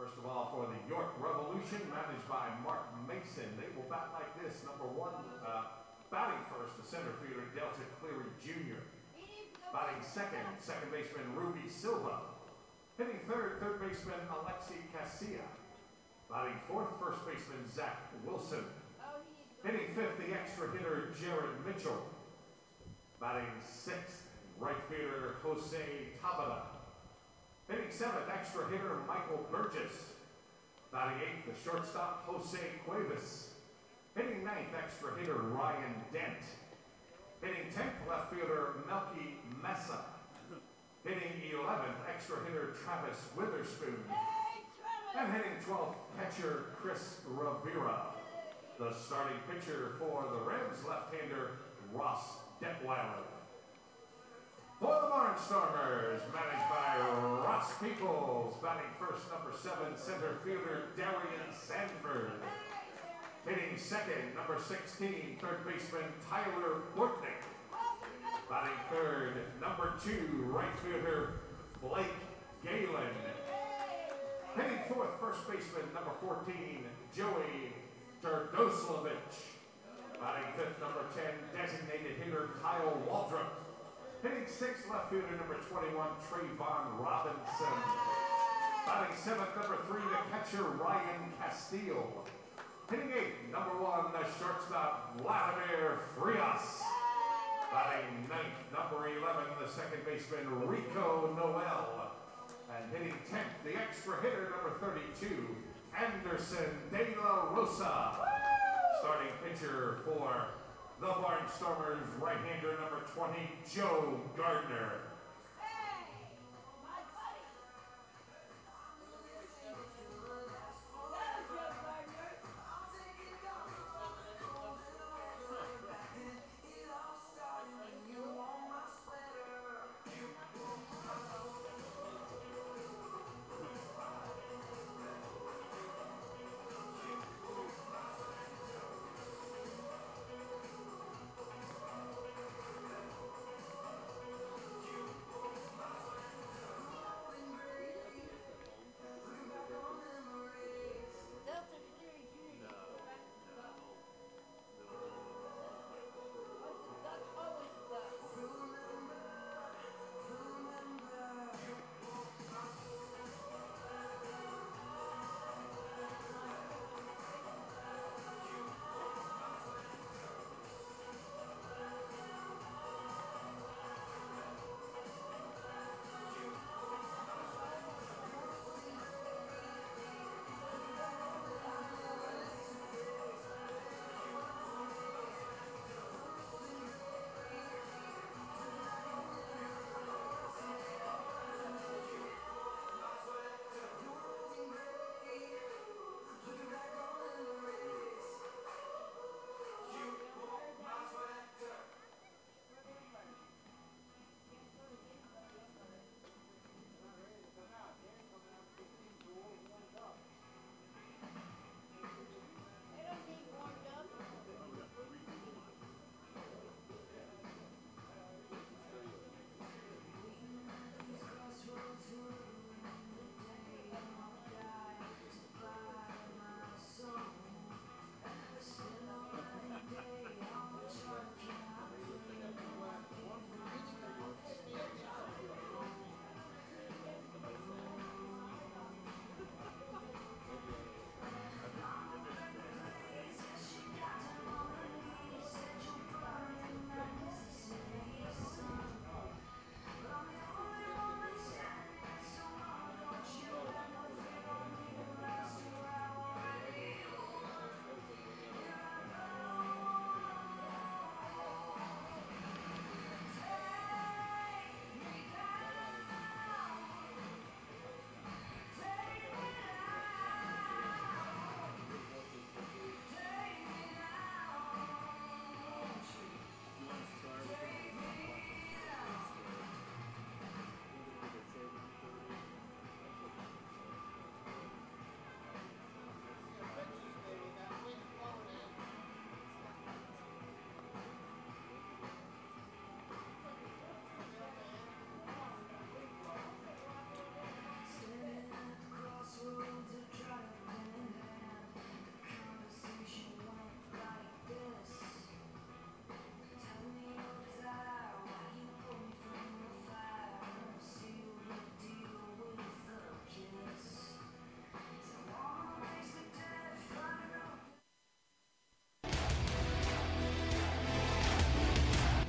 First of all, for the York Revolution, managed by Mark Mason. They will bat like this. Number one, batting first, the center fielder, Delta Cleary Jr. Batting second, second baseman, Ruby Silva. Hitting third, third baseman, Alexi Casilla. Batting fourth, first baseman, Zach Wilson. Hitting fifth, the extra hitter, Jared Mitchell. Batting sixth, right fielder, Jose Tabata. Hitting seventh, extra hitter, Michael Burgess. Batting eighth, the shortstop, Jose Cuevas. Hitting ninth, extra hitter, Ryan Dent. Hitting 10th, left fielder, Melky Mesa. Hitting 11th, extra hitter, Travis Witherspoon. And hitting 12th, catcher, Chris Rivera. The starting pitcher for the Revs, left-hander, Ross Detweiler. For the Barnstormers, managed by Ross Peoples. Batting first, number 7, center fielder, Darian Sanford. Hitting second, number 16, third baseman, Tyler Bortnick. Batting third, number 2, right fielder, Blake Galen. Hitting fourth, first baseman, number 14, Joey Terdoslavich. Batting fifth, number 10, designated hitter, Kyle Waldrop. Hitting sixth, left fielder, number 21, Trayvon Robinson. Batting seventh, number 3, the catcher, Ryan Castile. Hitting eighth, number 1, the shortstop, Vladimir Frias. Batting ninth, number 11, the second baseman, Rico Noel. And hitting 10th, the extra hitter, number 32, Anderson De La Rosa. Starting pitcher for the Barnstormers, right-hander, number 20, Joe Gardner.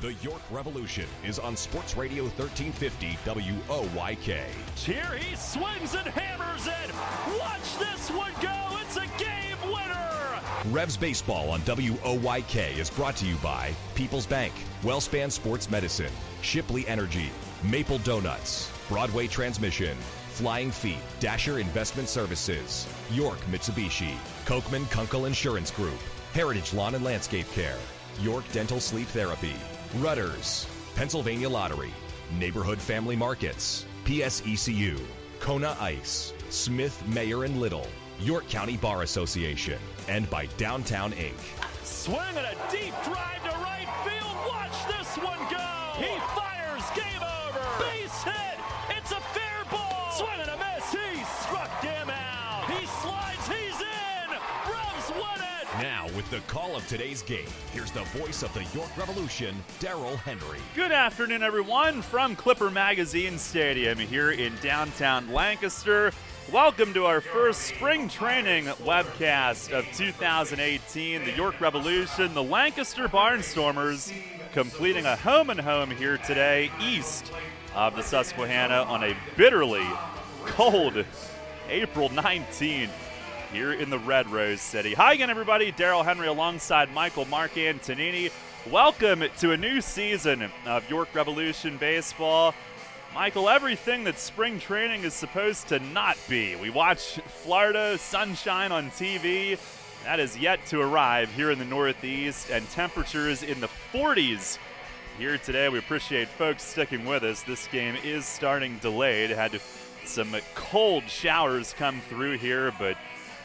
The York Revolution is on Sports Radio 1350 WOYK. Here he swings and hammers it. Watch this one go. It's a game winner. Revs Baseball on WOYK is brought to you by People's Bank, Wellspan Sports Medicine, Shipley Energy, Maple Donuts, Broadway Transmission, Flying Feet, Dasher Investment Services, York Mitsubishi, Kochman Kunkel Insurance Group, Heritage Lawn and Landscape Care, York Dental Sleep Therapy, Rudders, Pennsylvania Lottery, Neighborhood Family Markets, PSECU, Kona Ice, Smith, Mayer and Little, York County Bar Association, and by Downtown Inc. Swing and a deep drive to right field. Watch this one go. He fires. Game over. Base hit. It's a fair ball. Swing and a miss. He struck him out. He slides. He's in. Revs win it. Now, with the call of today's game, here's the voice of the York Revolution, Daryl Henry. Good afternoon, everyone, from Clipper Magazine Stadium here in downtown Lancaster. Welcome to our first spring training webcast of 2018. The York Revolution, the Lancaster Barnstormers, completing a home-and-home here today east of the Susquehanna on a bitterly cold April 19th here in the Red Rose City. Hi again, everybody. Daryl Henry alongside Michael Mark Antonini. Welcome to a new season of York Revolution baseball. Michael, everything that spring training is supposed to not be. We watch Florida sunshine on TV. That is yet to arrive here in the Northeast, and temperatures in the 40s here today. We appreciate folks sticking with us. This game is starting delayed. Had some cold showers come through here, but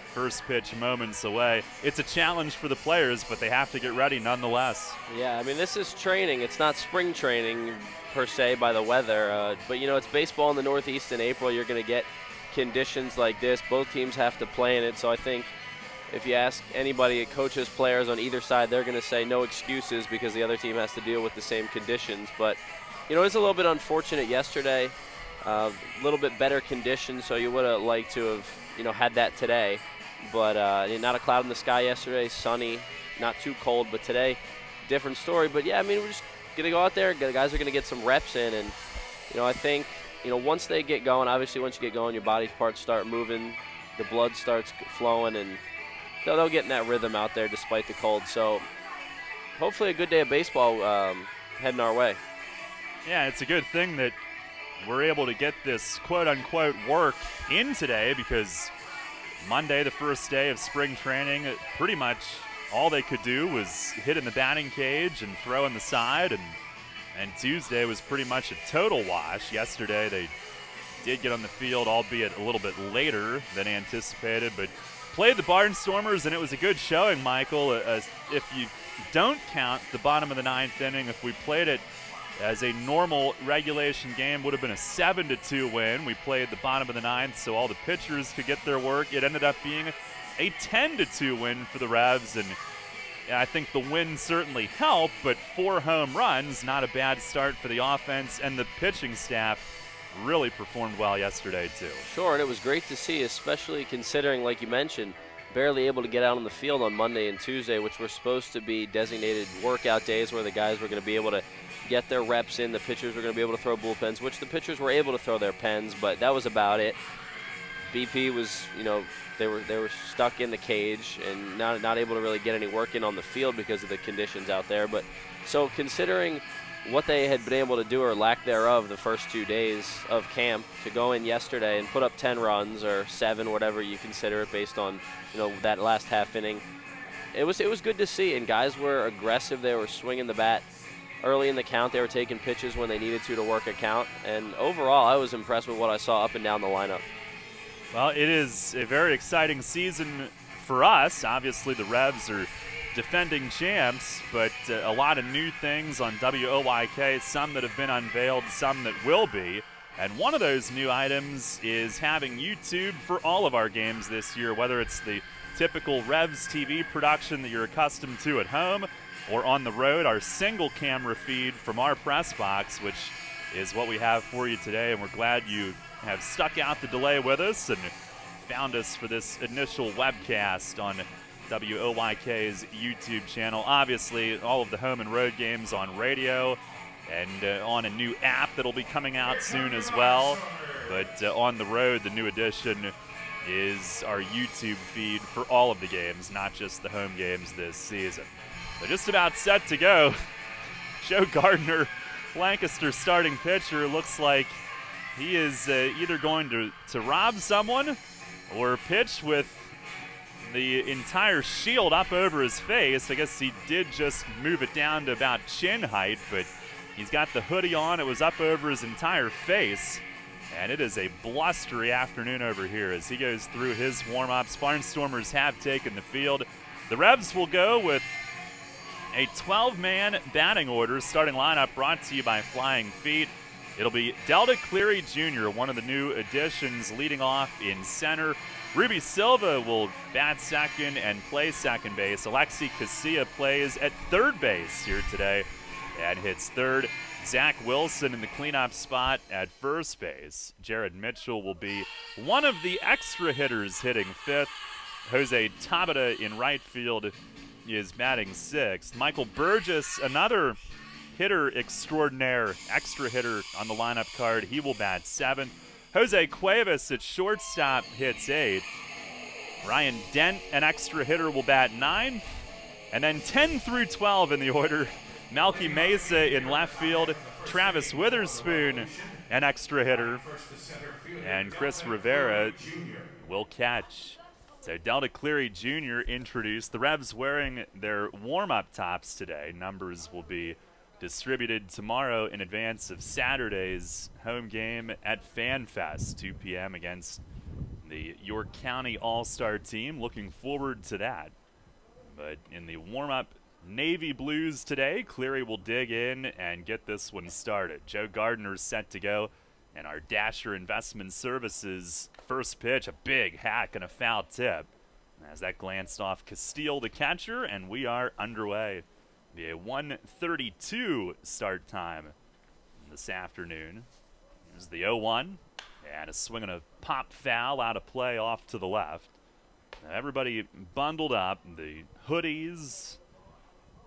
first pitch moments away. It's a challenge for the players, but they have to get ready nonetheless. Yeah, I mean, this is training. It's not spring training per se by the weather, but you know, it's baseball in the Northeast in April. You're going to get conditions like this. Both teams have to play in it, so I think if you ask anybody, coaches, players on either side, they're going to say no excuses because the other team has to deal with the same conditions. But you know, it's a little bit unfortunate yesterday. A little bit better conditions, so you would have liked to have, you know, had that today. But not a cloud in the sky yesterday, sunny, not too cold. But today, different story. But yeah, I mean, we're just going to go out there. The guys are going to get some reps in. And, you know, I think, you know, once they get going, obviously once you get going, your body parts start moving, the blood starts flowing, and they'll get in that rhythm out there despite the cold. So hopefully a good day of baseball heading our way. Yeah, it's a good thing that we're able to get this quote-unquote work in today, because Monday, the first day of spring training, pretty much all they could do was hit in the batting cage and throw in the side, and Tuesday was pretty much a total wash. Yesterday they did get on the field, albeit a little bit later than anticipated, but played the Barnstormers, and it was a good showing, Michael. If you don't count the bottom of the ninth inning, if we played it as a normal regulation game, would have been a 7-2 win. We played the bottom of the ninth so all the pitchers could get their work. It ended up being a 10-2 win for the Revs, and I think the win certainly helped, but 4 home runs, not a bad start for the offense, and the pitching staff really performed well yesterday too. Sure, and it was great to see, especially considering, like you mentioned, barely able to get out on the field on Monday and Tuesday, which were supposed to be designated workout days where the guys were going to be able to get their reps in. The pitchers were going to be able to throw bullpens, which the pitchers were able to throw their pens, but that was about it. BP was, you know, they were stuck in the cage and not able to really get any work in on the field because of the conditions out there. But so considering what they had been able to do or lack thereof the first 2 days of camp, to go in yesterday and put up 10 runs or 7, whatever you consider it, based on, you know, that last half inning, it was good to see. And guys were aggressive. They were swinging the bat early in the count. They were taking pitches when they needed to work a count. And overall, I was impressed with what I saw up and down the lineup. Well, it is a very exciting season for us. Obviously, the Revs are defending champs, but a lot of new things on WOYK, some that have been unveiled, some that will be. And one of those new items is having YouTube for all of our games this year, whether it's the typical Revs TV production that you're accustomed to at home or on the road, our single camera feed from our press box, which is what we have for you today. And we're glad you have stuck out the delay with us and found us for this initial webcast on WOYK's YouTube channel. Obviously, all of the home and road games on radio and on a new app that'll be coming out soon as well. But on the road, the new addition is our YouTube feed for all of the games, not just the home games this season. They're just about set to go. Joe Gardner, Lancaster starting pitcher, looks like he is either going to rob someone or pitch with the entire shield up over his face. I guess he did just move it down to about chin height, but he's got the hoodie on. It was up over his entire face. And it is a blustery afternoon over here as he goes through his warm-ups. Barnstormers have taken the field. The Revs will go with a 12-man batting order. Starting lineup brought to you by Flying Feet. It'll be Delta Cleary Jr., one of the new additions, leading off in center. Ruby Silva will bat second and play second base. Alexi Casilla plays at third base here today and hits third. Zach Wilson in the cleanup spot at first base. Jared Mitchell will be one of the extra hitters hitting fifth. Jose Tabata in right field is batting sixth. Michael Burgess, another hitter extraordinaire, extra hitter on the lineup card. He will bat seventh. Jose Cuevas at shortstop hits eighth. Ryan Dent, an extra hitter, will bat ninth. And then 10 through 12 in the order. Melky Mesa in left field, Travis Witherspoon, an extra hitter, and Chris Rivera will catch. So Delta Cleary Jr. introduced. The Revs wearing their warm-up tops today. Numbers will be distributed tomorrow in advance of Saturday's home game at FanFest, 2 p.m. against the York County All-Star team. Looking forward to that. But in the warm-up Navy blues today, Cleary will dig in and get this one started. Joe Gardner's set to go, and our Dasher Investment Services first pitch, a big hack and a foul tip. As that glanced off Castile, the catcher, and we are underway. Be a 1:32 start time this afternoon. Here's the 0-1, and a swing and a pop foul out of play off to the left. Now everybody bundled up, the hoodies,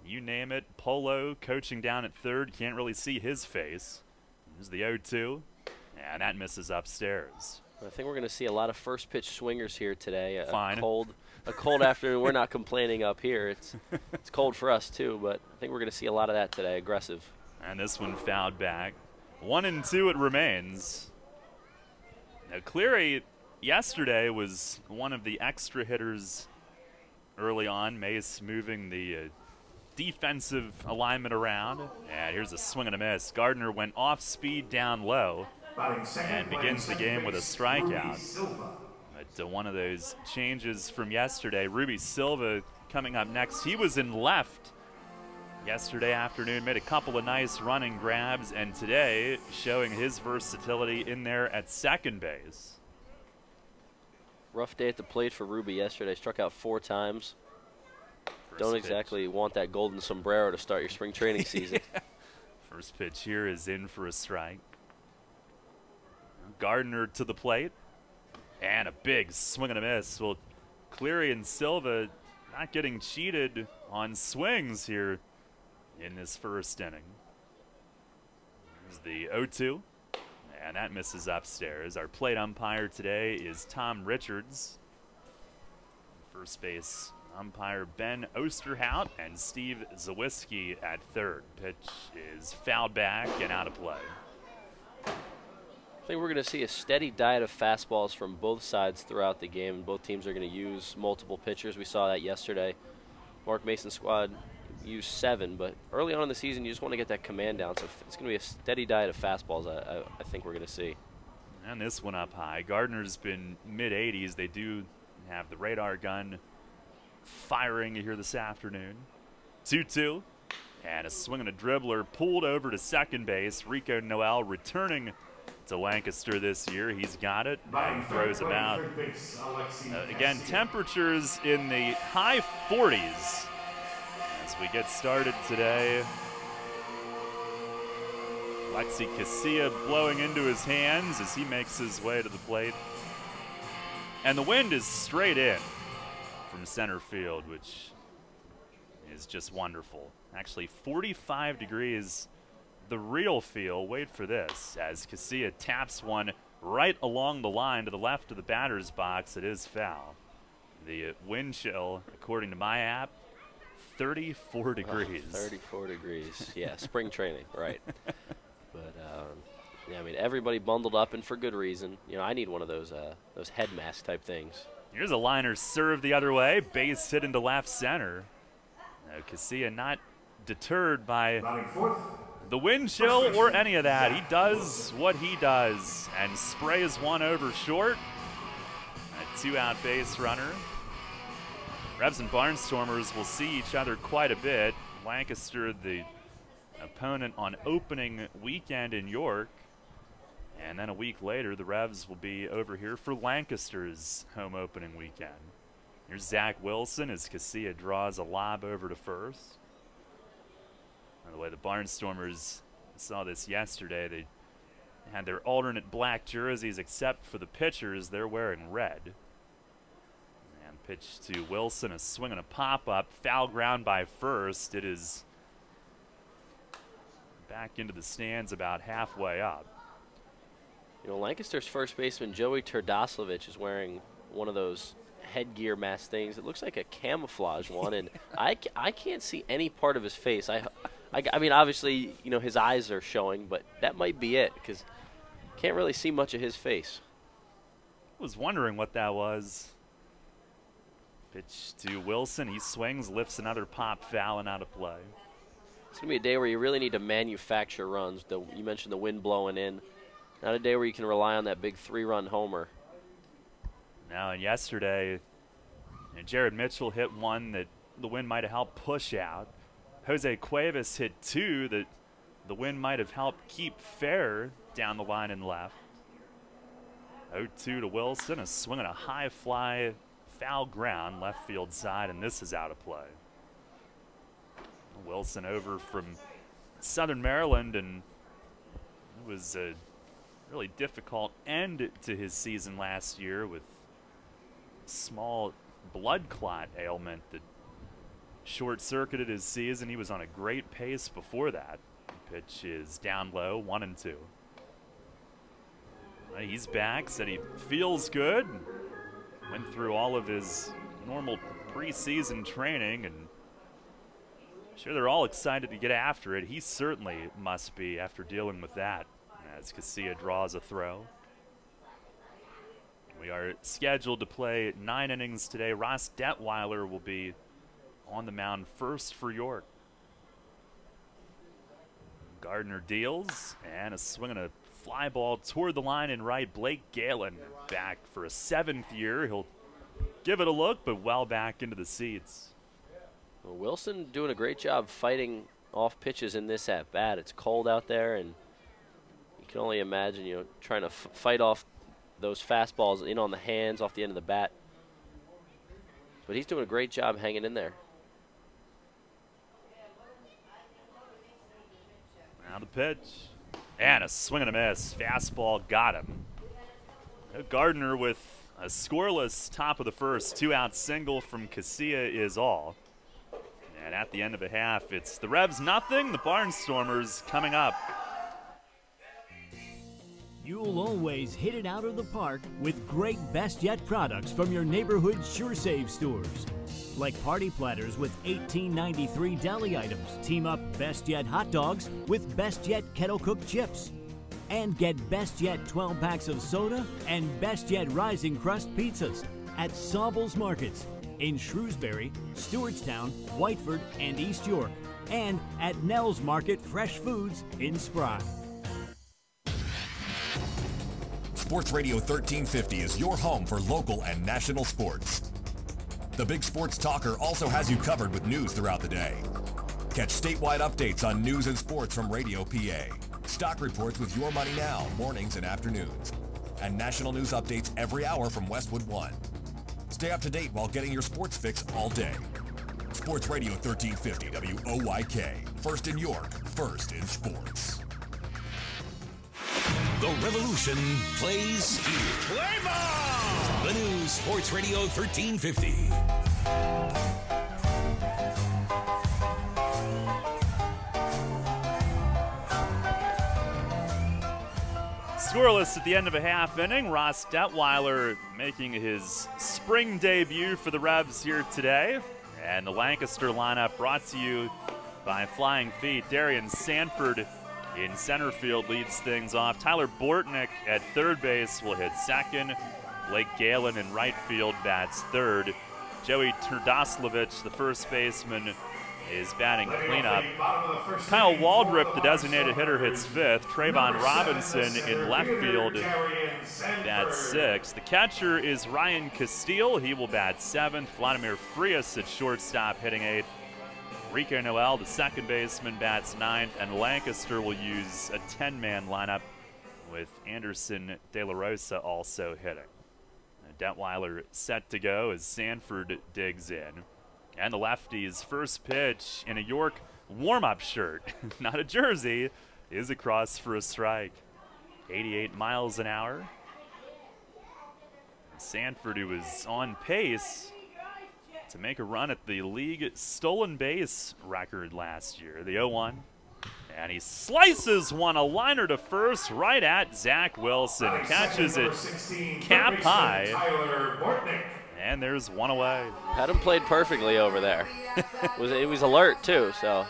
you name it. Polo coaching down at third. Can't really see his face. There's the 0-2. And that misses upstairs. I think we're going to see a lot of first pitch swingers here today. Fine. A cold afternoon. We're not complaining up here. It's cold for us too, but I think we're going to see a lot of that today. Aggressive. And this one fouled back. 1-2 it remains. Now Cleary yesterday was one of the extra hitters early on. Mace moving the defensive alignment around. And here's a swing and a miss. Gardner went off speed down low and begins the game with a strikeout. But one of those changes from yesterday. Ruby Silva coming up next. He was in left yesterday afternoon, made a couple of nice running grabs, and today showing his versatility in there at second base. Rough day at the plate for Ruby yesterday. Struck out 4 times. Don't exactly want that golden sombrero to start your spring training season. Yeah. First pitch here is in for a strike. Gardner to the plate. And a big swing and a miss. Well, Cleary and Silva not getting cheated on swings here in this first inning. Here's the 0-2. And that misses upstairs. Our plate umpire today is Tom Richards. First base umpire Ben Osterhout and Steve Zawiski at third. Pitch is fouled back and out of play. I think we're going to see a steady diet of fastballs from both sides throughout the game. Both teams are going to use multiple pitchers. We saw that yesterday. Mark Mason's squad used 7, but early on in the season, you just want to get that command down. So it's going to be a steady diet of fastballs I think we're going to see. And this one up high. Gardner's been mid-80s. They do have the radar gun firing here this afternoon. 2-2. And a swing and a dribbler pulled over to second base. Rico Noel returning to Lancaster this year. He's got it and throws about. Again, temperatures in the high 40s as we get started today. Alexi Casilla blowing into his hands as he makes his way to the plate. And the wind is straight in from center field, which is just wonderful. Actually, 45 degrees, the real feel. Wait for this, as Casilla taps one right along the line to the left of the batter's box. It is foul. The wind chill, according to my app, 34 degrees. 34 degrees. Yeah, spring training, right. But, yeah, I mean, everybody bundled up, and for good reason. You know, I need one of those head mask type things. Here's a liner serve the other way. Base hit into left center. Casilla not deterred by the wind chill or any of that. He does what he does and sprays one over short. A 2-out base runner. Revs and Barnstormers will see each other quite a bit. Lancaster, the opponent on opening weekend in York. And then a week later, the Revs will be over here for Lancaster's home opening weekend. Here's Zach Wilson as Casilla draws a lob over to first. By the way, the Barnstormers saw this yesterday. They had their alternate black jerseys except for the pitchers. They're wearing red. And pitch to Wilson, a swing and a pop-up. Foul ground by first. It is back into the stands about halfway up. You know, Lancaster's first baseman, Joey Turdoslavich, is wearing one of those headgear mask things. It looks like a camouflage one, and I can't see any part of his face. I mean, obviously, you know, his eyes are showing, but that might be it, because can't really see much of his face. I was wondering what that was. Pitch to Wilson. He swings, lifts another pop, foul, and out of play. It's going to be a day where you really need to manufacture runs. You mentioned the wind blowing in. Not a day where you can rely on that big 3-run homer. Now, and yesterday, Jared Mitchell hit one that the wind might have helped push out. Jose Cuevas hit 2 that the wind might have helped keep fair down the line and left. 0-2 to Wilson, a swing and a high fly, foul ground, left field side, and this is out of play. Wilson over from Southern Maryland, and it was a really difficult end to his season last year with small blood clot ailment that short-circuited his season. He was on a great pace before that. Pitch is down low, 1-2. He's back, said he feels good. Went through all of his normal preseason training, and sure they're all excited to get after it. He certainly must be after dealing with that, as Casilla draws a throw. We are scheduled to play 9 innings today. Ross Detweiler will be on the mound first for York. Gardner deals, and a swing and a fly ball toward the line and right. Blake Galen back for a 7th year. He'll give it a look, but well back into the seats. Well, Wilson doing a great job fighting off pitches in this at-bat. It's cold out there, and you can only imagine, you know, trying to fight off those fastballs in on the hands, off the end of the bat. But he's doing a great job hanging in there. Now the pitch. And a swing and a miss. Fastball got him. Gardner with a scoreless top of the first. 2-out single from Casilla is all. And at the end of the half, it's the Revs nothing, the Barnstormers coming up. You'll always hit it out of the park with great Best Yet products from your neighborhood SureSave stores. Like party platters with $18.93 deli items. Team up Best Yet hot dogs with Best Yet kettle cooked chips. And get Best Yet 12 packs of soda and Best Yet Rising Crust pizzas at Saubles Markets in Shrewsbury, Stewartstown, Whiteford, and East York. And at Nell's Market Fresh Foods in Spry. Sports Radio 1350 is your home for local and national sports. The Big Sports Talker also has you covered with news throughout the day. Catch statewide updates on news and sports from Radio PA. Stock reports with Your Money Now, mornings and afternoons. And national news updates every hour from Westwood One. Stay up to date while getting your sports fix all day. Sports Radio 1350 WOYK. First in York, first in sports. The revolution plays here. Play ball! The new Sports Radio 1350. Scoreless at the end of a half inning. Ross Detweiler making his spring debut for the Revs here today. And the Lancaster lineup brought to you by Flying Feet. Darian Sanford in center field leads things off. Tyler Bortnick at third base will hit second. Blake Galen in right field bats third. Joey Turdoslavich, the first baseman, is batting cleanup. Kyle Waldrop, the designated hitter, hits fifth. Trayvon Robinson in left field bats sixth. The catcher is Ryan Castile. He will bat seventh. Vladimir Frias at shortstop hitting eighth. Rico Noel, the second baseman, bats ninth. And Lancaster will use a 10-man lineup with Anderson De La Rosa also hitting. Detweiler set to go as Sanford digs in. And the lefty's first pitch in a York warm-up shirt, not a jersey, is across for a strike. 88 miles an hour. Sanford, who was on pace to make a run at the league stolen base record last year, the 0-1. And he slices one, a liner to first, right at Zach Wilson. Catches it cap high. And there's one away. Had him played perfectly over there. It was alert, too, so.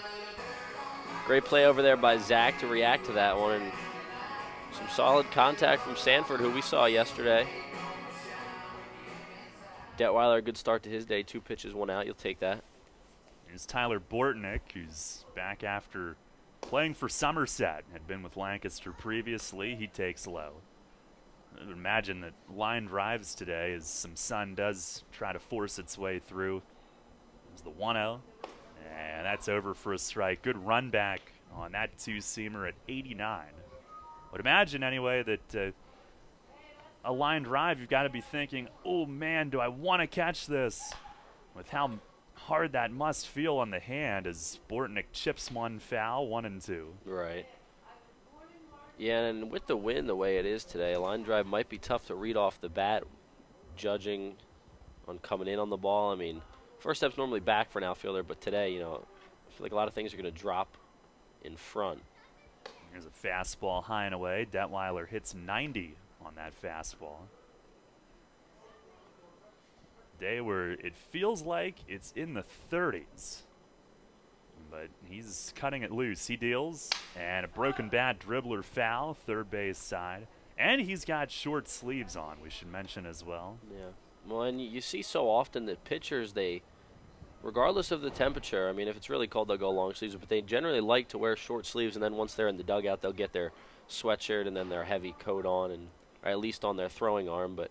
Great play over there by Zach to react to that one. And some solid contact from Sanford, who we saw yesterday. Detweiler, a good start to his day. 2 pitches, 1 out. You'll take that. Here's Tyler Bortnick, who's back after playing for Somerset. Had been with Lancaster previously. He takes low. I would imagine that line drives today as some sun does try to force its way through. There's the 1-0, and that's over for a strike. Good run back on that two-seamer at 89. Would imagine anyway that a line drive, you've got to be thinking, oh man, do I want to catch this? With how hard that must feel on the hand as Bortnick chips one foul, 1-2. Right. Yeah, and with the wind the way it is today, a line drive might be tough to read off the bat, judging on coming in on the ball. I mean, first step's normally back for an outfielder, but today, you know, I feel like a lot of things are going to drop in front. Here's a fastball high and away. Detweiler hits 90 on that fastball. Day where it feels like it's in the 30s. But he's cutting it loose. He deals, and a broken bat dribbler foul, third base side. And he's got short sleeves on, we should mention as well. Yeah. Well, and you see so often that pitchers, they, regardless of the temperature, I mean, if it's really cold, they'll go long sleeves, but they generally like to wear short sleeves, and then once they're in the dugout, they'll get their sweatshirt and then their heavy coat on, and or at least on their throwing arm. But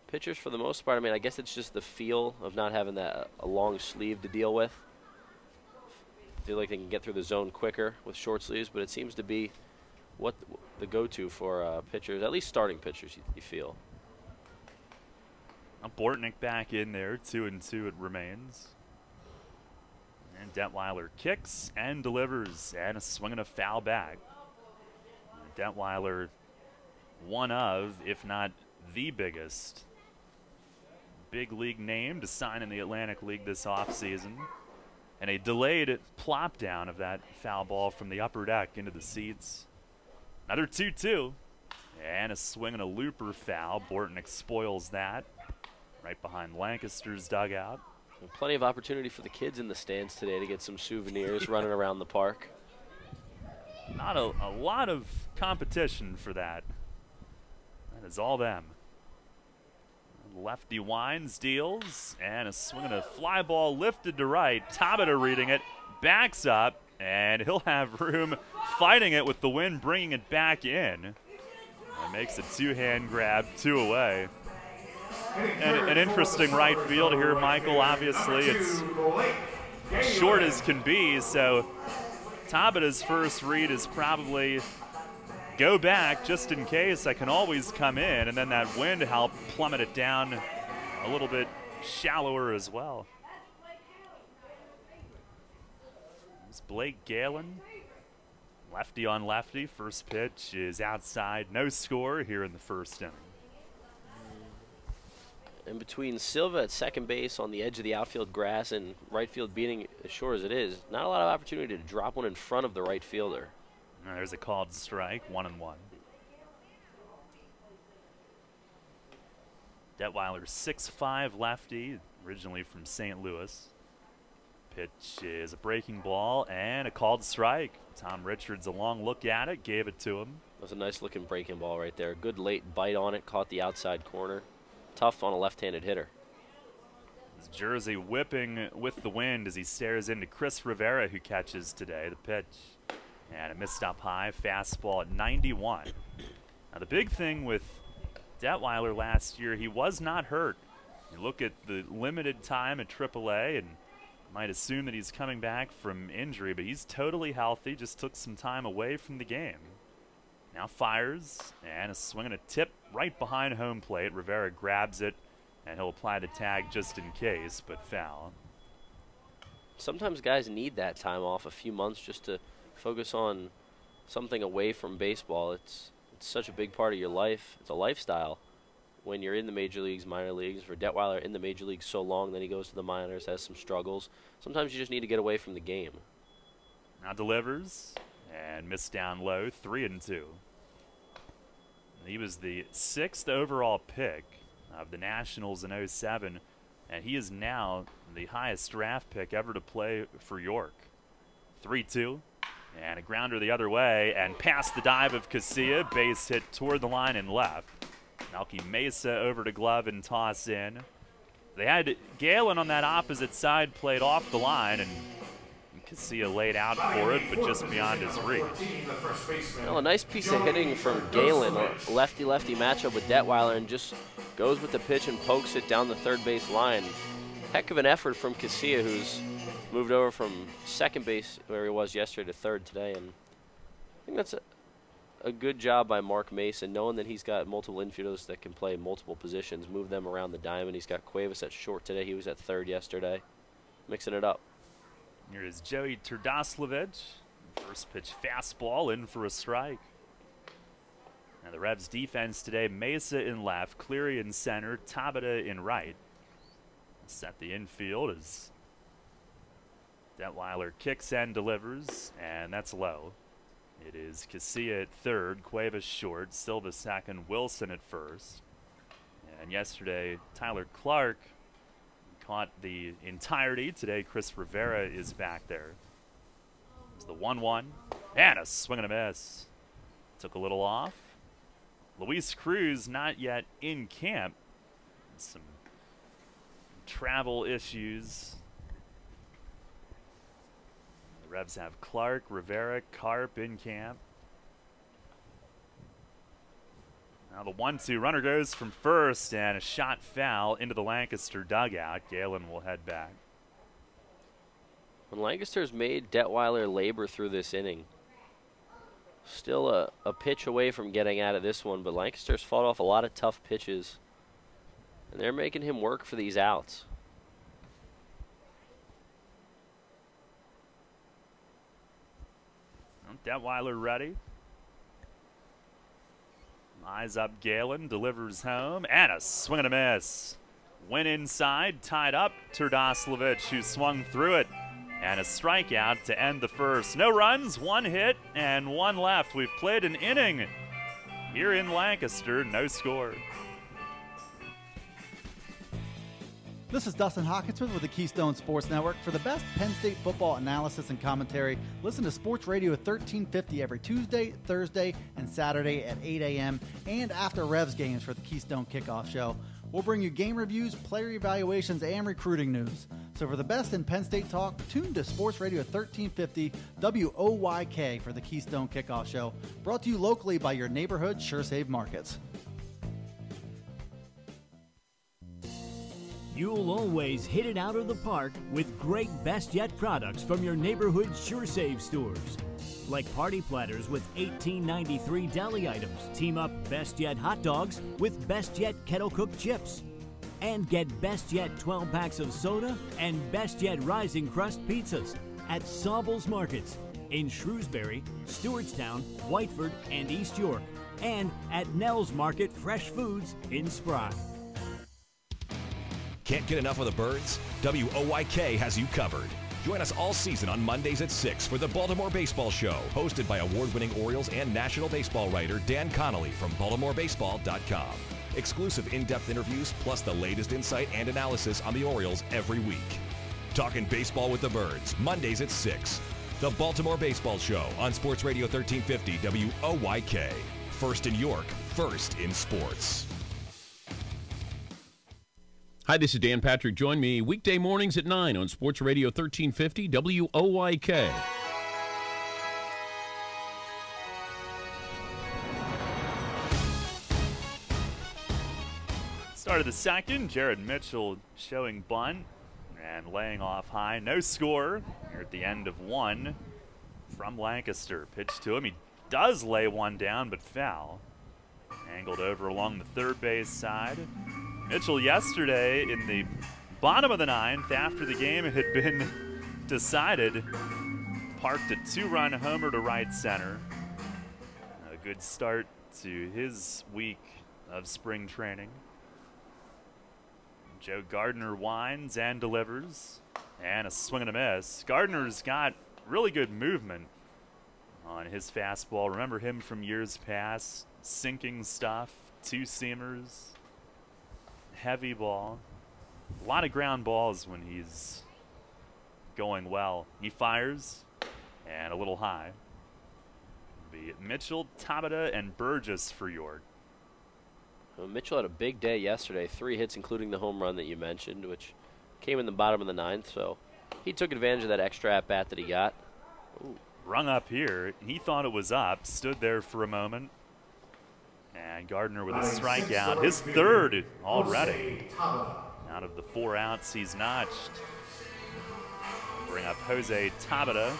pitchers, for the most part, I mean, I guess it's just the feel of not having that a long sleeve to deal with. Feel like they can get through the zone quicker with short sleeves, but it seems to be what the go-to for pitchers, at least starting pitchers, you feel. Bortnick back in there, 2-2 it remains. And Detweiler kicks and delivers, and a swing and a foul back. Detweiler, one of, if not the biggest, big league name to sign in the Atlantic League this offseason. And a delayed plop down of that foul ball from the upper deck into the seats. Another 2-2. And a swing and a looper foul. Bortnick spoils that. Right behind Lancaster's dugout. And plenty of opportunity for the kids in the stands today to get some souvenirs running around the park. Not a lot of competition for that. That is all them. Lefty winds, deals, and a swing and a fly ball lifted to right. Tabata reading it, backs up, and he'll have room fighting it with the wind, bringing it back in. And makes a two-hand grab, 2 away. And an interesting right field here, Michael. Obviously, it's short as can be, so Tabata's first read is probably go back just in case. I can always come in, and then that wind helped plummet it down a little bit shallower as well. It's Blake Galen, lefty on lefty. First pitch is outside. No score here in the first inning. And between Silva at second base on the edge of the outfield grass and right field beating as short as it is, not a lot of opportunity to drop one in front of the right fielder. There's a called strike, 1-1. Detweiler, 6'5" lefty, originally from St. Louis. Pitch is a breaking ball and a called strike. Tom Richards, a long look at it, gave it to him. That was a nice looking breaking ball right there. Good late bite on it, caught the outside corner. Tough on a left-handed hitter. His jersey whipping with the wind as he stares into Chris Rivera, who catches today. The pitch and a missed up high fastball at 91. Now the big thing with Detweiler last year, he was not hurt. You look at the limited time at AAA and might assume that he's coming back from injury, but he's totally healthy, just took some time away from the game. Now fires, and a swing and a tip right behind home plate. Rivera grabs it, and he'll apply the tag just in case, but foul. Sometimes guys need that time off, a few months, just to focus on something away from baseball. It's such a big part of your life. It's a lifestyle when you're in the major leagues, minor leagues. For Detweiler, in the major leagues so long, then he goes to the minors, has some struggles. Sometimes you just need to get away from the game. Now delivers, and missed down low, 3-2. He was the 6th overall pick of the Nationals in '07, and he is now the highest draft pick ever to play for York. 3-2, and a grounder the other way, and past the dive of Casilla, base hit toward the line and left. Malky Mesa over to glove and toss in. They had Galen on that opposite side, played off the line, and Casilla laid out for it, but just beyond his reach. Well, a nice piece of hitting from Galen, a lefty-lefty matchup with Detweiler, and just goes with the pitch and pokes it down the third base line. Heck of an effort from Casilla, who's moved over from second base, where he was yesterday, to third today. And I think that's a good job by Mark Mason, knowing that he's got multiple infielders that can play multiple positions, move them around the diamond. He's got Cuevas at short today. He was at third yesterday, mixing it up. Here is Joey Turdoslavich. First pitch fastball in for a strike. Now the Revs defense today, Mesa in left, Cleary in center, Tabata in right. Set the infield as Detweiler kicks and delivers, and that's low. It is Casilla at third, Cuevas short, Silva second, Wilson at first. And yesterday, Tyler Clark caught the entirety. Today, Chris Rivera is back there. It's the 1-1, and a swing and a miss. Took a little off. Luis Cruz not yet in camp. Some travel issues. The Revs have Clark, Rivera, Carp in camp. Now the 1-2 runner goes from first, and a shot foul into the Lancaster dugout. Galen will head back. When Lancaster's made Detweiler labor through this inning. Still a pitch away from getting out of this one, but Lancaster's fought off a lot of tough pitches, and they're making him work for these outs. Detweiler ready. Eyes up, Galen delivers home, and a swing and a miss. Went inside, tied up Turdoslavich, who swung through it, and a strikeout to end the first. No runs, one hit, and one left. We've played an inning here in Lancaster, no score. This is Dustin Hawkinsmith with the Keystone Sports Network. For the best Penn State football analysis and commentary, listen to Sports Radio 1350 every Tuesday, Thursday, and Saturday at 8 a.m. and after Revs games for the Keystone Kickoff Show. We'll bring you game reviews, player evaluations, and recruiting news. So for the best in Penn State talk, tune to Sports Radio 1350 WOYK for the Keystone Kickoff Show. Brought to you locally by your neighborhood SureSave Markets. You'll always hit it out of the park with great Best Yet products from your neighborhood SureSave stores. Like party platters with $18.93 deli items. Team up Best Yet hot dogs with Best Yet kettle cooked chips. And get Best Yet 12 packs of soda and Best Yet Rising Crust pizzas at Sobel's Markets in Shrewsbury, Stewartstown, Whiteford, and East York. And at Nell's Market Fresh Foods in Spry. Can't get enough of the Birds? WOYK has you covered. Join us all season on Mondays at 6 for the Baltimore Baseball Show, hosted by award-winning Orioles and National Baseball writer Dan Connolly from BaltimoreBaseball.com. Exclusive in-depth interviews plus the latest insight and analysis on the Orioles every week. Talking baseball with the Birds, Mondays at 6. The Baltimore Baseball Show on Sports Radio 1350 WOYK. First in York, first in sports. Hi, this is Dan Patrick. Join me weekday mornings at 9 on Sports Radio 1350 WOYK. Start of the second, Jared Mitchell showing bunt and laying off high. No score here at the end of one from Lancaster. Pitch to him. He does lay one down, but foul. Angled over along the third base side. Mitchell yesterday in the bottom of the ninth after the game had been decided, parked a 2-run homer to right center. A good start to his week of spring training. Joe Gardner winds and delivers, and a swing and a miss. Gardner's got really good movement on his fastball. Remember him from years past, sinking stuff, two-seamers. Heavy ball. A lot of ground balls when he's going well. He fires, and a little high. It'll be Mitchell, Tabata, and Burgess for York. Well, Mitchell had a big day yesterday. 3 hits, including the home run that you mentioned, which came in the bottom of the ninth. So he took advantage of that extra at-bat that he got. Ooh. Rung up here. He thought it was up. Stood there for a moment. And Gardner with a strikeout, his third already. Out of the 4 outs he's notched. Bring up Jose Tabata.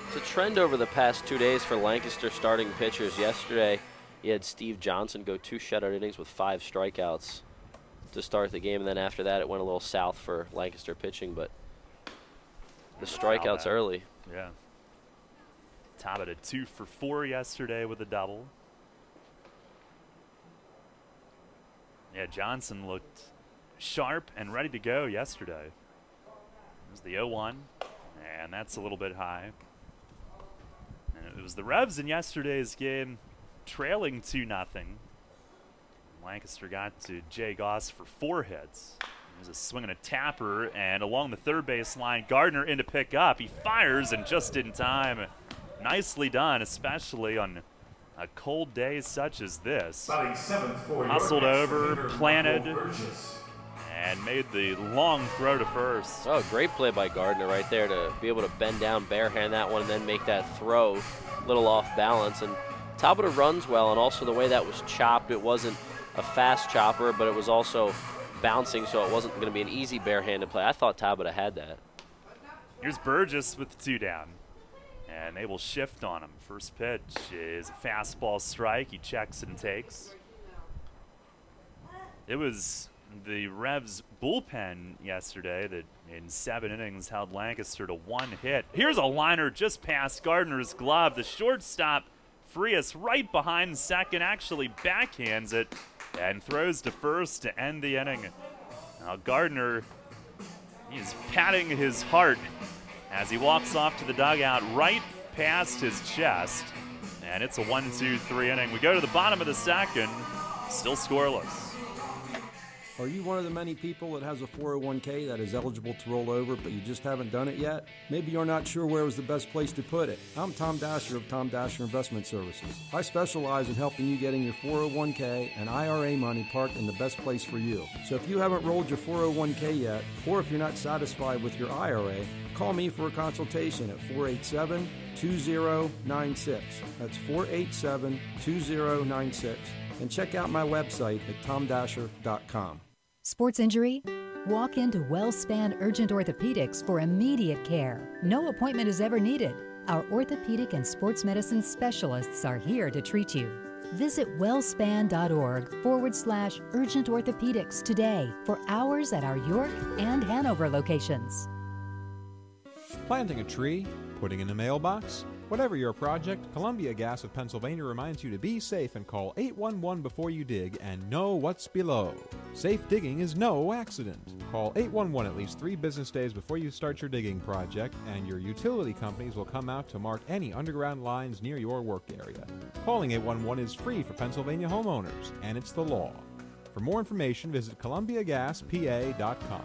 It's a trend over the past 2 days for Lancaster starting pitchers. Yesterday, you had Steve Johnson go 2 shutout innings with 5 strikeouts to start the game. And then after that, it went a little south for Lancaster pitching, but the strikeouts early. Yeah. Tabata 2 for 4 yesterday with a double. Yeah, Johnson looked sharp and ready to go yesterday. It was the 0-1, and that's a little bit high. And it was the Revs in yesterday's game trailing 2-0. Lancaster got to Jay Goss for 4 hits. There's a swing and a tapper, and along the third base line, Gardner in to pick up. He fires, and just in time. Nicely done, especially on a cold day such as this. Hustled over, planted, and made the long throw to first. Oh, great play by Gardner right there to be able to bend down, barehand that one, and then make that throw a little off balance. And Tabata runs well, and also the way that was chopped, it wasn't a fast chopper, but it was also bouncing, so it wasn't going to be an easy barehanded play. I thought Tabata had that. Here's Burgess with the 2 down. And they will shift on him. First pitch is a fastball strike. He checks and takes. It was the Revs bullpen yesterday that in 7 innings held Lancaster to 1 hit. Here's a liner just past Gardner's glove. The shortstop, Frias, right behind second, actually backhands it and throws to first to end the inning. Now Gardner, he's patting his heart as he walks off to the dugout right past his chest. And it's a 1-2-3 inning. We go to the bottom of the second, still scoreless. Are you one of the many people that has a 401k that is eligible to roll over, but you just haven't done it yet? Maybe you're not sure where was the best place to put it. I'm Tom Dasher of Tom Dasher Investment Services. I specialize in helping you getting your 401k and IRA money parked in the best place for you. So if you haven't rolled your 401k yet, or if you're not satisfied with your IRA, call me for a consultation at 487-2096. That's 487-2096. And check out my website at tomdasher.com. Sports injury? Walk into WellSpan Urgent Orthopedics for immediate care. No appointment is ever needed. Our orthopedic and sports medicine specialists are here to treat you. Visit wellspan.org/urgent orthopedics today for hours at our York and Hanover locations. Planting a tree, putting in a mailbox, Whatever your project, Columbia Gas of Pennsylvania reminds you to be safe and call 811 before you dig and know what's below. Safe digging is no accident. Call 811 at least 3 business days before you start your digging project, and your utility companies will come out to mark any underground lines near your work area. Calling 811 is free for Pennsylvania homeowners, and it's the law. For more information, visit columbiagaspa.com.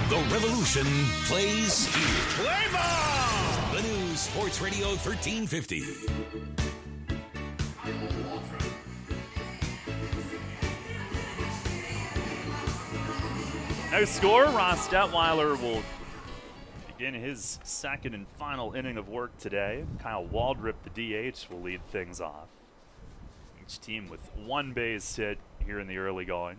The Revolution plays here. Play ball! The new Sports Radio 1350. No score. Ross Detweiler will begin his second and final inning of work today. Kyle Waldrop, the DH, will lead things off. Each team with 1 base hit here in the early going.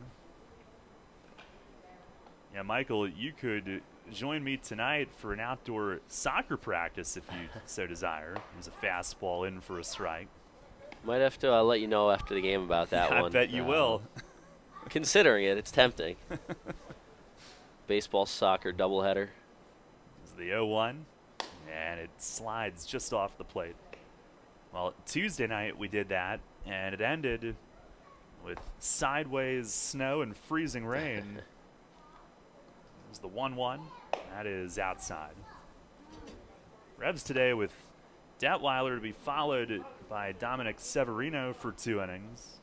Yeah, Michael, you could join me tonight for an outdoor soccer practice if you so desire. There's a fastball in for a strike. Might have to let you know after the game about that one. I bet you will. Considering it, it's tempting. Baseball, soccer, doubleheader. This is the 0-1, and it slides just off the plate. Well, Tuesday night we did that, and it ended with sideways snow and freezing rain. There's the 1-1. That is outside. Revs today with Detweiler to be followed by Dominic Severino for 2 innings.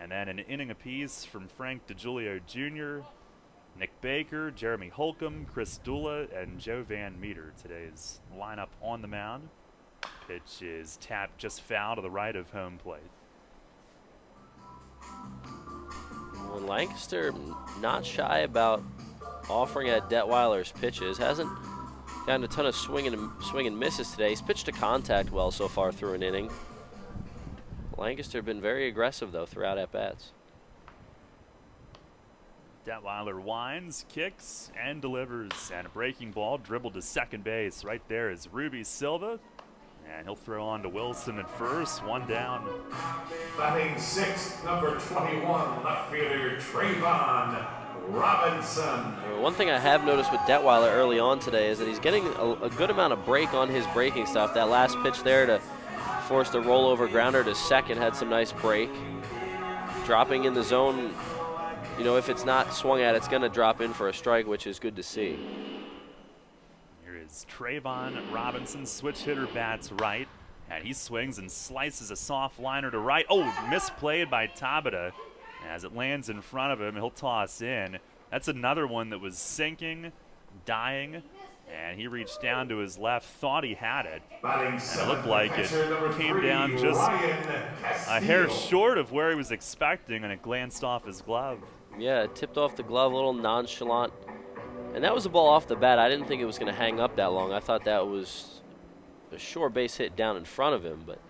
And then an inning apiece from Frank DiGiulio Jr., Nick Baker, Jeremy Holcomb, Chris Dula, and Joe Van Meter. Today's lineup on the mound. Pitch is tapped just foul to the right of home plate. Well, Lancaster not shy about offering at Detweiler's pitches. Hasn't gotten a ton of swing and misses today. He's pitched to contact well so far through an inning. Lancaster been very aggressive, though, throughout at-bats. Detweiler winds, kicks, and delivers. And a breaking ball dribbled to second base. Right there is Ruby Silva. And he'll throw on to Wilson at first. 1 down. Batting 6th, number 21, left fielder Trayvon Robinson. One thing I have noticed with Detweiler early on today is that he's getting a good amount of break on his breaking stuff. That last pitch there to force the rollover grounder to second had some nice break. Dropping in the zone, you know, if it's not swung at, it's going to drop in for a strike, which is good to see. Here is Trayvon Robinson, switch hitter, bats right. And he swings and slices a soft liner to right. Oh, misplayed by Tabata. As it lands in front of him, he'll toss in. That's another one that was sinking, dying, and he reached down to his left, thought he had it. And it looked like it came down just a hair short of where he was expecting, and it glanced off his glove. Yeah, it tipped off the glove, a little nonchalant. And that was a ball off the bat. I didn't think it was going to hang up that long. I thought that was a short base hit down in front of him, but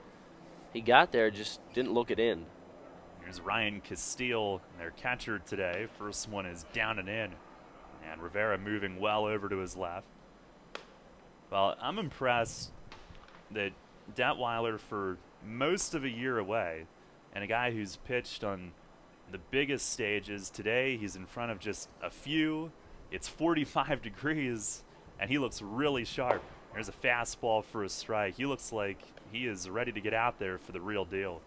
he got there, just didn't look it in. Here's Ryan Castile, their catcher today. First one is down and in. And Rivera moving well over to his left. Well, I'm impressed that Detweiler, for most of a year away, and a guy who's pitched on the biggest stages, today he's in front of just a few. It's 45 degrees, and he looks really sharp. There's a fastball for a strike. He looks like he is ready to get out there for the real deal.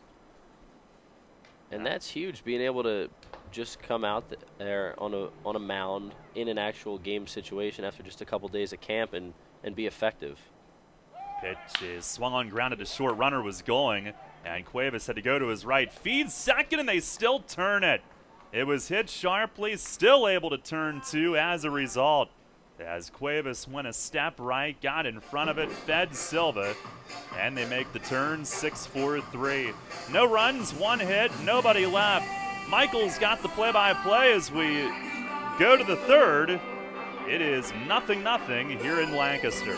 And that's huge, being able to just come out there on a mound in an actual game situation after just a couple days of camp and be effective. Pitch is swung on, grounded to short. Runner was going, and Cuevas had to go to his right. Feeds second, and they still turn it. It was hit sharply, still able to turn 2 as a result. As Cuevas went a step right, got in front of it, fed Silva, and they make the turn 6-4-3. No runs, 1 hit, nobody left. Michael's got the play-by-play as we go to the third. It is 0-0 here in Lancaster.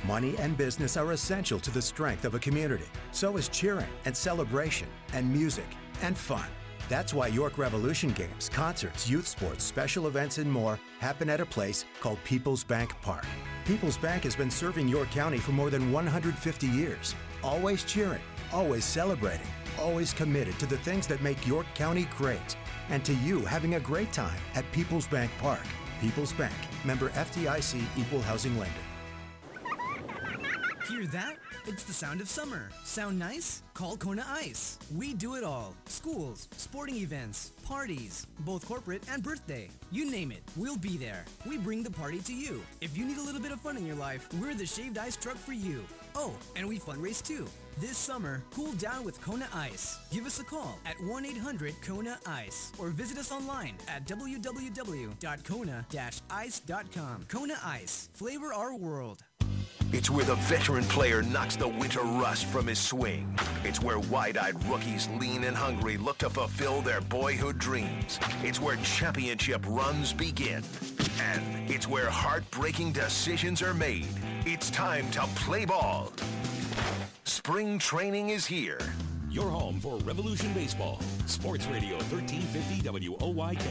Money and business are essential to the strength of a community. So is cheering and celebration and music and fun. That's why York Revolution games, concerts, youth sports, special events, and more happen at a place called People's Bank Park. People's Bank has been serving York County for more than 150 years, always cheering, always celebrating, always committed to the things that make York County great. And to you having a great time at People's Bank Park. People's Bank, member FDIC, equal housing lender. Hear that? It's the sound of summer. Sound nice? Call Kona Ice. We do it all. Schools, sporting events, parties, both corporate and birthday. You name it, we'll be there. We bring the party to you. If you need a little bit of fun in your life, we're the shaved ice truck for you. Oh, and we fundraise too. This summer, cool down with Kona Ice. Give us a call at 1-800-KONA-ICE or visit us online at www.kona-ice.com. Kona Ice. Flavor our world. It's where the veteran player knocks the winter rust from his swing. It's where wide-eyed rookies, lean and hungry, look to fulfill their boyhood dreams. It's where championship runs begin. And it's where heartbreaking decisions are made. It's time to play ball. Spring training is here. Your home for Revolution Baseball. Sports Radio 1350 WOYK.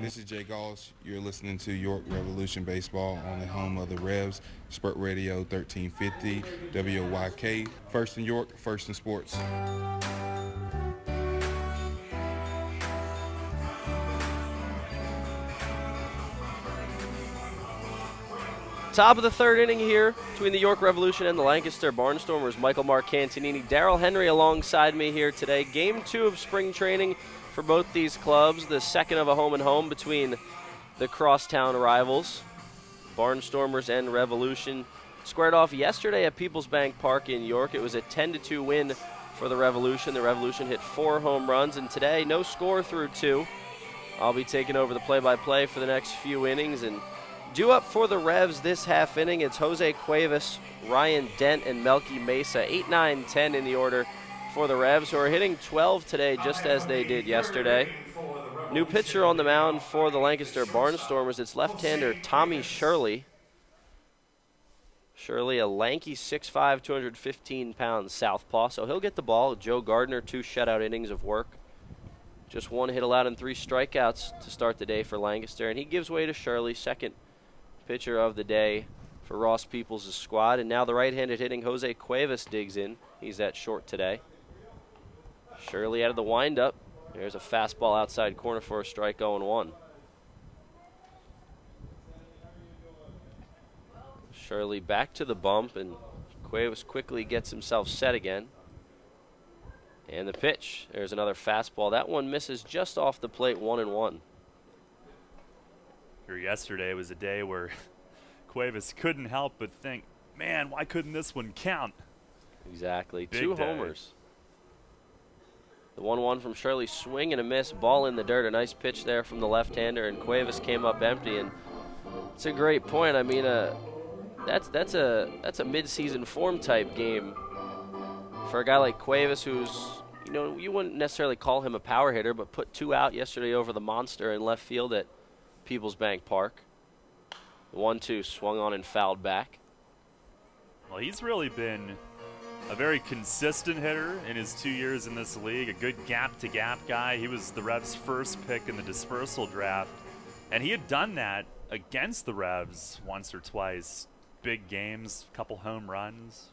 This is Jay Gauls. You're listening to York Revolution Baseball on the home of the Revs, Sport Radio 1350, WYK. First in York, first in sports. Top of the third inning here between the York Revolution and the Lancaster Barnstormers. Michael Marcantonini, Darrell Henry alongside me here today. Game 2 of spring training for both these clubs, the second of a home-and-home between the crosstown rivals. Barnstormers and Revolution squared off yesterday at People's Bank Park in York. It was a 10-2 win for the Revolution. The Revolution hit 4 home runs, and today no score through 2. I'll be taking over the play-by-play for the next few innings, and due up for the Revs this half inning, it's Jose Cuevas, Ryan Dent, and Melky Mesa. 8, 9, 10 in the order for the Revs, who are hitting 12 today, just as they did yesterday. New pitcher on the mound for the Lancaster Barnstormers. It's left-hander Tommy Shirley. Shirley, a lanky 6'5", 215-pound southpaw, so he'll get the ball. Joe Gardner, 2 shutout innings of work. Just 1 hit allowed and 3 strikeouts to start the day for Lancaster, and he gives way to Shirley, second pitcher of the day for Ross Peoples' squad. And now the right-handed hitting Jose Cuevas digs in. He's at short today. Shirley out of the windup. There's a fastball outside corner for a strike, 0-1. Shirley back to the bump, and Cuevas quickly gets himself set again. And the pitch. There's another fastball. That one misses just off the plate, 1-1. Here yesterday was a day where Cuevas couldn't help but think, man, why couldn't this one count? Exactly. Big 2 day. homers. The 1-1 from Shirley, swing and a miss, ball in the dirt. A nice pitch there from the left-hander, and Cuevas came up empty. And it's a great point. I mean, that's a mid-season form type game for a guy like Cuevas, who's, you know, you wouldn't necessarily call him a power hitter, but put 2 out yesterday over the monster in left field at People's Bank Park. The 1-2 swung on and fouled back. Well, he's really been a very consistent hitter in his 2 years in this league, a good gap-to-gap guy. He was the Revs' first pick in the dispersal draft, and he had done that against the Revs once or twice. Big games, couple home runs.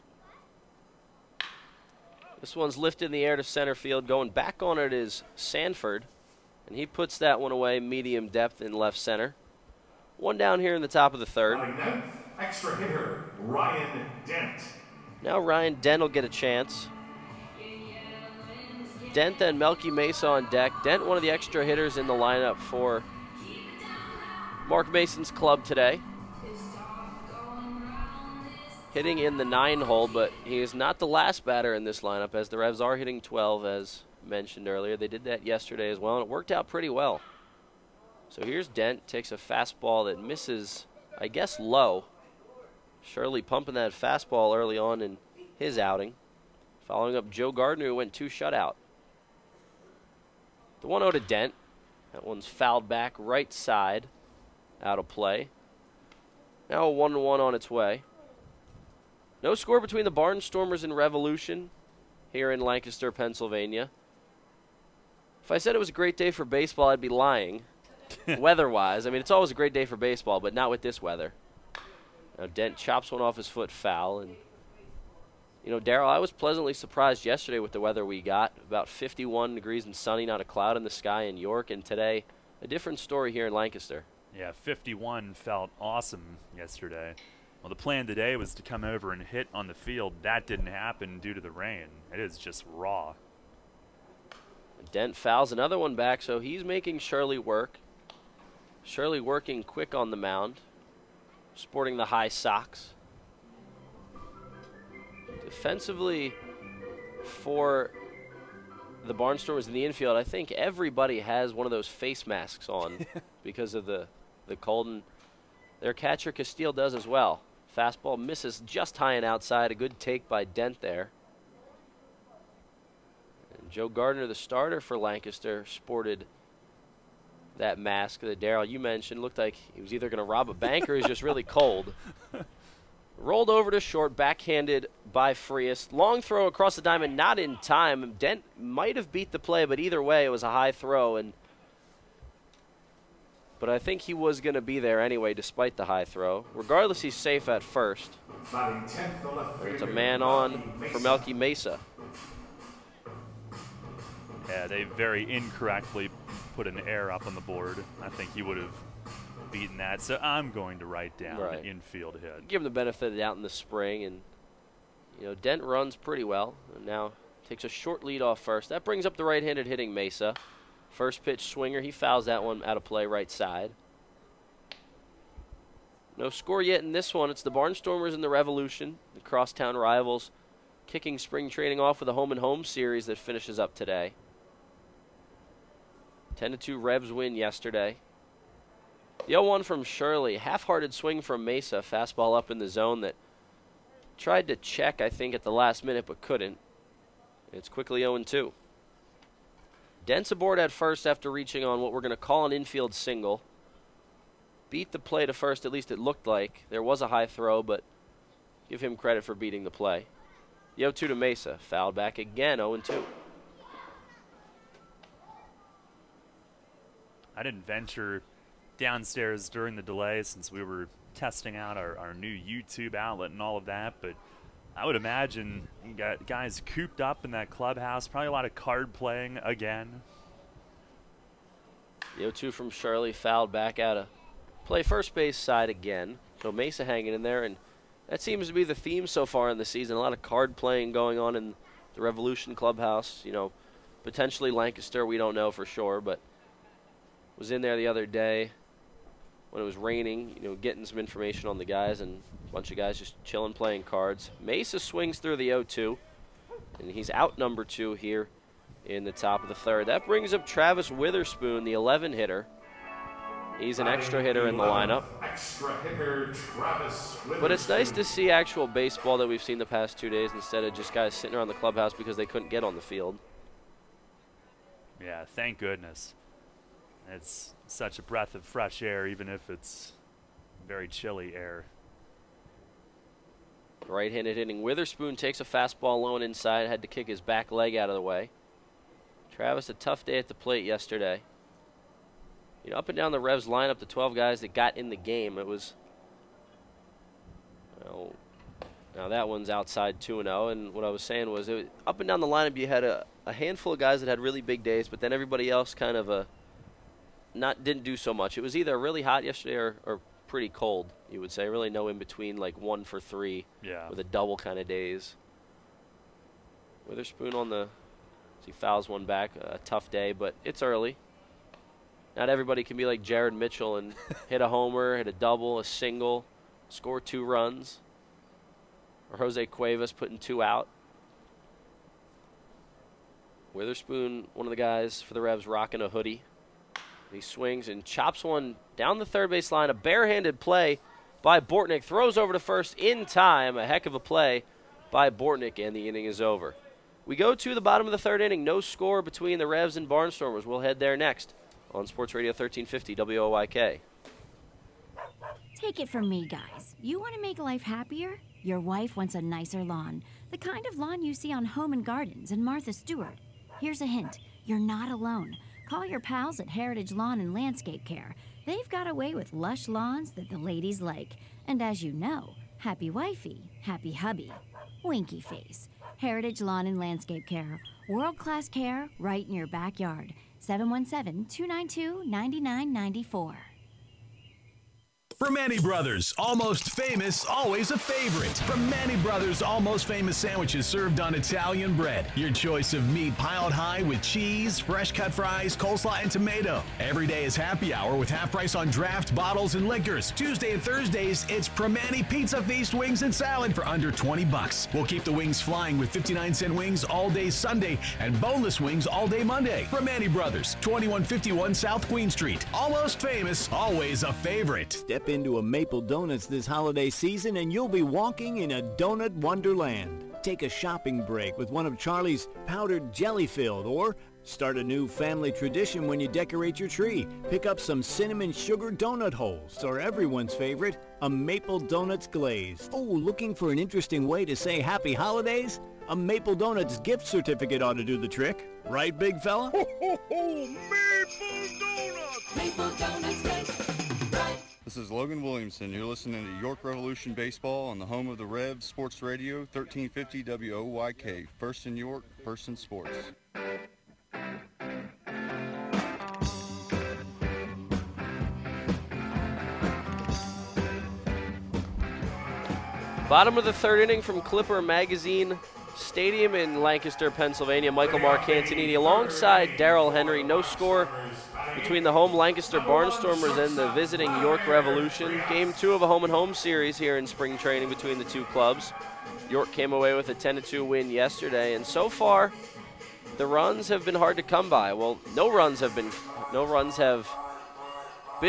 This one's lifted in the air to center field. Going back on it is Sanford, and he puts that one away, medium depth in left center. 1 down here in the top of the third. Extra hitter, Ryan Dent. Now Ryan Dent will get a chance. Dent and Melky Mesa on deck. Dent, one of the extra hitters in the lineup for Mark Mason's club today. Hitting in the 9-hole, but he is not the last batter in this lineup, as the Revs are hitting 12, as mentioned earlier. They did that yesterday as well, and it worked out pretty well. So here's Dent, takes a fastball that misses, I guess, low. Shirley pumping that fastball early on in his outing. Following up Joe Gardner, who went 2 shutout. The 1-0 to Dent. That one's fouled back right side, out of play. Now a 1-1 on its way. No score between the Barnstormers and Revolution here in Lancaster, Pennsylvania. If I said it was a great day for baseball, I'd be lying. Weather-wise, I mean, it's always a great day for baseball, but not with this weather. Now Dent chops one off his foot foul, and You know, Daryl, I was pleasantly surprised yesterday with the weather we got. About 51 degrees and sunny, not a cloud in the sky in York. And today, a different story here in Lancaster. Yeah, 51 felt awesome yesterday. Well, the plan today was to come over and hit on the field. That didn't happen due to the rain. It is just raw. Dent fouls another one back, so he's making Shirley work. Shirley working quick on the mound, sporting the high socks. Defensively for the Barnstormers in the infield, I think everybody has one of those face masks on because of the cold, and their catcher Castile does as well. Fastball misses just high and outside. A good take by Dent there. And Joe Gardner, the starter for Lancaster, sported that mask that Daryl, you mentioned. Looked like he was either going to rob a bank or he's just really cold. Rolled over to short, backhanded by Frias. Long throw across the diamond, not in time. Dent might have beat the play, but either way, it was a high throw. But I think he was going to be there anyway, despite the high throw. Regardless, he's safe at first. It's a man on for Melky Mesa. Yeah, they very incorrectly put an error up on the board. I think he would have beaten that, so I'm going to write down an infield hit. Give him the benefit of the doubt in the spring, and you know, Dent runs pretty well, and now takes a short lead off first. That brings up the right-handed hitting Mesa. First pitch swinger, he fouls that one out of play right side. No score yet in this one. It's the Barnstormers and the Revolution, the crosstown rivals, kicking spring training off with a home-and-home series that finishes up today. 10-2 Revs win yesterday. The 0-1 from Shirley, half-hearted swing from Mesa, fastball up in the zone that tried to check, I think, at the last minute but couldn't. It's quickly 0-2. Dent's aboard at first after reaching on what we're going to call an infield single. Beat the play to first, at least it looked like. There was a high throw, but give him credit for beating the play. The 0-2 to Mesa, fouled back again, 0-2. I didn't venture downstairs during the delay since we were testing out our new YouTube outlet and all of that, but I would imagine you got guys cooped up in that clubhouse, probably a lot of card playing again. The 0-2 from Shirley, fouled back out of play first base side again. So Mesa hanging in there, and that seems to be the theme so far in the season. A lot of card playing going on in the Revolution clubhouse. You know, potentially Lancaster, we don't know for sure, but was in there the other day when it was raining, you know, getting some information on the guys, and a bunch of guys just chilling playing cards. Mesa swings through the 0-2, and he's out number 2 here in the top of the third. That brings up Travis Witherspoon, the 11 hitter. He's an extra hitter in the lineup. Extra hitter Travis Witherspoon. But it's nice to see actual baseball that we've seen the past 2 days instead of just guys sitting around the clubhouse because they couldn't get on the field. Yeah, thank goodness. It's such a breath of fresh air, even if it's very chilly air. Right-handed hitting Witherspoon takes a fastball low and inside, had to kick his back leg out of the way. Travis, a tough day at the plate yesterday. You know, up and down the Revs lineup, the 12 guys that got in the game, it was, well, now that one's outside 2-0, and what I was saying was, up and down the lineup, you had a handful of guys that had really big days, but then everybody else kind of didn't do so much. It was either really hot yesterday or pretty cold, you would say. Really no in between, like 1 for 3 with a double kind of days. Witherspoon on the, he fouls one back, a tough day, but it's early. Not everybody can be like Jared Mitchell and hit a homer, hit a double, a single, score 2 runs. Or Jose Cuevas putting 2 out. Witherspoon, one of the guys for the Revs, rocking a hoodie. He swings and chops one down the third base line. A barehanded play by Bortnick. Throws over to first in time. A heck of a play by Bortnick, and the inning is over. We go to the bottom of the third inning. No score between the Revs and Barnstormers. We'll head there next on Sports Radio 1350 WOYK. Take it from me, guys. You want to make life happier? Your wife wants a nicer lawn. The kind of lawn you see on Home and Gardens and Martha Stewart. Here's a hint. You're not alone. Call your pals at Heritage Lawn and Landscape Care. They've got a way with lush lawns that the ladies like. And as you know, Happy wifey, happy hubby, winky face, Heritage Lawn and Landscape Care, world-class care right in your backyard. 717-292-9994. From Manny Brothers, almost famous, always a favorite. From Manny Brothers, almost famous sandwiches served on Italian bread. Your choice of meat piled high with cheese, fresh cut fries, coleslaw, and tomato. Every day is happy hour with half price on draft, bottles, and liquors. Tuesday and Thursdays, it's Primanti Pizza Feast wings and salad for under $20. We'll keep the wings flying with 59-cent wings all day Sunday and boneless wings all day Monday. Primanti Brothers, 2151 South Queen Street. Almost famous, always a favorite. Step into a Maple Donuts this holiday season and you'll be walking in a donut wonderland. Take a shopping break with one of Charlie's powdered jelly-filled, or start a new family tradition when you decorate your tree. Pick up some cinnamon sugar donut holes, or everyone's favorite, a Maple Donuts glaze. Oh, looking for an interesting way to say happy holidays? A Maple Donuts gift certificate ought to do the trick. Right, big fella? Ho, ho, ho! Maple Donuts! Maple Donuts taste right. This is Logan Williamson. You're listening to York Revolution Baseball on the home of the Revs, Sports Radio, 1350 WOYK. First in York, first in sports. Bottom of the third inning from Clipper Magazine Stadium in Lancaster, Pennsylvania. Michael Marcantonini alongside Darrell Henry. No score between the home Lancaster Barnstormers and the visiting York Revolution. Game 2 of a home-and-home series here in spring training between the two clubs. York came away with a 10-2 win yesterday, and so far the runs have been hard to come by. Well, no runs have been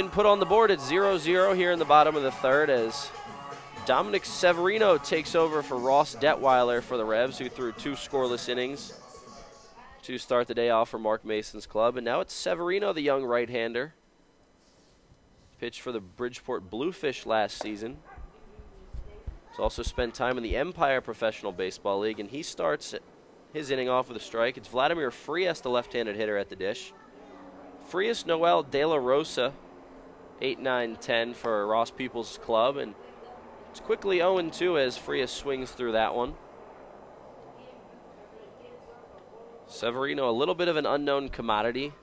put on the board at 0-0 here in the bottom of the third as Dominic Severino takes over for Ross Detweiler for the Revs, who threw 2 scoreless innings to start the day off for Mark Mason's club. And now it's Severino, the young right-hander. Pitched for the Bridgeport Bluefish last season. He's also spent time in the Empire Professional Baseball League, and he starts his inning off with a strike. It's Vladimir Frias, the left-handed hitter at the dish. Frias, Noel De La Rosa, 8, 9, 10 for Ross Peoples' club, and it's quickly 0-2 as Frias swings through that one. Severino, a little bit of an unknown commodity.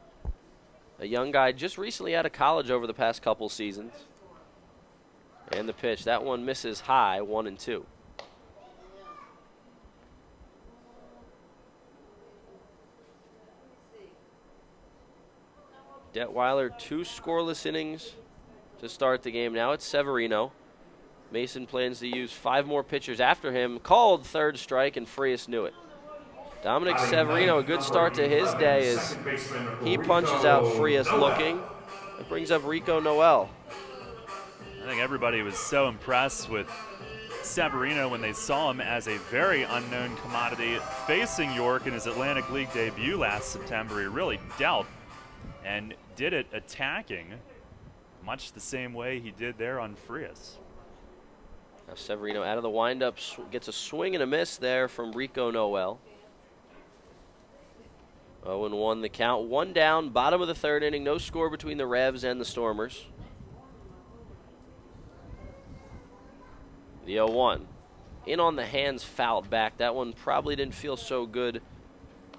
A young guy just recently out of college over the past couple seasons. And the pitch, that one misses high, 1-2. Detweiler, 2 scoreless innings to start the game. Now it's Severino. Mason plans to use 5 more pitchers after him. Called third strike, and Frias knew it. Dominic Severino, a good start to his day as he punches out Frias looking. It brings up Rico Noel. I think everybody was so impressed with Severino when they saw him as a very unknown commodity facing York in his Atlantic League debut last September. He really dealt and did it attacking much the same way he did there on Frias. Now Severino out of the windup gets a swing and a miss there from Rico Noel. 0-1 the count. 1 down, bottom of the third inning. No score between the Revs and the Stormers. The 0-1. In on the hands, fouled back. That one probably didn't feel so good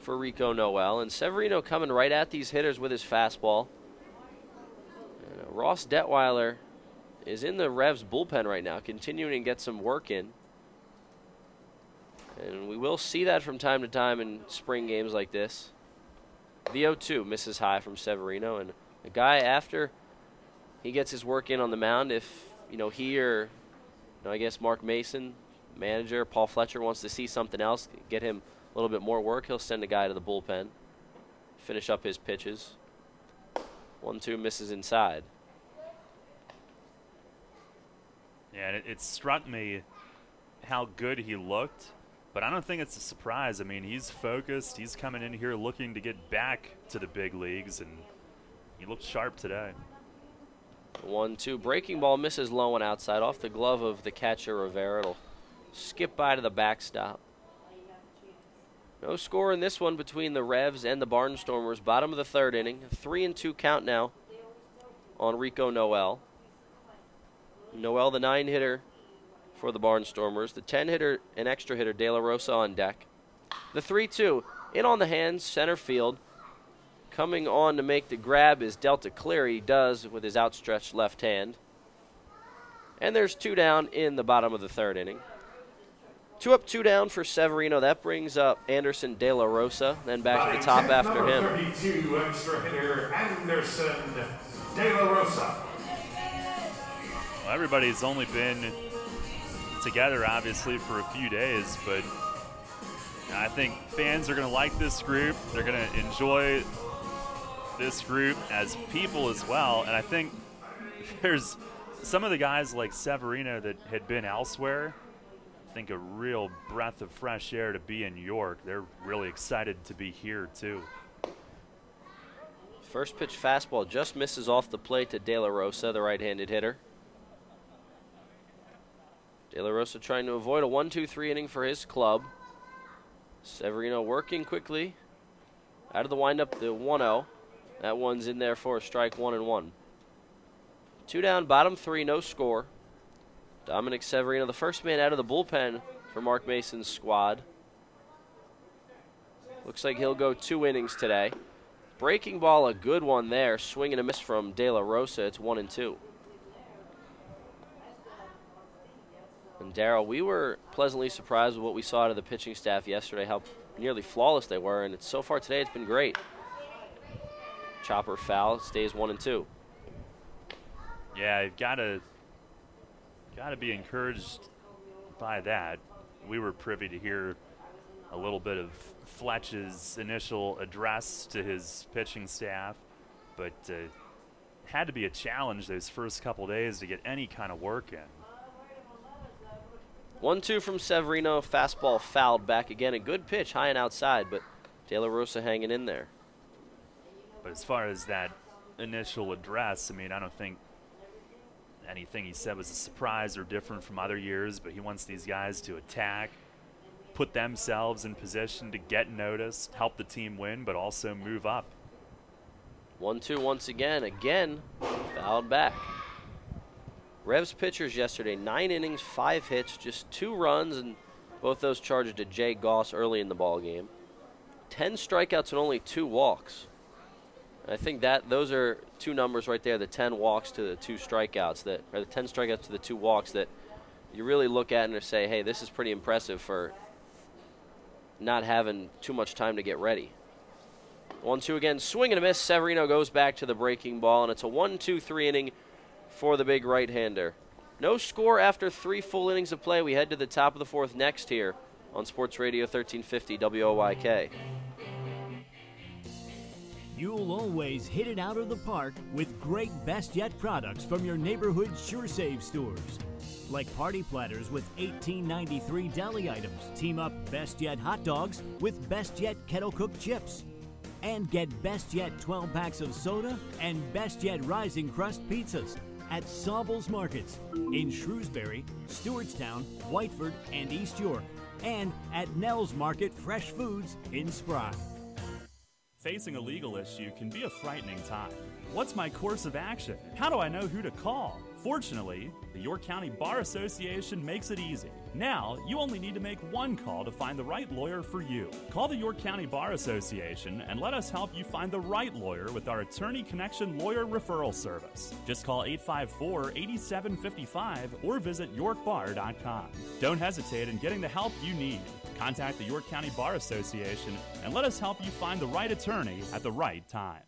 for Rico Noel. And Severino coming right at these hitters with his fastball. And Ross Detweiler is in the Revs bullpen right now, continuing to get some work in. And we will see that from time to time in spring games like this. The 0-2 misses high from Severino, and the guy, after he gets his work in on the mound, if he or I guess Mark Mason, manager Paul Fletcher, wants to see something else, get him a little bit more work, he'll send a guy to the bullpen, finish up his pitches. 1-2 misses inside. Yeah, and it struck me how good he looked. But I don't think it's a surprise. I mean, he's focused. He's coming in here looking to get back to the big leagues, and he looked sharp today. 1-2. Breaking ball misses low and outside off the glove of the catcher Rivera. It'll skip by to the backstop. No score in this one between the Revs and the Barnstormers. Bottom of the third inning. 3-2 count now on Rico Noel. Noel, the 9-hitter for the Barnstormers. The 10-hitter and extra hitter, De La Rosa, on deck. The 3-2 in on the hands, center field. Coming on to make the grab is Delta Cleary. He does with his outstretched left hand. And there's 2 down in the bottom of the 3rd inning. 2 up, 2 down for Severino. That brings up Anderson De La Rosa, then back to the top after him. 32 extra hitter Anderson De La Rosa. Well, everybody's only been together, obviously, for a few days, but I think fans are going to like this group. They're going to enjoy this group as people as well. And I think there's some of the guys like Severino that had been elsewhere. I think a real breath of fresh air to be in York. They're really excited to be here, too. First pitch fastball just misses off the plate to De La Rosa, the right-handed hitter. De La Rosa trying to avoid a 1-2-3 inning for his club. Severino working quickly. Out of the windup, the 1-0. That one's in there for a strike, 1-1. 2 down, bottom 3, no score. Dominic Severino, the first man out of the bullpen for Mark Mason's squad. Looks like he'll go 2 innings today. Breaking ball, a good one there. Swing and a miss from De La Rosa. It's 1-2. And Darryl, we were pleasantly surprised with what we saw out of the pitching staff yesterday, how nearly flawless they were, and so far today it's been great. Chopper foul, stays 1-2. Yeah, you've got to be encouraged by that. We were privy to hear a little bit of Fletch's initial address to his pitching staff, but had to be a challenge those first couple days to get any kind of work in. 1-2 from Severino, fastball fouled back again. A good pitch, high and outside, but De La Rosa hanging in there. But as far as that initial address, I mean, I don't think anything he said was a surprise or different from other years, but he wants these guys to attack, put themselves in position to get noticed, help the team win, but also move up. 1-2 once again, fouled back. Revs pitchers yesterday, 9 innings, 5 hits, just 2 runs, and both those charged to Jay Goss early in the ball game. 10 strikeouts and only 2 walks. I think that those are 2 numbers right there, the 10 walks to the 2 strikeouts, or the 10 strikeouts to the 2 walks, that you really look at and say, hey, this is pretty impressive for not having too much time to get ready. 1-2 again, swing and a miss. Severino goes back to the breaking ball, and it's a 1-2-3 inning for the big right-hander. No score after 3 full innings of play. We head to the top of the 4th next here on Sports Radio 1350 WOYK. You'll always hit it out of the park with great Best Yet products from your neighborhood Sure Save stores. Like party platters with $18.93 deli items. Team up Best Yet hot dogs with Best Yet kettle cooked chips. And get Best Yet 12 packs of soda and Best Yet Rising Crust pizzas at Sobel's Markets in Shrewsbury, Stewartstown, Whiteford, and East York. And at Nell's Market Fresh Foods in Spry. Facing a legal issue can be a frightening time. What's my course of action? How do I know who to call? Fortunately, the York County Bar Association makes it easy. Now, you only need to make one call to find the right lawyer for you. Call the York County Bar Association and let us help you find the right lawyer with our Attorney Connection Lawyer Referral Service. Just call 854-8755 or visit yorkbar.com. Don't hesitate in getting the help you need. Contact the York County Bar Association and let us help you find the right attorney at the right time.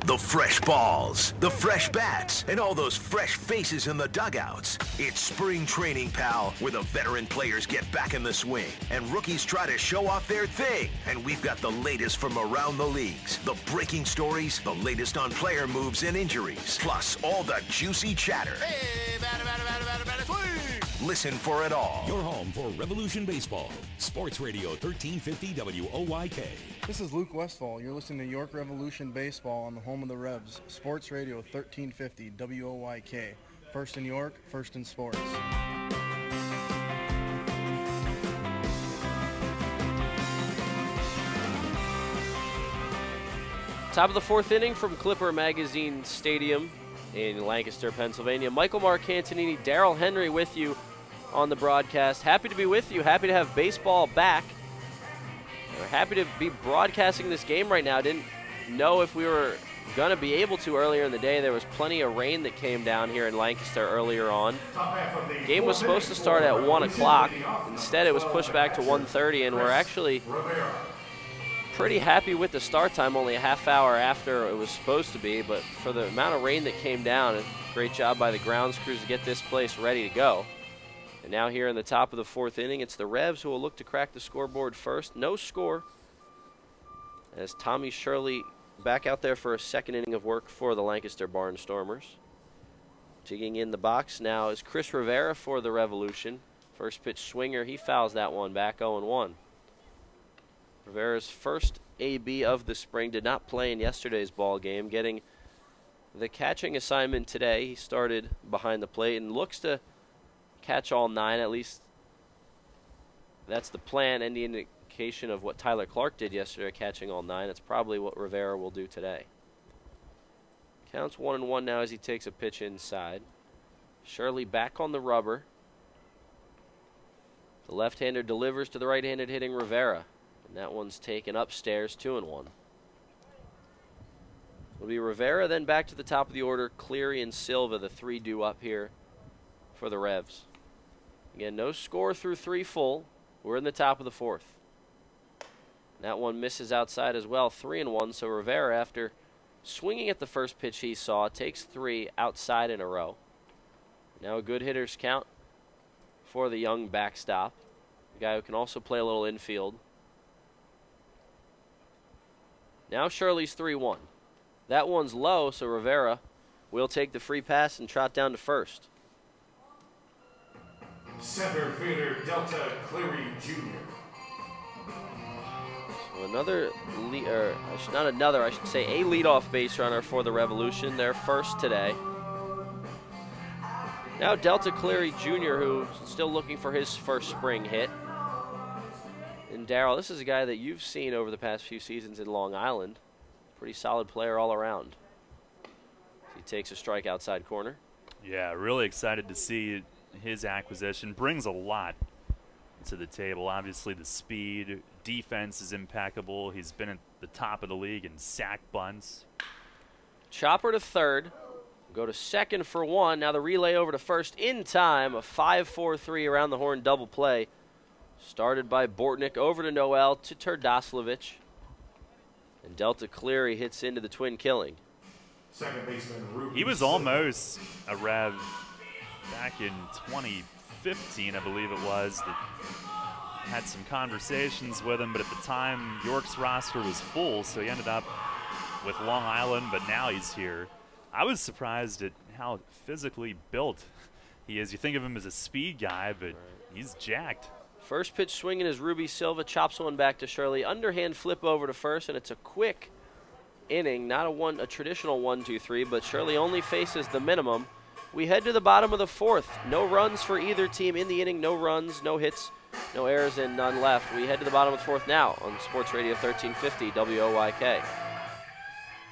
The fresh balls, the fresh bats, and all those fresh faces in the dugouts. It's spring training, pal, where the veteran players get back in the swing and rookies try to show off their thing. And we've got the latest from around the leagues, the breaking stories, the latest on player moves and injuries, plus all the juicy chatter. Hey, batter, swing! Listen for it all. Your home for Revolution Baseball. Sports Radio 1350 WOYK. This is Luke Westfall. You're listening to York Revolution Baseball on the home of the Revs. Sports Radio 1350 WOYK. First in York, first in sports. Top of the 4th inning from Clipper Magazine Stadium in Lancaster, Pennsylvania. Michael Marcantonini, Darryl Henry with you on the broadcast. Happy to be with you. Happy to have baseball back. We're happy to be broadcasting this game right now. Didn't know if we were going to be able to earlier in the day. There was plenty of rain that came down here in Lancaster earlier on. The game was supposed to start at 1 o'clock. Instead, it was pushed back to 1:30, and we're actually pretty happy with the start time, only a half hour after it was supposed to be. But for the amount of rain that came down, great job by the grounds crews to get this place ready to go. And now here in the top of the 4th inning, it's the Revs who will look to crack the scoreboard first. No score as Tommy Shirley back out there for a 2nd inning of work for the Lancaster Barnstormers. Jigging in the box now is Chris Rivera for the Revolution. First pitch swinger, he fouls that one back, 0-1. Rivera's first AB of the spring, did not play in yesterday's ball game, getting the catching assignment today. He started behind the plate and looks to catch all 9, at least that's the plan and the indication of what Tyler Clark did yesterday, catching all 9. That's probably what Rivera will do today. Counts 1-1 now as he takes a pitch inside. Shirley back on the rubber. The left-hander delivers to the right-handed hitting Rivera, and that one's taken upstairs, 2-1. It'll be Rivera, then back to the top of the order, Cleary and Silva, the 3 due up here for the Revs. Again, no score through 3 full. We're in the top of the 4th. That one misses outside as well, 3-1. So Rivera, after swinging at the first pitch he saw, takes 3 outside in a row. Now a good hitter's count for the young backstop, a guy who can also play a little infield. Now Shirley's 3-1. That one's low, so Rivera will take the free pass and trot down to first. Center fielder Delta Cleary Jr. So another, I should say a leadoff base runner for the Revolution, their first today. Now Delta Cleary Jr., who's still looking for his first spring hit. And Darryl, this is a guy that you've seen over the past few seasons in Long Island. Pretty solid player all around. He takes a strike outside corner. Yeah, really excited to see his acquisition. Brings a lot to the table. Obviously the speed, defense is impeccable. He's been at the top of the league in sack bunts. Chopper to third. Go to second for 1. Now the relay over to first in time. A 5-4-3 around the horn double play. Started by Bortnick over to Noel to Turdoslavich. And Delta Cleary hits into the twin killing. Second baseman Ruby. He was almost a Rev back in 2015, I believe it was, that had some conversations with him, but at the time York's roster was full, so he ended up with Long Island, but now he's here. I was surprised at how physically built he is. You think of him as a speed guy, but he's jacked. First pitch swinging is Ruby Silva, chops one back to Shirley. Underhand flip over to first, and it's a quick inning, not a traditional 1-2-3, but Shirley only faces the minimum. We head to the bottom of the 4th. No runs for either team in the inning, no runs, no hits, no errors, and none left. We head to the bottom of the 4th now on Sports Radio 1350 WOYK.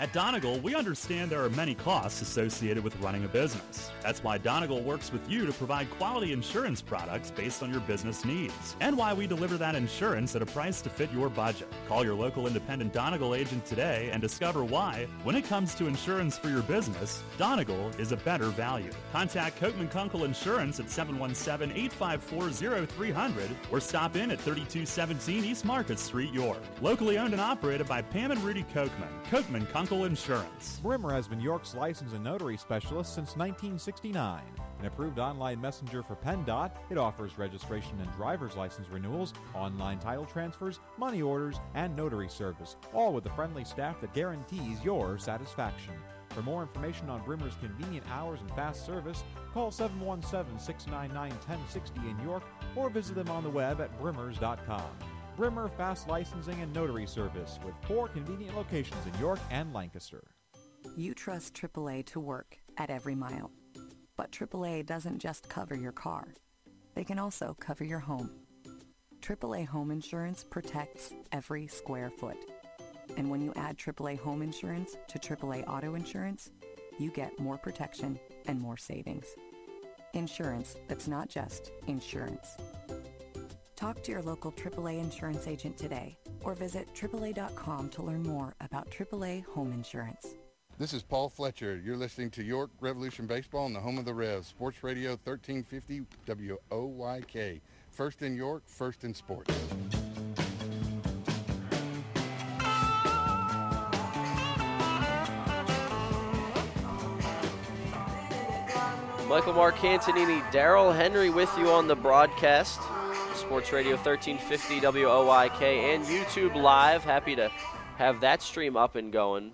At Donegal, we understand there are many costs associated with running a business. That's why Donegal works with you to provide quality insurance products based on your business needs, and why we deliver that insurance at a price to fit your budget. Call your local independent Donegal agent today and discover why, when it comes to insurance for your business, Donegal is a better value. Contact Kochman Kunkel Insurance at 717-854-0300 or stop in at 3217 East Market Street, York. Locally owned and operated by Pam and Rudy Kochman. Kochman Kunkel Insurance. Brimmer has been York's license and notary specialist since 1969. An approved online messenger for PennDOT, it offers registration and driver's license renewals, online title transfers, money orders, and notary service, all with a friendly staff that guarantees your satisfaction. For more information on Brimmer's convenient hours and fast service, call 717-699-1060 in York or visit them on the web at brimmers.com. Brimmer Fast Licensing and Notary Service with 4 convenient locations in York and Lancaster. You trust AAA to work at every mile. But AAA doesn't just cover your car. They can also cover your home. AAA Home Insurance protects every square foot. And when you add AAA Home Insurance to AAA Auto Insurance, you get more protection and more savings. Insurance that's not just insurance. Talk to your local AAA insurance agent today or visit AAA.com to learn more about AAA home insurance. This is Paul Fletcher. You're listening to York Revolution Baseball on the home of the Revs, Sports Radio 1350 WOYK. First in York, first in sports. Michael Marcantonini, Darrell Henry with you on the broadcast. Sports Radio 1350 WOYK and YouTube Live. Happy to have that stream up and going.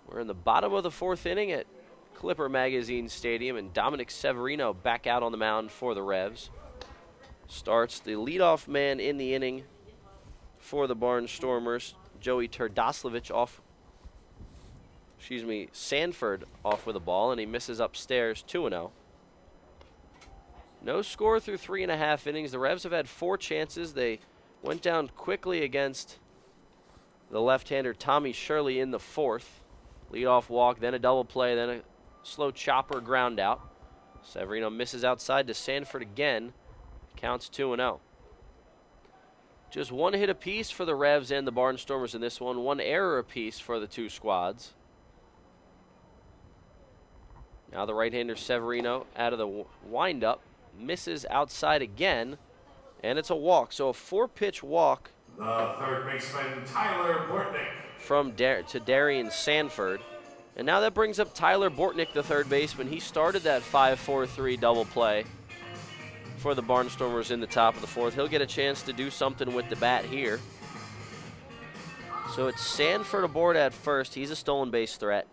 We're in the bottom of the fourth inning at Clipper Magazine Stadium, and Dominic Severino back out on the mound for the Revs. Starts the leadoff man in the inning for the Barnstormers, Joey Turdoslavich Sanford off with a ball, and he misses upstairs 2-0. No score through 3.5 innings. The Revs have had 4 chances. They went down quickly against the left-hander Tommy Shirley in the 4th. Leadoff walk, then a double play, then a slow chopper ground out. Severino misses outside to Sanford again. Counts 2-0. Just 1 hit apiece for the Revs and the Barnstormers in this one. 1 error apiece for the 2 squads. Now the right-hander Severino out of the windup. Misses outside again, and it's a walk. So a 4-pitch walk. The third baseman, Tyler Bortnick. From to Darian Sanford. And now that brings up Tyler Bortnick, the third baseman. He started that 5-4-3 double play for the Barnstormers in the top of the 4th. He'll get a chance to do something with the bat here. So it's Sanford aboard at first. He's a stolen base threat.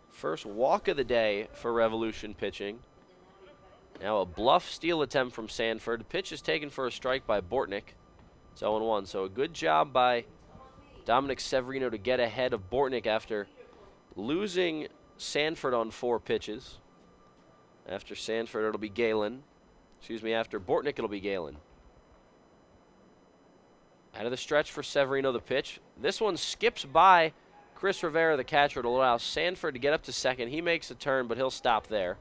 First walk of the day for Revolution pitching. Now a bluff steal attempt from Sanford. The pitch is taken for a strike by Bortnick. It's 0-1. So a good job by Dominic Severino to get ahead of Bortnick after losing Sanford on 4 pitches. After Sanford, it'll be Galen. After Bortnick, it'll be Galen. Out of the stretch for Severino, the pitch. This one skips by Chris Rivera, the catcher, to allow Sanford to get up to second. He makes a turn, but he'll stop there.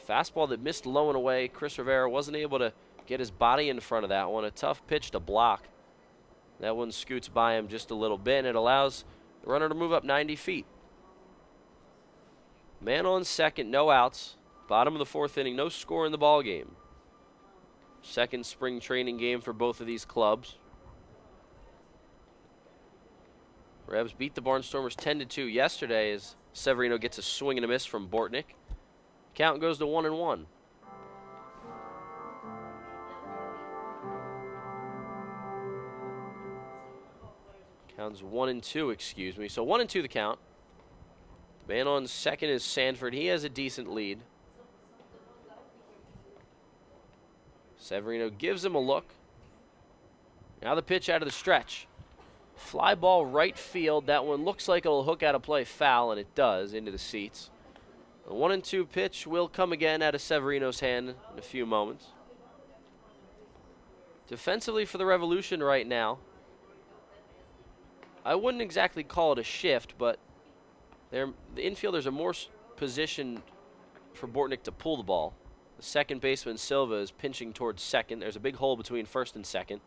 Fastball that missed low and away. Chris Rivera wasn't able to get his body in front of that one. A tough pitch to block. That one scoots by him just a little bit, and it allows the runner to move up 90 feet. Man on second, no outs. Bottom of the 4th inning, no score in the ball game. Second spring training game for both of these clubs. Revs beat the Barnstormers 10-2 yesterday as Severino gets a swing and a miss from Bortnick. Count goes to 1-1. Counts 1-2, excuse me. So 1-2 the count. The man on second is Sanford. He has a decent lead. Severino gives him a look. Now the pitch out of the stretch. Fly ball right field. That one looks like it'll hook out of play foul, and it does, into the seats. The 1-2 pitch will come again out of Severino's hand in a few moments. Defensively for the Revolution right now, I wouldn't exactly call it a shift, but the infielders are more positioned for Bortnick to pull the ball. The second baseman, Silva, is pinching towards second. There's a big hole between first and second.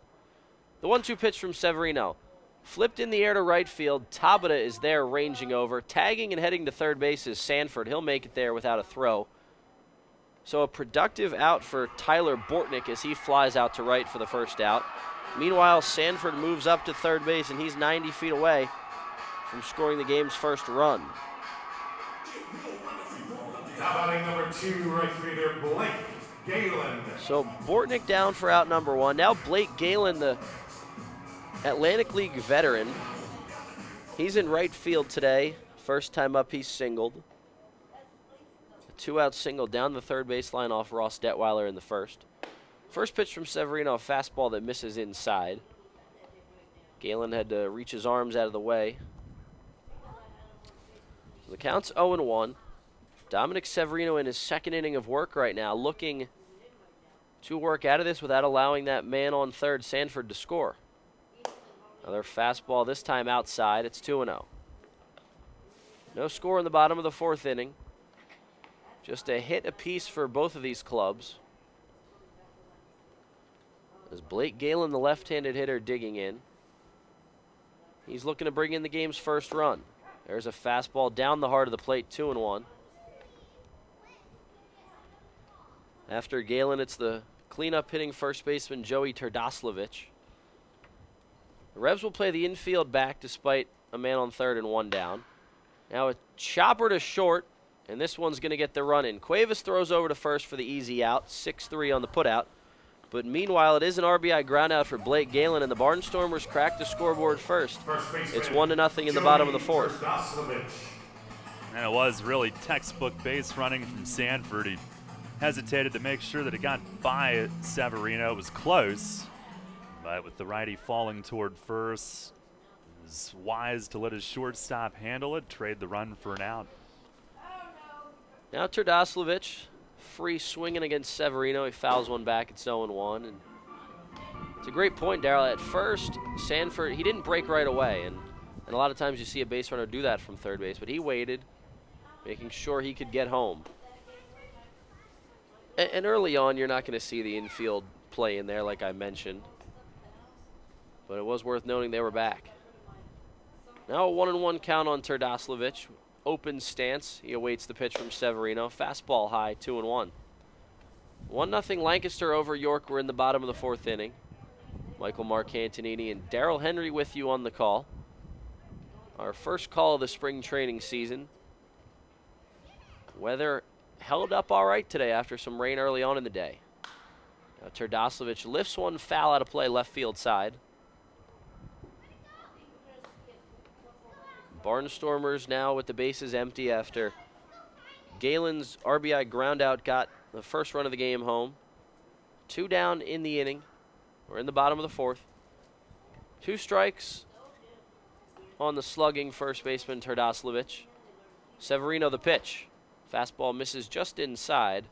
The 1-2 pitch from Severino. Flipped in the air to right field. Tabata is there ranging over. Tagging and heading to third base is Sanford. He'll make it there without a throw. So a productive out for Tyler Bortnick as he flies out to right for the first out. Meanwhile, Sanford moves up to third base, and he's 90 feet away from scoring the game's first run. Now batting number 2, right fielder Blake Galen. So Bortnick down for out number 1. Now Blake Galen, the Atlantic League veteran. He's in right field today. First time up, he's singled. A 2-out single down the third baseline off Ross Detweiler in the first. First pitch from Severino, a fastball that misses inside. Galen had to reach his arms out of the way. So the count's 0-1. Dominic Severino in his second inning of work right now, looking to work out of this without allowing that man on third, Sanford, to score. Another fastball, this time outside. It's 2-0. No score in the bottom of the 4th inning. Just a hit apiece for both of these clubs. As Blake Galen, the left-handed hitter, digging in. He's looking to bring in the game's first run. There's a fastball down the heart of the plate, 2-1. After Galen, it's the cleanup hitting first baseman Joey Terdoslavich. The Revs will play the infield back despite a man on third and 1 down. Now a chopper to short, and this one's going to get the run in. Cuevas throws over to first for the easy out, 6-3 on the putout. But meanwhile, it is an RBI ground out for Blake Galen, and the Barnstormers crack the scoreboard first. It's 1-0 in the bottom of the 4th. And it was really textbook base running from Sanford. He hesitated to make sure that it got by Severino. It was close, but with the righty falling toward first, it was wise to let his shortstop handle it, trade the run for an out. Now Terdoslavich, free swinging against Severino. He fouls one back. It's 0-1. And it's a great point, Darryl. At first, Sanford, he didn't break right away. And a lot of times you see a base runner do that from third base. But he waited, making sure he could get home. And early on, you're not going to see the infield play in there, like I mentioned. But it was worth noting they were back. Now a 1-1 count on Terdoslavich. Open stance. He awaits the pitch from Severino. Fastball high, 2-1. 1-0 Lancaster over York. We're in the bottom of the 4th inning. Michael Marcantonini and Darryl Henry with you on the call. Our first call of the spring training season. Weather held up all right today after some rain early on in the day. Now Terdoslavich lifts one foul out of play left field side. Barnstormers now with the bases empty after Galen's RBI groundout got the first run of the game home. 2 down in the inning. We're in the bottom of the 4th. 2 strikes on the slugging first baseman Terdoslavich. Severino the pitch. Fastball misses just inside.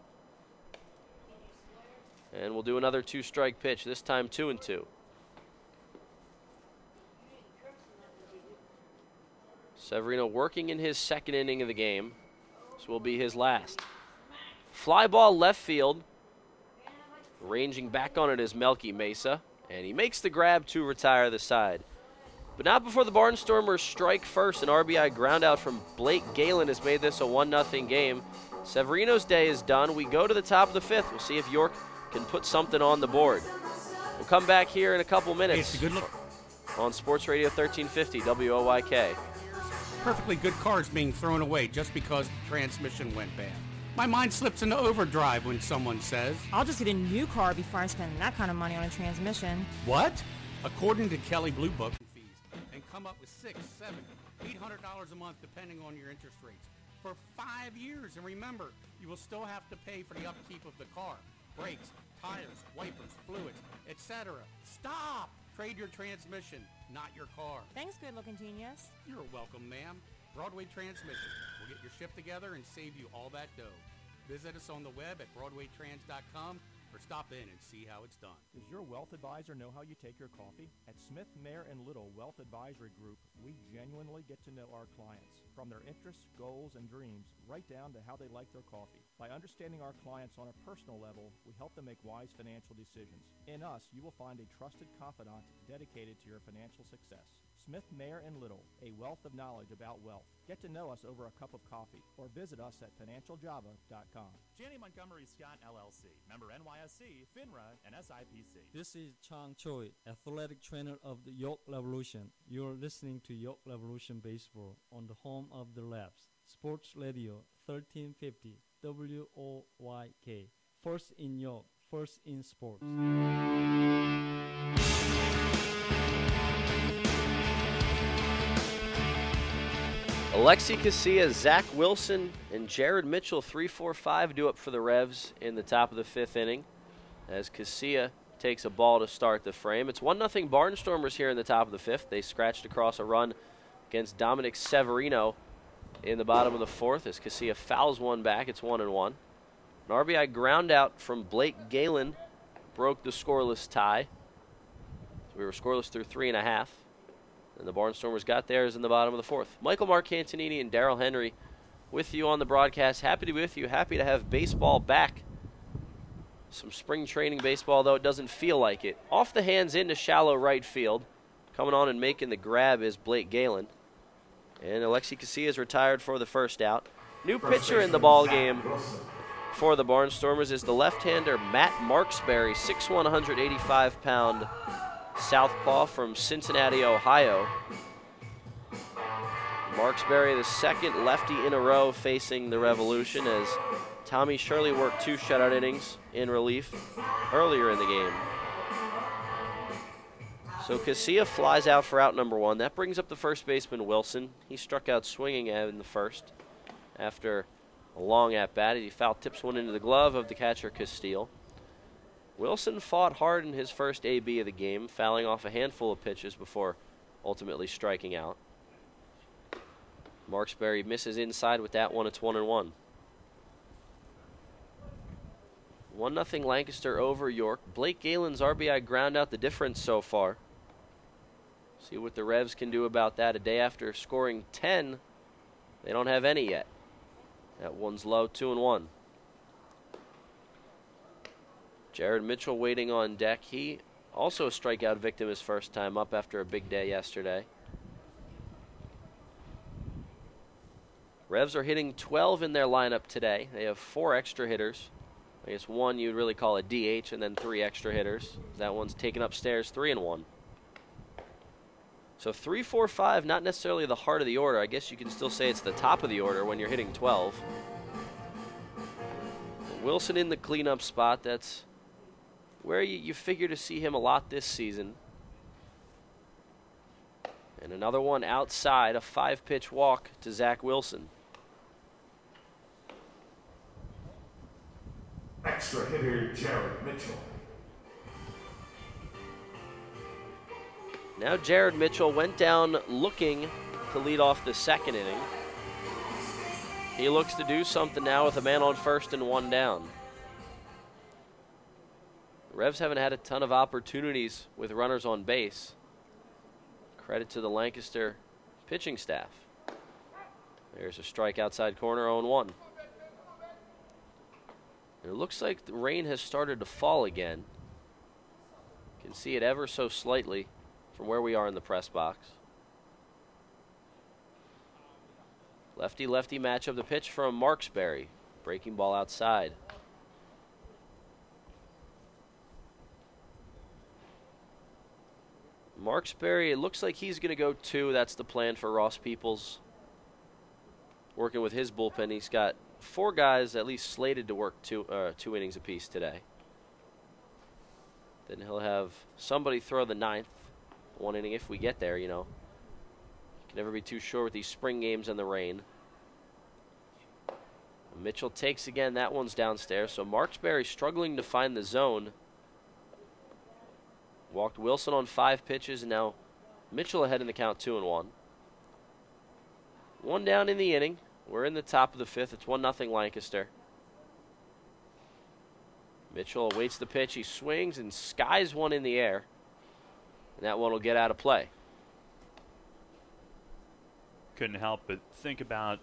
And we'll do another 2-strike pitch, this time 2-2. Severino working in his 2nd inning of the game. This will be his last. Fly ball left field. Ranging back on it is Melky Mesa. And he makes the grab to retire the side. But not before the Barnstormers strike first. An RBI ground out from Blake Galen has made this a 1-0 game. Severino's day is done. We go to the top of the 5th. We'll see if York can put something on the board. We'll come back here in a couple minutes. It's a good look. On Sports Radio 1350 WOYK. Perfectly good cars being thrown away just because the transmission went bad. My mind slips into overdrive when someone says, I'll just get a new car before I spend that kind of money on a transmission. what? According to Kelly Blue Book fees, and come up with $600, $700, $800 a month depending on your interest rates for 5 years. And remember, you will still have to pay for the upkeep of the car, brakes, tires, wipers, fluids, etc. Stop! Trade your transmission, not your car. Thanks, good-looking genius. You're welcome, ma'am. Broadway Transmission. We'll get your shift together and save you all that dough. Visit us on the web at BroadwayTrans.com or stop in and see how it's done. Does your wealth advisor know how you take your coffee? At Smith, Mayer & Little Wealth Advisory Group, we genuinely get to know our clients, from their interests, goals, and dreams, right down to how they like their coffee. By understanding our clients on a personal level, we help them make wise financial decisions. In us, you will find a trusted confidant dedicated to your financial success. Smith, Mayer & Little, a wealth of knowledge about wealth. Get to know us over a cup of coffee or visit us at financialjava.com. Janney Montgomery Scott LLC, member NYSE, FINRA, and SIPC. This is Chang Choi, athletic trainer of the York Revolution. You're listening to York Revolution Baseball on the home of the Revs, Sports Radio 1350 WOYK. First in York, first in sports. Alexi Casilla, Zach Wilson, and Jared Mitchell, 3-4-5, due up for the Revs in the top of the 5th inning as Casilla takes a ball to start the frame. It's 1-0 Barnstormers here in the top of the 5th. They scratched across a run against Dominic Severino in the bottom of the 4th as Casilla fouls one back. It's 1-1. An RBI ground out from Blake Galen broke the scoreless tie. So we were scoreless through 3.5. And the Barnstormers got theirs in the bottom of the fourth. Michael Marcantonini and Darrell Henry with you on the broadcast. Happy to be with you. Happy to have baseball back. Some spring training baseball, though it doesn't feel like it. Off the hands into shallow right field. Coming on and making the grab is Blake Galen. And Alexi Casillas retired for the first out. New pitcher in the ball game for the Barnstormers is the left-hander Matt Marksberry, 6'1", 185-pound southpaw from Cincinnati, Ohio. Marksberry, the second lefty in a row facing the Revolution, as Tommy Shirley worked 2 shutout innings in relief earlier in the game. So Casillas flies out for out number 1. That brings up the first baseman, Wilson. He struck out swinging in the first after a long at-bat. He foul tips one into the glove of the catcher, Castile. Wilson fought hard in his first AB of the game, fouling off a handful of pitches before ultimately striking out. Marksberry misses inside with that one. It's 1-1. 1-0 Lancaster over York. Blake Galen's RBI ground out the difference so far. See what the Revs can do about that. A day after scoring 10, they don't have any yet. That one's low, 2-1. Jared Mitchell waiting on deck. He also a strikeout victim his first time up after a big day yesterday. Revs are hitting 12 in their lineup today. They have 4 extra hitters. I guess 1 you'd really call a DH, and then 3 extra hitters. That one's taken upstairs, 3-1. So 3, 4, 5, not necessarily the heart of the order. I guess you can still say it's the top of the order when you're hitting 12. Wilson in the cleanup spot. That's where you figure to see him a lot this season. And another one outside, a 5-pitch walk to Zach Wilson. Extra hitter Jared Mitchell. Now Jared Mitchell went down looking to lead off the second inning. He looks to do something now with a man on first and 1 down. The Revs haven't had a ton of opportunities with runners on base. Credit to the Lancaster pitching staff. There's a strike outside corner, 0-1. It looks like the rain has started to fall again. You can see it ever so slightly from where we are in the press box. Lefty-lefty matchup. The pitch from Marksberry. Breaking ball outside. Marksberry, it looks like he's going to go 2. That's the plan for Ross Peoples. Working with his bullpen. He's got 4 guys at least slated to work 2 innings apiece today. Then he'll have somebody throw the 9th. 1 inning if we get there, you know. Can never be too sure with these spring games and the rain. Mitchell takes again. That one's downstairs. So Marksberry struggling to find the zone. Walked Wilson on 5 pitches, and now Mitchell ahead in the count, 2-1. 1 down in the inning. We're in the top of the 5th. It's 1-0 Lancaster. Mitchell awaits the pitch. He swings and skies one in the air. And that one will get out of play. Couldn't help but think about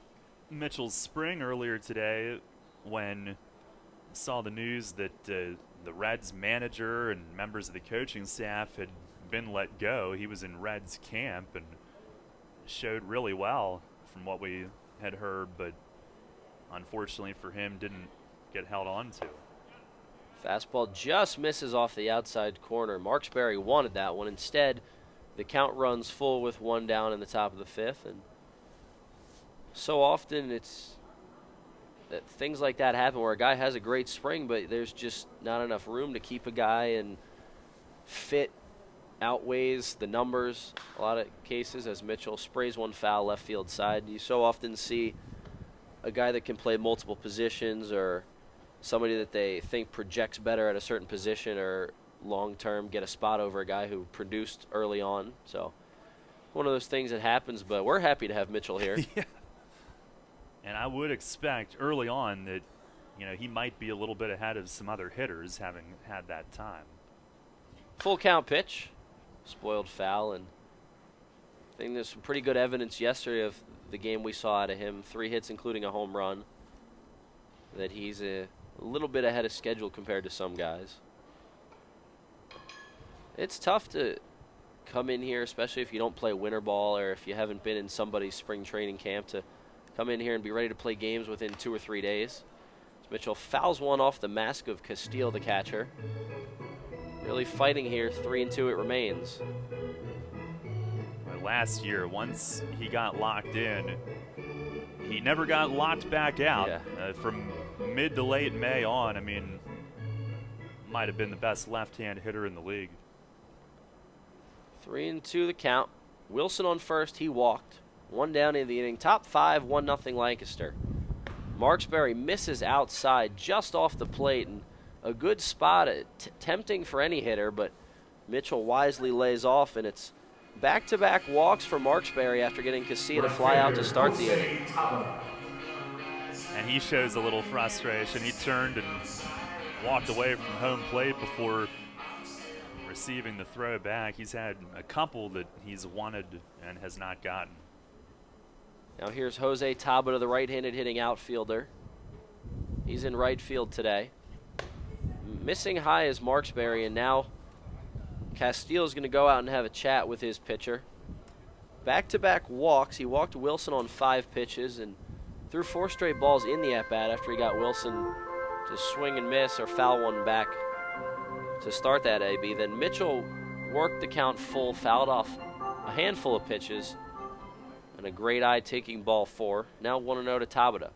Mitchell's spring earlier today when I saw the news that the Reds manager and members of the coaching staff had been let go. He was in Reds camp and showed really well from what we had heard, but unfortunately for him didn't get held on to. Fastball just misses off the outside corner. Marksberry wanted that one. Instead, the count runs full with 1 down in the top of the 5th. And so often it's that things like that happen where a guy has a great spring, but there's just not enough room to keep a guy, and fit outweighs the numbers a lot of cases as Mitchell sprays one foul left field side. You so often see a guy that can play multiple positions, or somebody that they think projects better at a certain position, or long-term get a spot over a guy who produced early on. So one of those things that happens, but we're happy to have Mitchell here. Yeah. And I would expect early on that, you know, he might be a little bit ahead of some other hitters having had that time. Full count pitch. Spoiled foul, and I think there's some pretty good evidence yesterday of the game we saw out of him. 3 hits, including a home run. That he's a little bit ahead of schedule compared to some guys. It's tough to come in here, especially if you don't play winter ball or if you haven't been in somebody's spring training camp, to come in here and be ready to play games within 2 or 3 days. As Mitchell fouls one off the mask of Castile, the catcher. Really fighting here. 3-2 it remains. Last year, once he got locked in, he never got locked back out. Yeah. From mid to late May on, I mean, might have been the best left-hand hitter in the league. 3-2 the count. Wilson on first, he walked. 1 down in the inning. Top 5, 1-0 Lancaster. Marksberry misses outside just off the plate, and a good spot, tempting for any hitter, but Mitchell wisely lays off, and it's back-to-back walks for Marksberry after getting Casilla to fly out to start the inning. And he shows a little frustration. He turned and walked away from home plate before receiving the throw back. He's had a couple that he's wanted and has not gotten. Now here's Jose Tabata, the right-handed hitting outfielder. He's in right field today. Missing high is Marksberry, and now Castile is going to go out and have a chat with his pitcher. Back-to-back walks. He walked Wilson on 5 pitches and threw 4 straight balls in the at-bat after he got Wilson to swing and miss or foul one back to start that AB. Then Mitchell worked the count full, fouled off a handful of pitches, and a great eye taking ball 4. Now 1-0 to Tabata.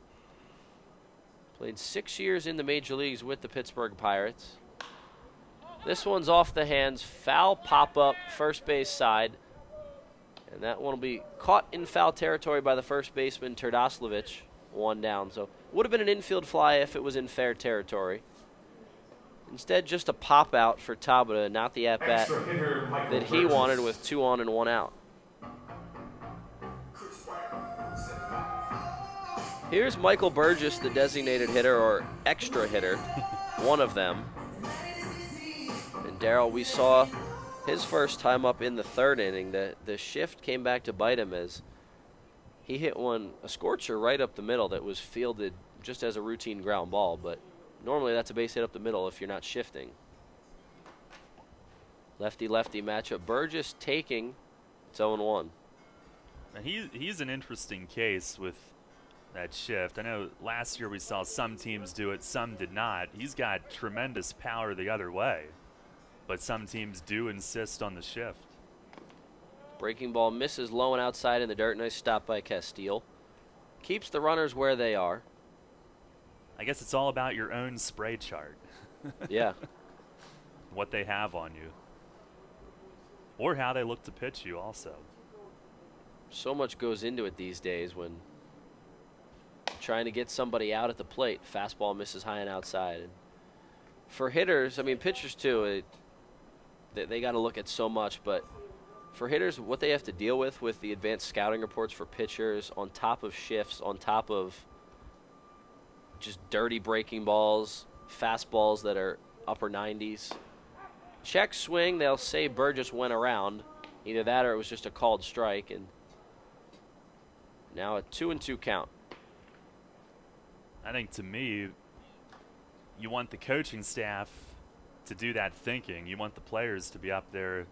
Played 6 years in the major leagues with the Pittsburgh Pirates. This one's off the hands, foul pop-up, first base side. And that one will be caught in foul territory by the first baseman, Terdoslavich, 1 down. So would have been an infield fly if it was in fair territory. Instead, just a pop-out for Tabata, not the at-bat that he wanted with 2 on and 1 out. Here's Michael Burgess, the designated hitter, or extra hitter, one of them. And Darryl, we saw his first time up in the 3rd inning. The shift came back to bite him as he hit a scorcher right up the middle that was fielded just as a routine ground ball, but normally that's a base hit up the middle if you're not shifting. Lefty-lefty matchup. Burgess taking. It's 0-1. Now he's an interesting case with that shift. I know last year we saw some teams do it, some did not. He's got tremendous power the other way, but some teams do insist on the shift. Breaking ball misses low and outside in the dirt. Nice stop by Castile. Keeps the runners where they are. I guess it's all about your own spray chart. Yeah. What they have on you. Or how they look to pitch you also. So much goes into it these days when trying to get somebody out at the plate. Fastball misses high and outside. And for hitters, I mean pitchers too, they got to look at so much, but for hitters, what they have to deal with the advanced scouting reports for pitchers, on top of shifts, on top of just dirty breaking balls, fastballs that are upper 90s. Check swing, they'll say Burgess went around. Either that or it was just a called strike. And now a 2-2 count. I think to me, you want the coaching staff to do that thinking. You want the players to be up there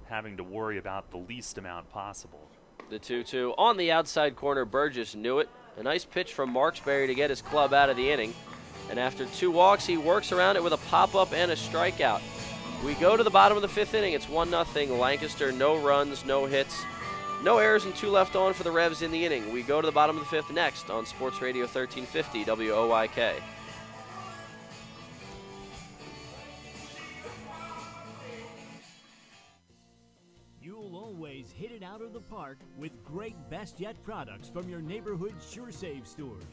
having to worry about the least amount possible. The 2-2 on the outside corner. Burgess knew it. A nice pitch from Marksberry to get his club out of the inning. And after 2 walks, he works around it with a pop-up and a strikeout. We go to the bottom of the 5th inning. It's 1-0 Lancaster. No runs, no hits, no errors, and 2 left on for the Revs in the inning. We go to the bottom of the 5th next on Sports Radio 1350 WOYK. You'll always hit it out of the park with great Best Yet products from your neighborhood Sure Save stores.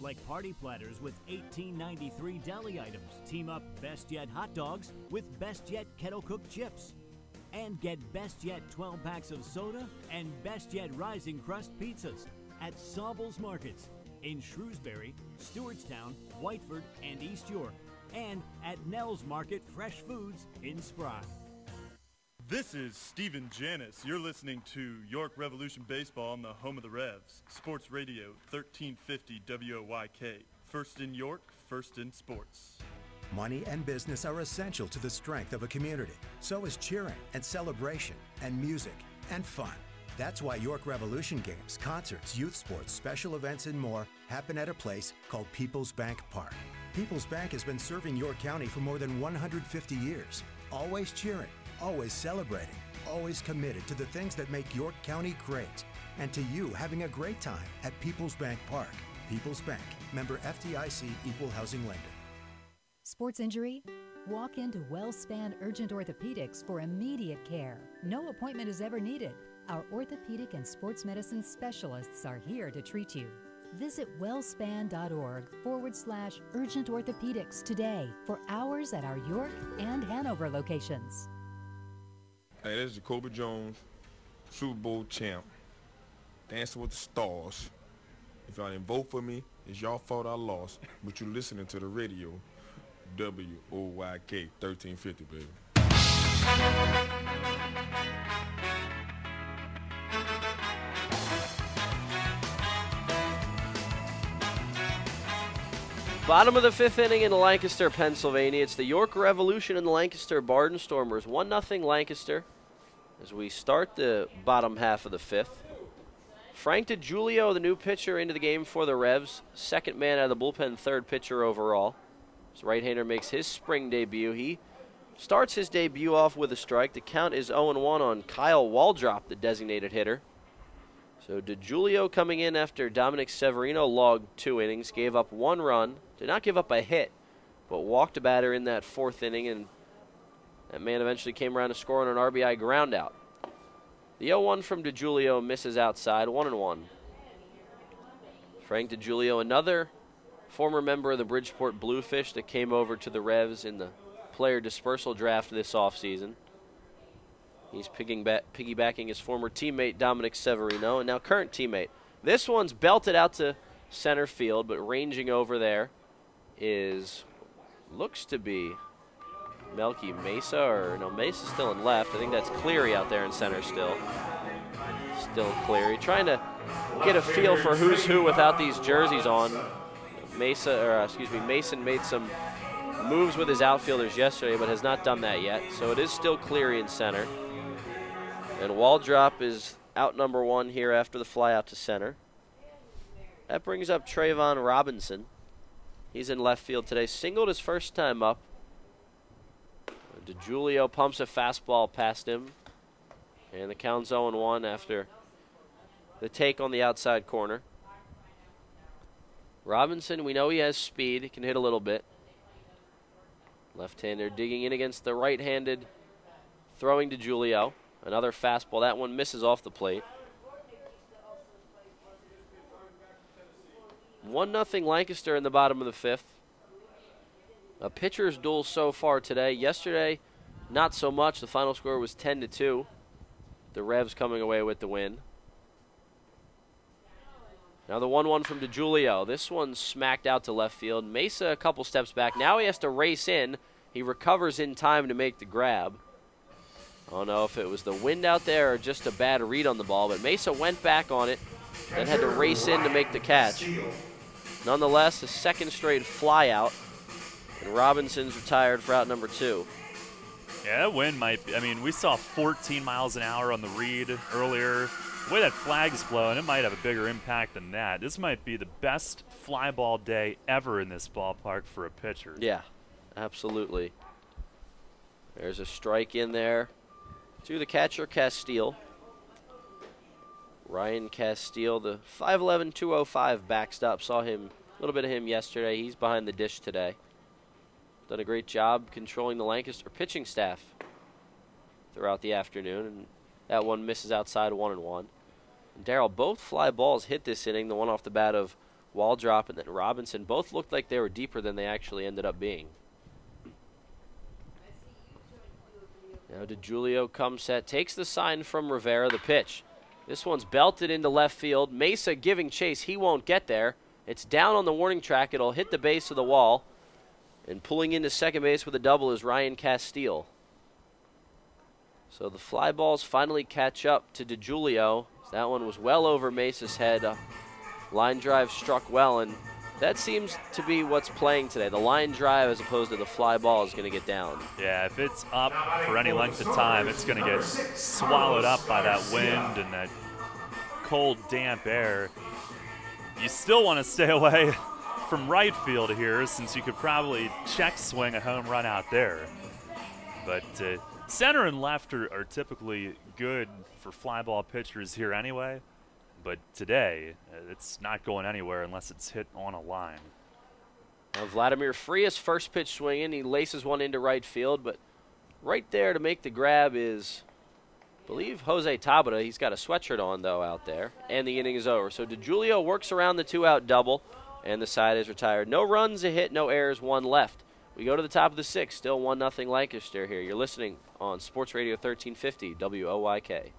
Like party platters with $18.93 deli items. Team up Best Yet hot dogs with Best Yet kettle cooked chips. And get Best Yet 12 packs of soda and Best Yet rising crust pizzas at Sobel's Markets in Shrewsbury, Stewartstown, Whiteford, and East York. And at Nell's Market Fresh Foods in Spry. This is Steven Janis. You're listening to York Revolution Baseball on the home of the Revs. Sports Radio 1350 WOYK. First in York, first in sports. Money and business are essential to the strength of a community. So is cheering and celebration and music and fun. That's why York Revolution games, concerts, youth sports, special events, and more happen at a place called People's Bank Park. People's Bank has been serving York County for more than 150 years. Always cheering, always celebrating, always committed to the things that make York County great. And to you having a great time at People's Bank Park. People's Bank, member FDIC, equal housing lender. Sports injury? Walk into WellSpan Urgent Orthopedics for immediate care. No appointment is ever needed. Our orthopedic and sports medicine specialists are here to treat you. Visit wellspan.org/urgent orthopedics today for hours at our York and Hanover locations. Hey, this is Jacoby Jones, Super Bowl champ, Dancing with the Stars. If y'all didn't vote for me, it's y'all fault I lost, but you're listening to the radio, WOYK 1350, baby. Bottom of the fifth inning in Lancaster, Pennsylvania. It's the York Revolution and the Lancaster Barnstormers. 1-0 Lancaster as we start the bottom half of the fifth. Frank DiGiulio, the new pitcher, into the game for the Revs. Second man out of the bullpen, third pitcher overall. His right-hander makes his spring debut. He starts his debut off with a strike. The count is 0-1 on Kyle Waldrop, the designated hitter. So DiGiulio coming in after Dominic Severino logged 2 innings, gave up 1 run, did not give up a hit, but walked a batter in that 4th inning, and that man eventually came around to score on an RBI groundout. The 0-1 from DiGiulio misses outside, 1-1. Frank DiGiulio, another former member of the Bridgeport Bluefish that came over to the Revs in the player dispersal draft this offseason. He's piggybacking his former teammate Dominic Severino and now current teammate. This one's belted out to center field, but ranging over there looks to be Melky Mesa, or no, Mesa's still in left. I think that's Cleary out there in center still. Still Cleary. Trying to get a feel for who's who without these jerseys on. Mason made some moves with his outfielders yesterday, but has not done that yet. So it is still Cleary in center. And Waldrop is out number 1 here after the fly out to center. That brings up Trayvon Robinson. He's in left field today. Singled his first time up. DiGiulio pumps a fastball past him. And the count's 0-1 after the take on the outside corner. Robinson, we know he has speed. He can hit a little bit. Left-hander digging in against the right-handed throwing DiGiulio. Another fastball. That one misses off the plate. 1-0 Lancaster in the bottom of the fifth. A pitcher's duel so far today. Yesterday, not so much. The final score was 10-2. The Revs coming away with the win. Now the 1-1 from DiGiulio. This one's smacked out to left field. Mesa a couple steps back. Now he has to race in. He recovers in time to make the grab. I don't know if it was the wind out there or just a bad read on the ball, but Mesa went back on it, then had to race in to make the catch. Nonetheless, a second straight fly out, and Robinson's retired for out number 2. Yeah, that wind might be, I mean, we saw 14 miles an hour on the read earlier. The way that flag's blowing, it might have a bigger impact than that. This might be the best fly ball day ever in this ballpark for a pitcher. Yeah, absolutely. There's a strike in there to the catcher, Castile. Ryan Castile, the 5'11", 205 backstop. Saw him, a little bit of him yesterday. He's behind the dish today. Done a great job controlling the Lancaster pitching staff throughout the afternoon. And that one misses outside, 1-1. And Darryl, both fly balls hit this inning. The one off the bat of Waldrop and then Robinson. Both looked like they were deeper than they actually ended up being. Now DiGiulio comes set, takes the sign from Rivera, the pitch. This one's belted into left field. Mesa giving chase. He won't get there. It's down on the warning track. It'll hit the base of the wall. And pulling into second base with a double is Ryan Castile. So the fly balls finally catch up to DiGiulio. That one was well over Mesa's head. Line drive struck well, and that seems to be what's playing today. The line drive as opposed to the fly ball is going to get down. Yeah, if it's up for any length of time, it's going to get swallowed up by that wind and that cold, damp air. You still want to stay away from right field here, since you could probably check swing a home run out there. But center and left are typically good for fly ball pitchers here anyway. But today, it's not going anywhere unless it's hit on a line. Now Vladimir Frias first pitch swinging. He laces one into right field, but right there to make the grab is, I believe, Jose Tabata. He's got a sweatshirt on, though, out there. And the inning is over. So DiGiulio works around the 2-out double, and the side is retired. No runs, a hit, no errors, one left. We go to the top of the 6th, still 1-0 Lancaster here. You're listening on Sports Radio 1350 WOYK.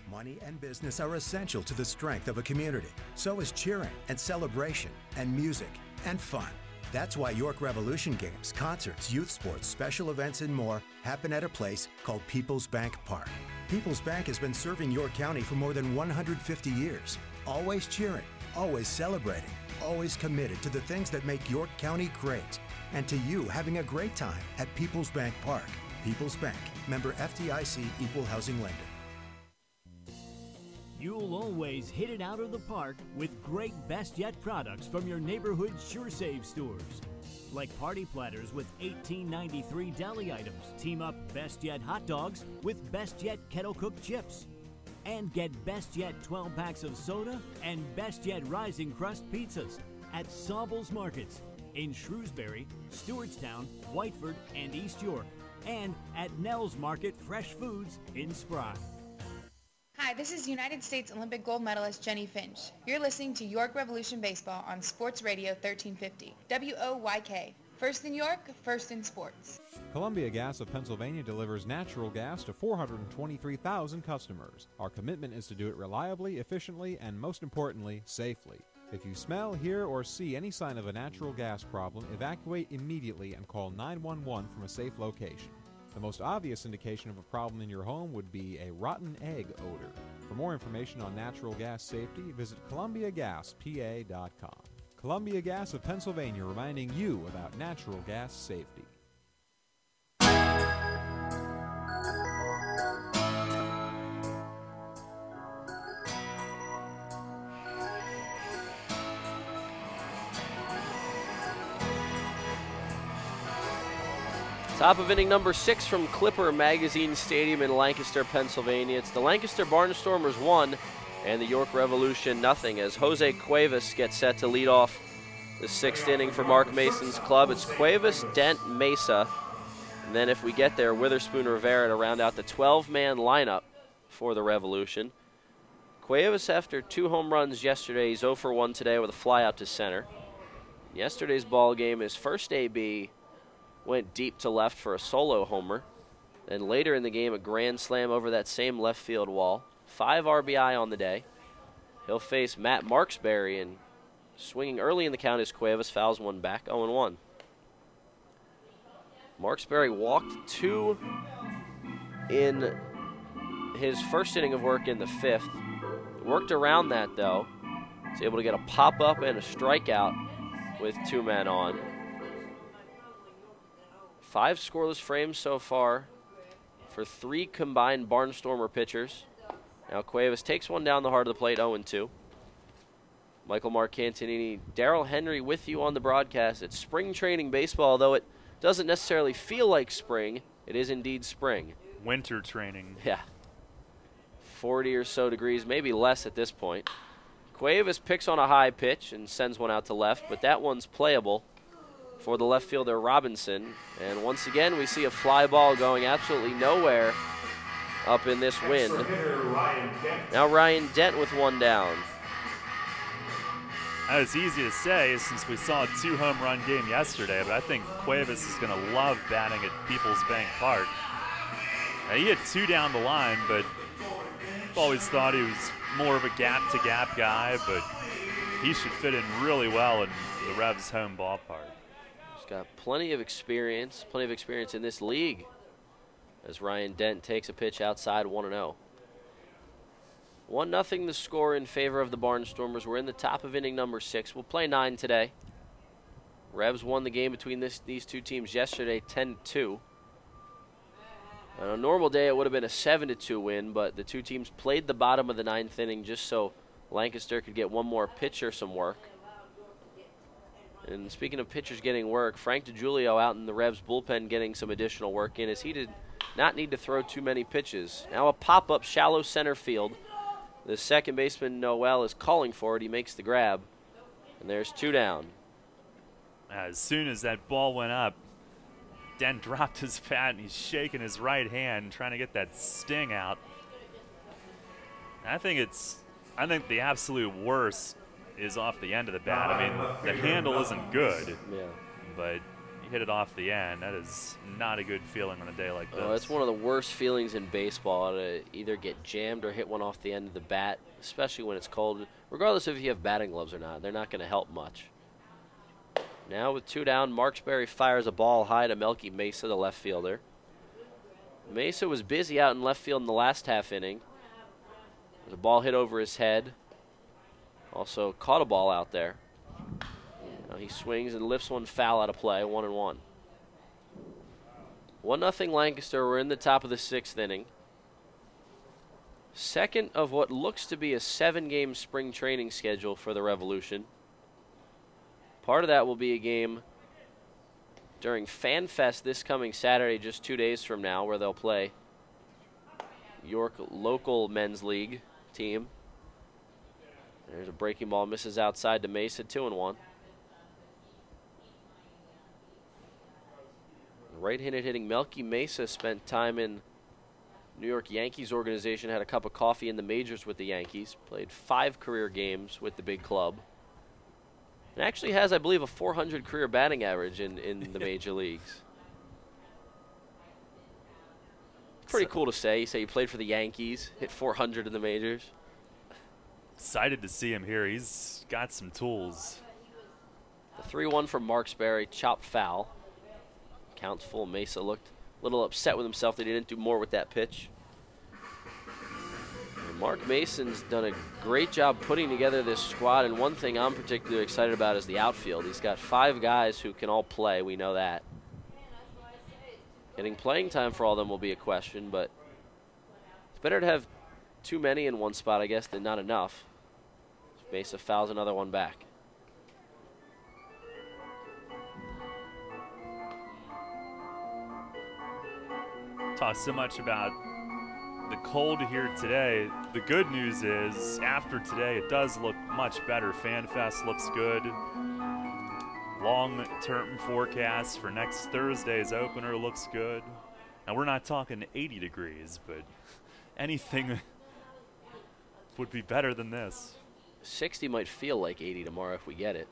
Money and business are essential to the strength of a community. So is cheering and celebration and music and fun. That's why York Revolution games, concerts, youth sports, special events, and more happen at a place called People's Bank Park. People's Bank has been serving York County for more than 150 years. Always cheering, always celebrating, always committed to the things that make York County great. And to you having a great time at People's Bank Park. People's Bank, member FDIC, equal housing lender. You'll always hit it out of the park with great Best Yet products from your neighborhood SureSave stores. Like party platters with $18.93 deli items. Team up Best Yet hot dogs with Best Yet kettle cooked chips. And get Best Yet 12 packs of soda and Best Yet Rising Crust pizzas at Sobel's Markets in Shrewsbury, Stewartstown, Whiteford, and East York. And at Nell's Market Fresh Foods in Spry. Hi, this is United States Olympic gold medalist Jenny Finch. You're listening to York Revolution Baseball on Sports Radio 1350, WOYK. First in York, first in sports. Columbia Gas of Pennsylvania delivers natural gas to 423,000 customers. Our commitment is to do it reliably, efficiently, and most importantly, safely. If you smell, hear, or see any sign of a natural gas problem, evacuate immediately and call 911 from a safe location. The most obvious indication of a problem in your home would be a rotten egg odor. For more information on natural gas safety, visit ColumbiaGasPA.com. Columbia Gas of Pennsylvania, reminding you about natural gas safety. Top of inning number 6 from Clipper Magazine Stadium in Lancaster, Pennsylvania. It's the Lancaster Barnstormers 1 and the York Revolution 0 as Jose Cuevas gets set to lead off the 6th inning for Mark Mason's club. It's Cuevas, Dent, Mesa, and then if we get there, Witherspoon, Rivera to round out the 12-man lineup for the Revolution. Cuevas, after 2 home runs yesterday, he's 0 for 1 today with a fly out to center. Yesterday's ball game, his first AB went deep to left for a solo homer. Then later in the game, a grand slam over that same left field wall. 5 RBI on the day. He'll face Matt Marksberry, and swinging early in the count is Cuevas, fouls one back, 0-1. Marksberry walked 2 in his first inning of work in the 5th. Worked around that, though. He's able to get a pop-up and a strikeout with 2 men on. 5 scoreless frames so far for 3 combined Barnstormer pitchers. Now Cuevas takes one down the heart of the plate, 0-2. Michael Marcantonini, Darrell Henry with you on the broadcast. It's spring training baseball, though it doesn't necessarily feel like spring. It is indeed spring. Winter training. Yeah. 40 or so degrees, maybe less at this point. Cuevas picks on a high pitch and sends one out to left, but that one's playable for the left fielder Robinson. And once again, we see a fly ball going absolutely nowhere up in this wind. Now Ryan Dent with 1 down. It's easy to say since we saw a 2 home run game yesterday, but I think Cuevas is going to love batting at People's Bank Park. Now, he hit 2 down the line, but I've always thought he was more of a gap-to-gap guy, but he should fit in really well in the Revs' home ballpark. He's got plenty of experience in this league. as Ryan Dent takes a pitch outside 1-0. 1-0 the score in favor of the Barnstormers. We're in the top of inning number 6. We'll play 9 today. Revs won the game between these two teams yesterday 10-2. On a normal day, it would have been a 7-2 win, but the two teams played the bottom of the 9th inning just so Lancaster could get one more pitcher some work. And speaking of pitchers getting work, Frank DiGiulio out in the Revs bullpen getting some additional work in, as he did not need to throw too many pitches. Now a pop-up shallow center field. The second baseman, Noel, is calling for it. He makes the grab, and there's 2 down. As soon as that ball went up, Dent dropped his bat, and he's shaking his right hand, trying to get that sting out. I think the absolute worst is off the end of the bat. I mean, the handle isn't good, but you hit it off the end. That is not a good feeling on a day like this. Oh, it's one of the worst feelings in baseball to either get jammed or hit one off the end of the bat, especially when it's cold. Regardless if you have batting gloves or not, they're not going to help much. Now with 2 down, Marksberry fires a ball high to Melky Mesa, the left fielder. Mesa was busy out in left field in the last half inning. The ball hit over his head. Also caught a ball out there. Now he swings and lifts one foul out of play, 1-1. 1-0 Lancaster. We're in the top of the 6th inning. Second of what looks to be a 7-game spring training schedule for the Revolution. Part of that will be a game during Fan Fest this coming Saturday, just 2 days from now, where they'll play York local men's league team. There's a breaking ball, misses outside to Mesa, 2-1. Right-handed hitting Melky Mesa spent time in New York Yankees organization, had a cup of coffee in the majors with the Yankees, played 5 career games with the big club, and actually has, I believe, a 400 career batting average in the major leagues. Pretty cool to say. You say you played for the Yankees, hit 400 in the majors. Excited to see him here. He's got some tools. The 3-1 from Marksberry, chopped foul. Counts full. Mesa looked a little upset with himself that he didn't do more with that pitch. And Mark Mason's done a great job putting together this squad, and one thing I'm particularly excited about is the outfield. He's got 5 guys who can all play. We know that. Getting playing time for all of them will be a question, but it's better to have too many in one spot, I guess, than not enough. Mesa fouls another one back. Talk so much about the cold here today. The good news is, after today, it does look much better. FanFest looks good. Long-term forecast for next Thursday's opener looks good. Now, we're not talking 80 degrees, but anything would be better than this. 60 might feel like 80 tomorrow if we get it.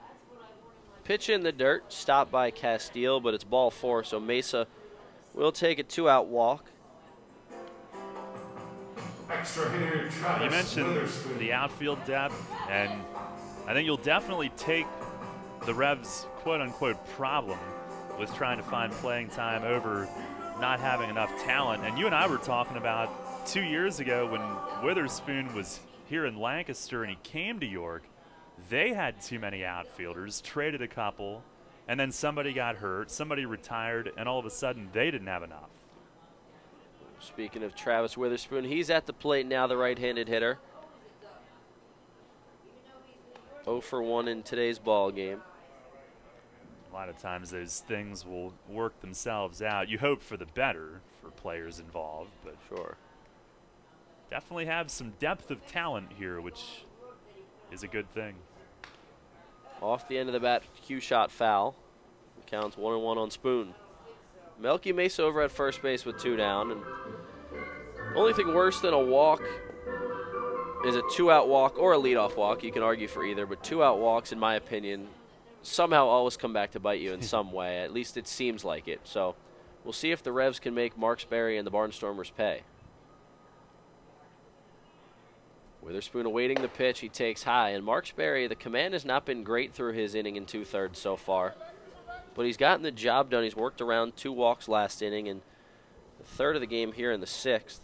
Pitch in the dirt, stopped by Castile, but it's ball 4, so Mesa will take a 2-out walk. You mentioned the outfield depth, and I think you'll definitely take the Revs' quote-unquote problem with trying to find playing time over not having enough talent. And you and I were talking about 2 years ago when Witherspoon was here in Lancaster and he came to York. They had too many outfielders, traded a couple, and then somebody got hurt, somebody retired, and all of a sudden they didn't have enough. Speaking of Travis Witherspoon, he's at the plate now, the right-handed hitter. 0 for 1 in today's ball game. A lot of times those things will work themselves out. You hope for the better for players involved, but sure. Definitely have some depth of talent here, which is a good thing. Off the end of the bat, cue shot foul. Counts 1-1 on Spoon. Melky Mesa over at first base with 2 down. And only thing worse than a walk is a 2-out walk or a leadoff walk. You can argue for either, but 2-out walks, in my opinion, somehow always come back to bite you in some way. At least it seems like it. So we'll see if the Revs can make Marksberry and the Barnstormers pay. Witherspoon awaiting the pitch. He takes high. And Marksberry, the command has not been great through his inning and 2/3 so far. But he's gotten the job done. He's worked around 2 walks last inning. And the third of the game here in the 6th.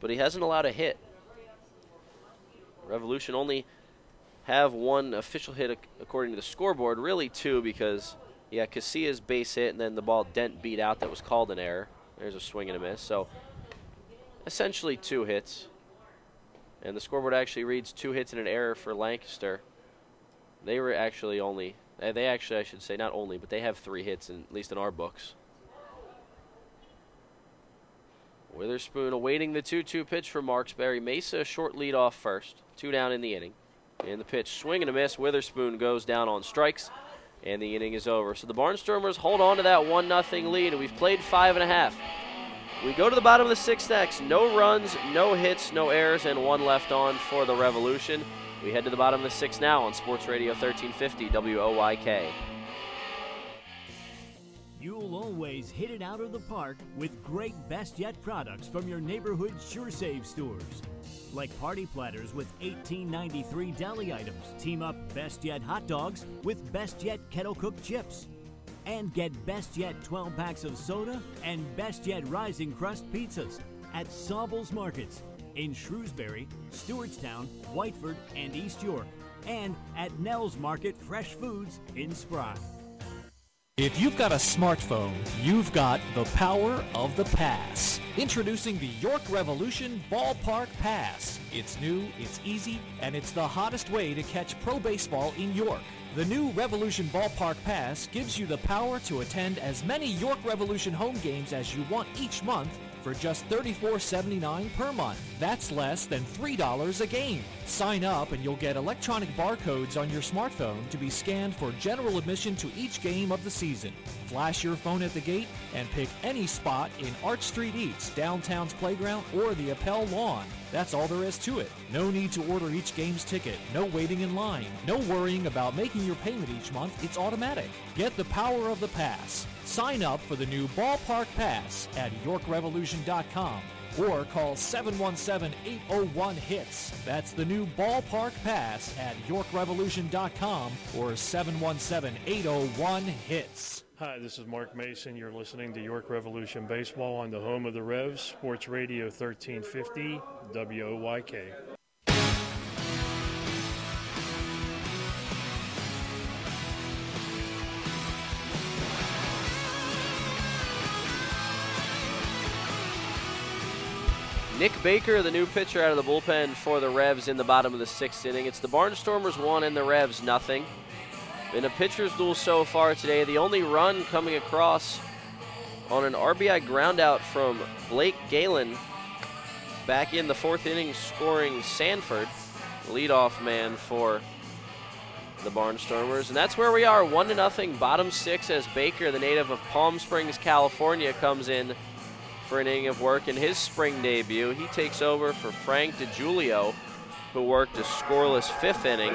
But he hasn't allowed a hit. Revolution only have one official hit according to the scoreboard, really 2 because, yeah, Casillas base hit and then the ball Dent beat out that was called an error. There's a swing and a miss. So essentially 2 hits. And the scoreboard actually reads 2 hits and an error for Lancaster. They were actually only, I should say, not only, but they have 3 hits, at least in our books. Witherspoon awaiting the 2-2 pitch from Marksberry. Mesa, a short lead off first. 2 down in the inning. And the pitch, swing and a miss. Witherspoon goes down on strikes, and the inning is over. So the Barnstormers hold on to that 1-0 lead, and we've played 5.5. We go to the bottom of the 6th X. No runs, no hits, no errors, and 1 left on for the Revolution. We head to the bottom of the 6th now on Sports Radio 1350 WOYK. You'll always hit it out of the park with great Best Yet products from your neighborhood SureSave stores. Like party platters with $18.93 deli items. Team up Best Yet hot dogs with Best Yet kettle cooked chips. And get Best Yet 12 packs of soda and Best Yet Rising Crust pizzas at Sobel's Markets in Shrewsbury, Stewartstown, Whiteford, and East York. And at Nell's Market Fresh Foods in Spry. If you've got a smartphone, you've got the power of the pass. Introducing the York Revolution Ballpark Pass. It's new, it's easy, and it's the hottest way to catch pro baseball in York. The new Revolution Ballpark Pass gives you the power to attend as many York Revolution home games as you want each month for just $34.79 per month. That's less than $3 a game. Sign up and you'll get electronic barcodes on your smartphone to be scanned for general admission to each game of the season. Flash your phone at the gate and pick any spot in Arch Street Eats, downtown's playground, or the Appel lawn. That's all there is to it. No need to order each game's ticket. No waiting in line. No worrying about making your payment each month. It's automatic. Get the power of the pass. Sign up for the new Ballpark Pass at YorkRevolution.com or call 717-801-HITS. That's the new Ballpark Pass at YorkRevolution.com or 717-801-HITS. Hi, this is Mark Mason. You're listening to York Revolution Baseball on the home of the Revs, Sports Radio 1350 WOYK. Nick Baker, the new pitcher out of the bullpen for the Revs in the bottom of the 6th inning. It's the Barnstormers 1 and the Revs 0. Been a pitcher's duel so far today. The only run coming across on an RBI groundout from Blake Galen back in the 4th inning, scoring Sanford, leadoff man for the Barnstormers. And that's where we are, 1-0, bottom 6, as Baker, the native of Palm Springs, California, comes in for an inning of work in his spring debut. He takes over for Frank DiGiulio, who worked a scoreless 5th inning.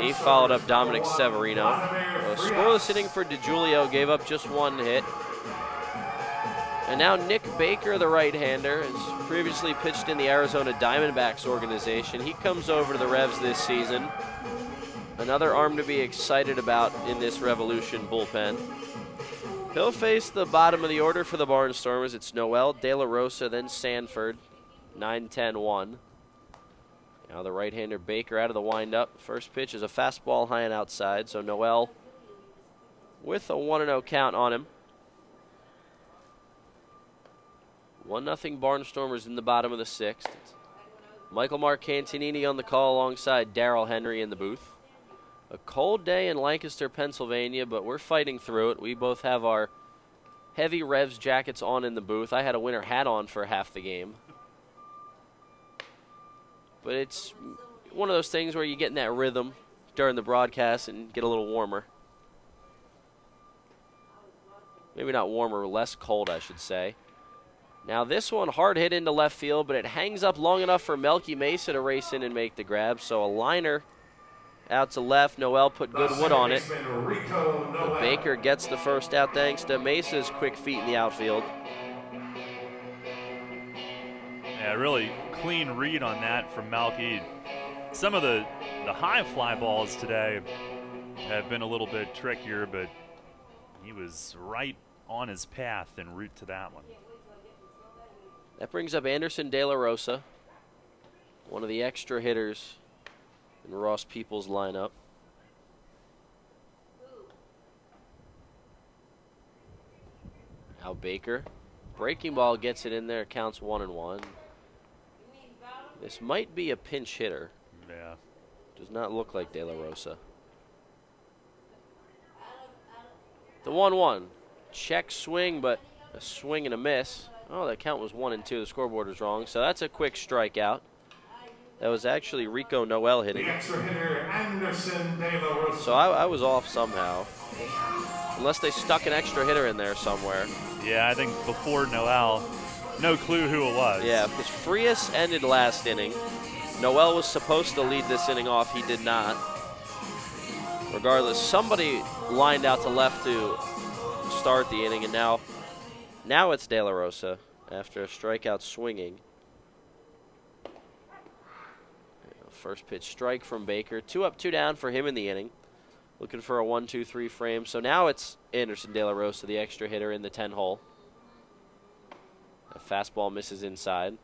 He followed up Dominic Severino. A scoreless inning for DiGiulio, gave up just 1 hit. And now Nick Baker, the right-hander, has previously pitched in the Arizona Diamondbacks organization. He comes over to the Revs this season. Another arm to be excited about in this Revolution bullpen. He'll face the bottom of the order for the Barnstormers. It's Noel, De La Rosa, then Sanford, 9-10-1. Now the right-hander Baker out of the windup. First pitch is a fastball high and outside, so Noel with a 1-0 count on him. 1-0 Barnstormers in the bottom of the 6th. Michael Marcantonini on the call alongside Darrell Henry in the booth. A cold day in Lancaster, Pennsylvania, but we're fighting through it. We both have our heavy Revs jackets on in the booth. I had a winter hat on for half the game. But it's one of those things where you get in that rhythm during the broadcast and get a little warmer. Maybe not warmer, less cold, I should say. Now this one hard hit into left field, but it hangs up long enough for Melky Mesa to race in and make the grab. So a liner out to left. Noel put good wood on it. But Baker gets the first out thanks to Mesa's quick feet in the outfield. Yeah, really clean read on that from Melky. Some of the high fly balls today have been a little bit trickier, but he was right on his path en route to that one. That brings up Anderson De La Rosa, one of the extra hitters in Ross Peoples' lineup. Now Baker. Breaking ball gets it in there, counts 1-1. This might be a pinch hitter. Yeah. Does not look like De La Rosa. The 1-1. Check swing, but a swing and a miss. Oh, that count was 1-2. The scoreboard was wrong. So that's a quick strikeout. That was actually Rico Noel hitting. The extra hitter, Anderson De La Rosa. So I was off somehow. Unless they stuck an extra hitter in there somewhere. Yeah, I think before Noel, no clue who it was. Yeah, because Frias ended last inning. Noel was supposed to lead this inning off. He did not. Regardless, somebody lined out to left to start the inning, and now it's De La Rosa after a strikeout swinging. First pitch strike from Baker. 2 up, 2 down for him in the inning. Looking for a 1-2-3 frame. So now it's Anderson De La Rosa, the extra hitter in the 10 hole. A fastball misses inside.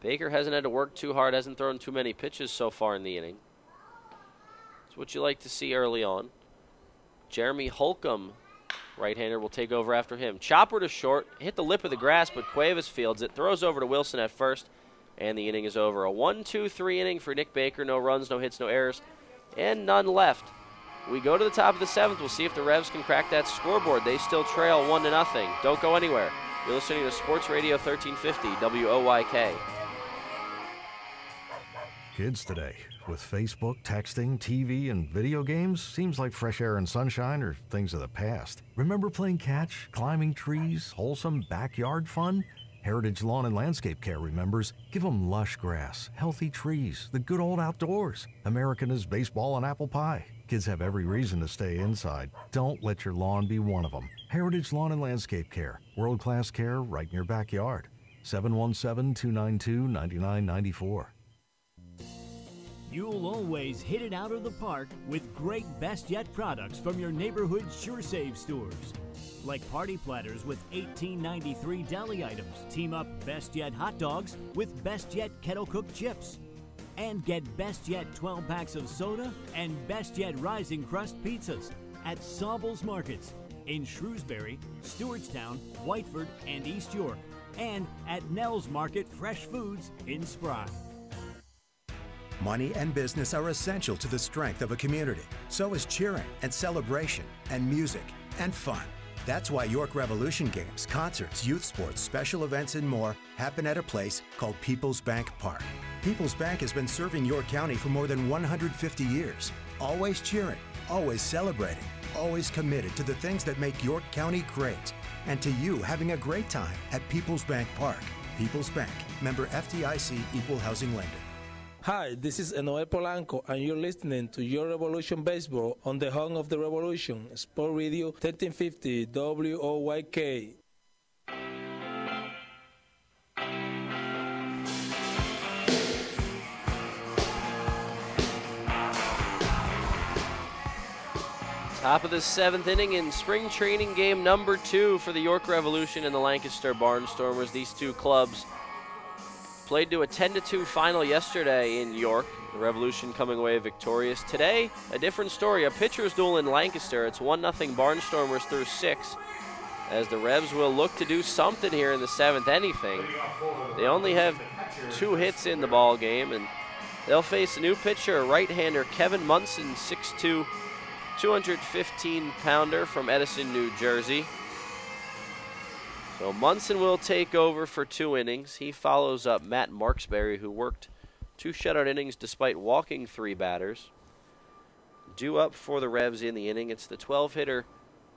Baker hasn't had to work too hard, hasn't thrown too many pitches so far in the inning. It's what you like to see early on. Jeremy Holcomb, right-hander, will take over after him. Chopper to short, hit the lip of the grass, but Cuevas fields it, throws over to Wilson at first, and the inning is over. A 1-2-3 inning for Nick Baker. No runs, no hits, no errors, and none left. We go to the top of the 7th. We'll see if the Revs can crack that scoreboard. They still trail 1-0. Don't go anywhere. You're listening to Sports Radio 1350, WOYK. Kids today, with Facebook, texting, TV, and video games, seems like fresh air and sunshine are things of the past. Remember playing catch, climbing trees, wholesome backyard fun? Heritage Lawn and Landscape Care remembers, give them lush grass, healthy trees, the good old outdoors. American is baseball and apple pie. Kids have every reason to stay inside. Don't let your lawn be one of them. Heritage Lawn and Landscape Care, world-class care right in your backyard. 717-292-9994. You'll always hit it out of the park with great Best Yet products from your neighborhood SureSave stores. Like party platters with $18.93 deli items. Team up Best Yet hot dogs with Best Yet kettle cooked chips. And get Best Yet 12 packs of soda and Best Yet Rising Crust pizzas at Sobel's Markets in Shrewsbury, Stewartstown, Whiteford, and East York. And at Nell's Market Fresh Foods in Spry. Money and business are essential to the strength of a community. So is cheering and celebration and music and fun. That's why York Revolution games, concerts, youth sports, special events, and more happen at a place called People's Bank Park. People's Bank has been serving York County for more than 150 years. Always cheering, always celebrating, always committed to the things that make York County great. And to you having a great time at People's Bank Park. People's Bank, member FDIC, equal housing lender. Hi, this is Enoel Polanco, and you're listening to Your Revolution Baseball on the home of the revolution, Sport Radio 1350 WOYK. Top of the 7th inning in spring training game number 2 for the York Revolution and the Lancaster Barnstormers. These two clubs played to a 10-2 final yesterday in York. The Revolution coming away victorious. Today, a different story. A pitcher's duel in Lancaster. It's 1-0 Barnstormers through 6. As the Revs will look to do something here in the 7th, anything. They only have 2 hits in the ball game, and they'll face a new pitcher, right-hander Kevin Munson, 6'2", 215-pounder from Edison, New Jersey. So Munson will take over for 2 innings. He follows up Matt Marksberry, who worked 2 shutout innings despite walking 3 batters. Due up for the Revs in the inning, it's the 12-hitter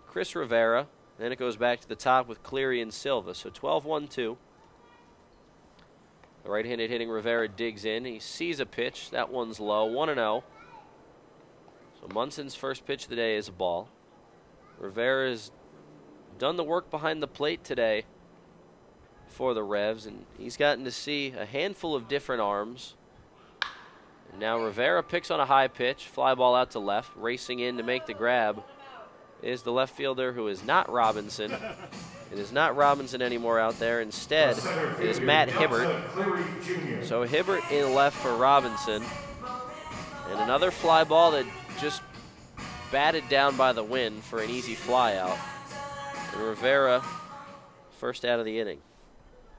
Chris Rivera. Then it goes back to the top with Cleary and Silva. So 12-1-2. The right-handed hitting Rivera digs in. He sees a pitch. That one's low, 1-0. So Munson's first pitch of the day is a ball. Rivera's done the work behind the plate today for the Revs, and he's gotten to see a handful of different arms. And now Rivera picks on a high pitch, fly ball out to left, racing in to make the grab is the left fielder who is not Robinson. It is not Robinson anymore out there. Instead, it is Matt Hibbert. So Hibbert in left for Robinson. And another fly ball that just batted down by the wind for an easy fly out. And Rivera, first out of the inning.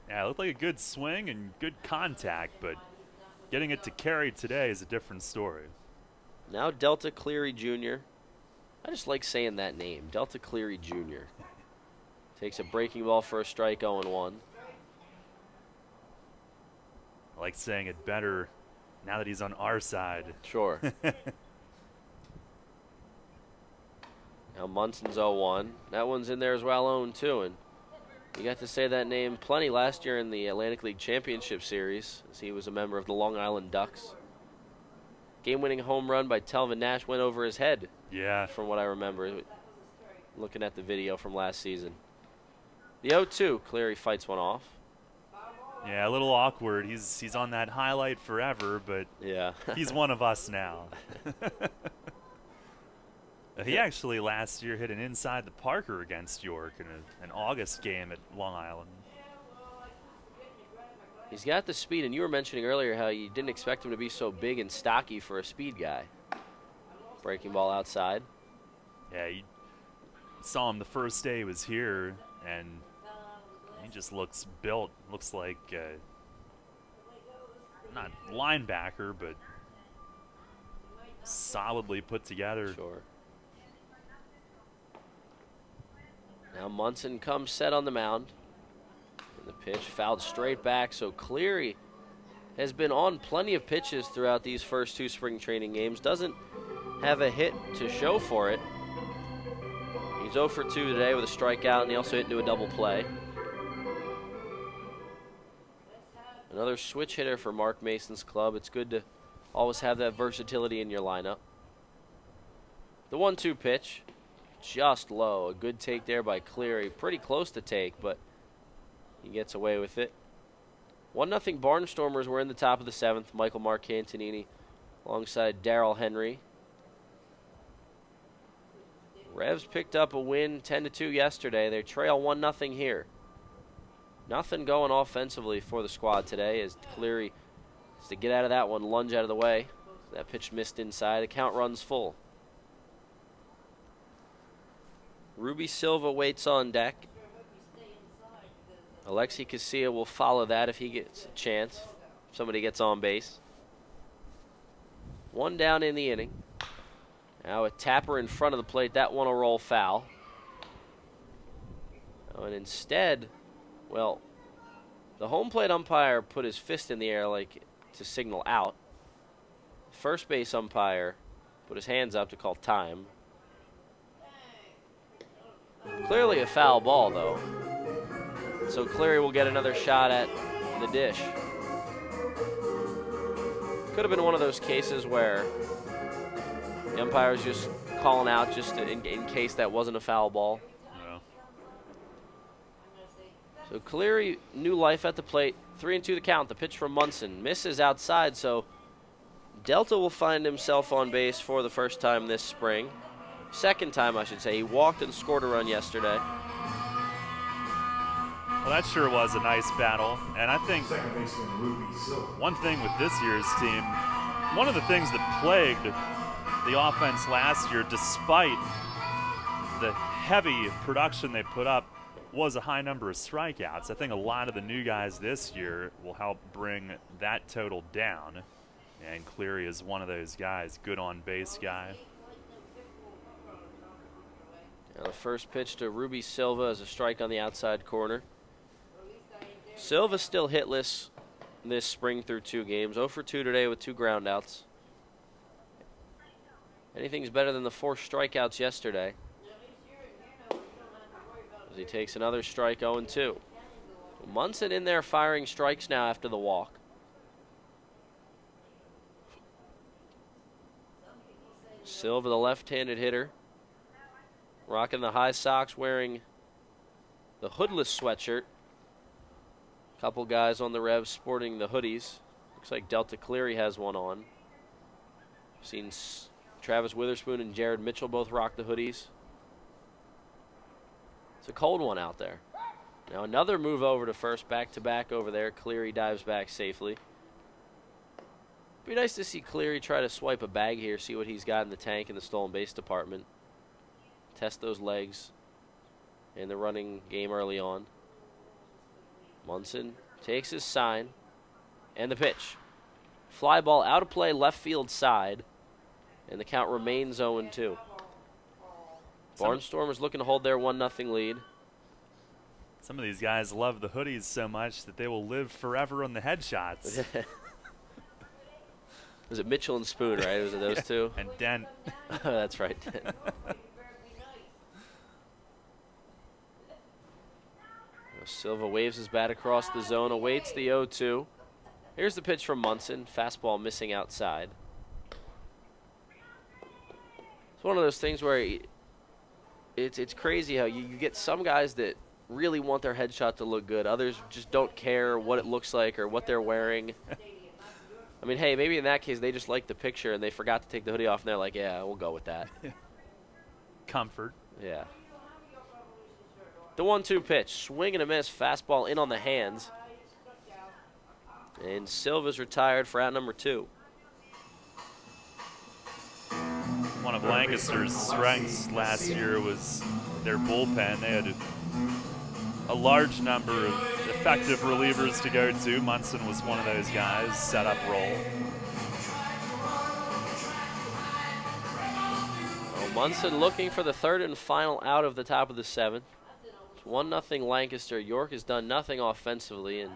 Yeah, it looked like a good swing and good contact, but getting it to carry today is a different story. Now Delta Cleary Jr. I just like saying that name, Delta Cleary Jr. Takes a breaking ball for a strike, 0-1. I like saying it better now that he's on our side. Sure. Now Munson's 0-1. That one's in there as well, 0-2. And you got to say that name plenty last year in the Atlantic League Championship Series, as he was a member of the Long Island Ducks. Game-winning home run by Telvin Nash went over his head. Yeah. From what I remember, looking at the video from last season. The 0-2, Cleary fights one off. Yeah, a little awkward. He's on that highlight forever, but yeah, he's one of us now. He actually last year hit an inside the Parker against York in an August game at Long Island. He's got the speed, and you were mentioning earlier how you didn't expect him to be so big and stocky for a speed guy. Breaking ball outside. Yeah, you saw him the first day he was here, and he just looks built. Looks like not linebacker, but solidly put together. Sure. Now Munson comes set on the mound. And the pitch fouled straight back, so Cleary has been on plenty of pitches throughout these first two spring training games. Doesn't have a hit to show for it. He's 0 for 2 today with a strikeout, and he also hit into a double play. Another switch hitter for Mark Mason's club. It's good to always have that versatility in your lineup. The 1-2 pitch, just low. A good take there by Cleary. Pretty close to take, but he gets away with it. 1-0 Barnstormers were in the top of the 7th. Michael Marcantonini alongside Darrell Henry. Revs picked up a win 10-2 yesterday. They trail 1-0 here. Nothing going offensively for the squad today as Cleary has to get out of that one, lunge out of the way. That pitch missed inside. The count runs full. Ruby Silva waits on deck. Alexi Casilla will follow that if he gets a chance. If somebody gets on base. One down in the inning. Now a tapper in front of the plate. That one will roll foul. Oh, and instead, well, the home plate umpire put his fist in the air like to signal out. First base umpire put his hands up to call time. Clearly a foul ball, though. So Cleary will get another shot at the dish. Could have been one of those cases where the umpire's just calling out just in case that wasn't a foul ball. Yeah. So Cleary, new life at the plate. 3-2 the count. The pitch from Munson misses outside, so Delta will find himself on base for the first time this spring. Second time, I should say. He walked and scored a run yesterday. Well, that sure was a nice battle. And I think one thing with this year's team, one of the things that plagued the offense last year, despite the heavy production they put up, was a high number of strikeouts. I think a lot of the new guys this year will help bring that total down. And Cleary is one of those guys, good on-base guy. Now the first pitch to Ruby Silva is a strike on the outside corner. Silva still hitless this spring through 2 games. 0 for 2 today with 2 groundouts. Anything's better than the 4 strikeouts yesterday. As he takes another strike, 0-2. Munson in there firing strikes now after the walk. Silva, the left-handed hitter, rocking the high socks, wearing the hoodless sweatshirt. Couple guys on the Revs sporting the hoodies. Looks like Delta Cleary has one on. Seen Travis Witherspoon and Jared Mitchell both rock the hoodies. It's a cold one out there. Now another move over to first, back-to-back over there. Cleary dives back safely. Be nice to see Cleary try to swipe a bag here, see what he's got in the tank in the stolen base department. Test those legs in the running game early on. Munson takes his sign, and the pitch. Fly ball out of play, left field side, and the count remains 0-2. Barnstormers looking to hold their 1-0 lead. Some of these guys love the hoodies so much that they will live forever on the headshots. Was it Mitchell and Spoon, right? Was it those two? And Dent. That's right. Silva waves his bat across the zone, awaits the 0-2. Here's the pitch from Munson. Fastball missing outside. It's one of those things where it's crazy how you get some guys that really want their headshot to look good. Others just don't care what it looks like or what they're wearing. I mean, hey, maybe in that case they just like the picture and they forgot to take the hoodie off and they're like, yeah, we'll go with that. Comfort. Yeah. The 1-2 pitch. Swing and a miss. Fastball in on the hands. And Silva's retired for out number 2. One of Lancaster's strengths last year was their bullpen. They had a large number of effective relievers to go to. Munson was one of those guys, set-up role. Well, Munson looking for the third and final out of the top of the 7th. It's 1-0 Lancaster. York has done nothing offensively, and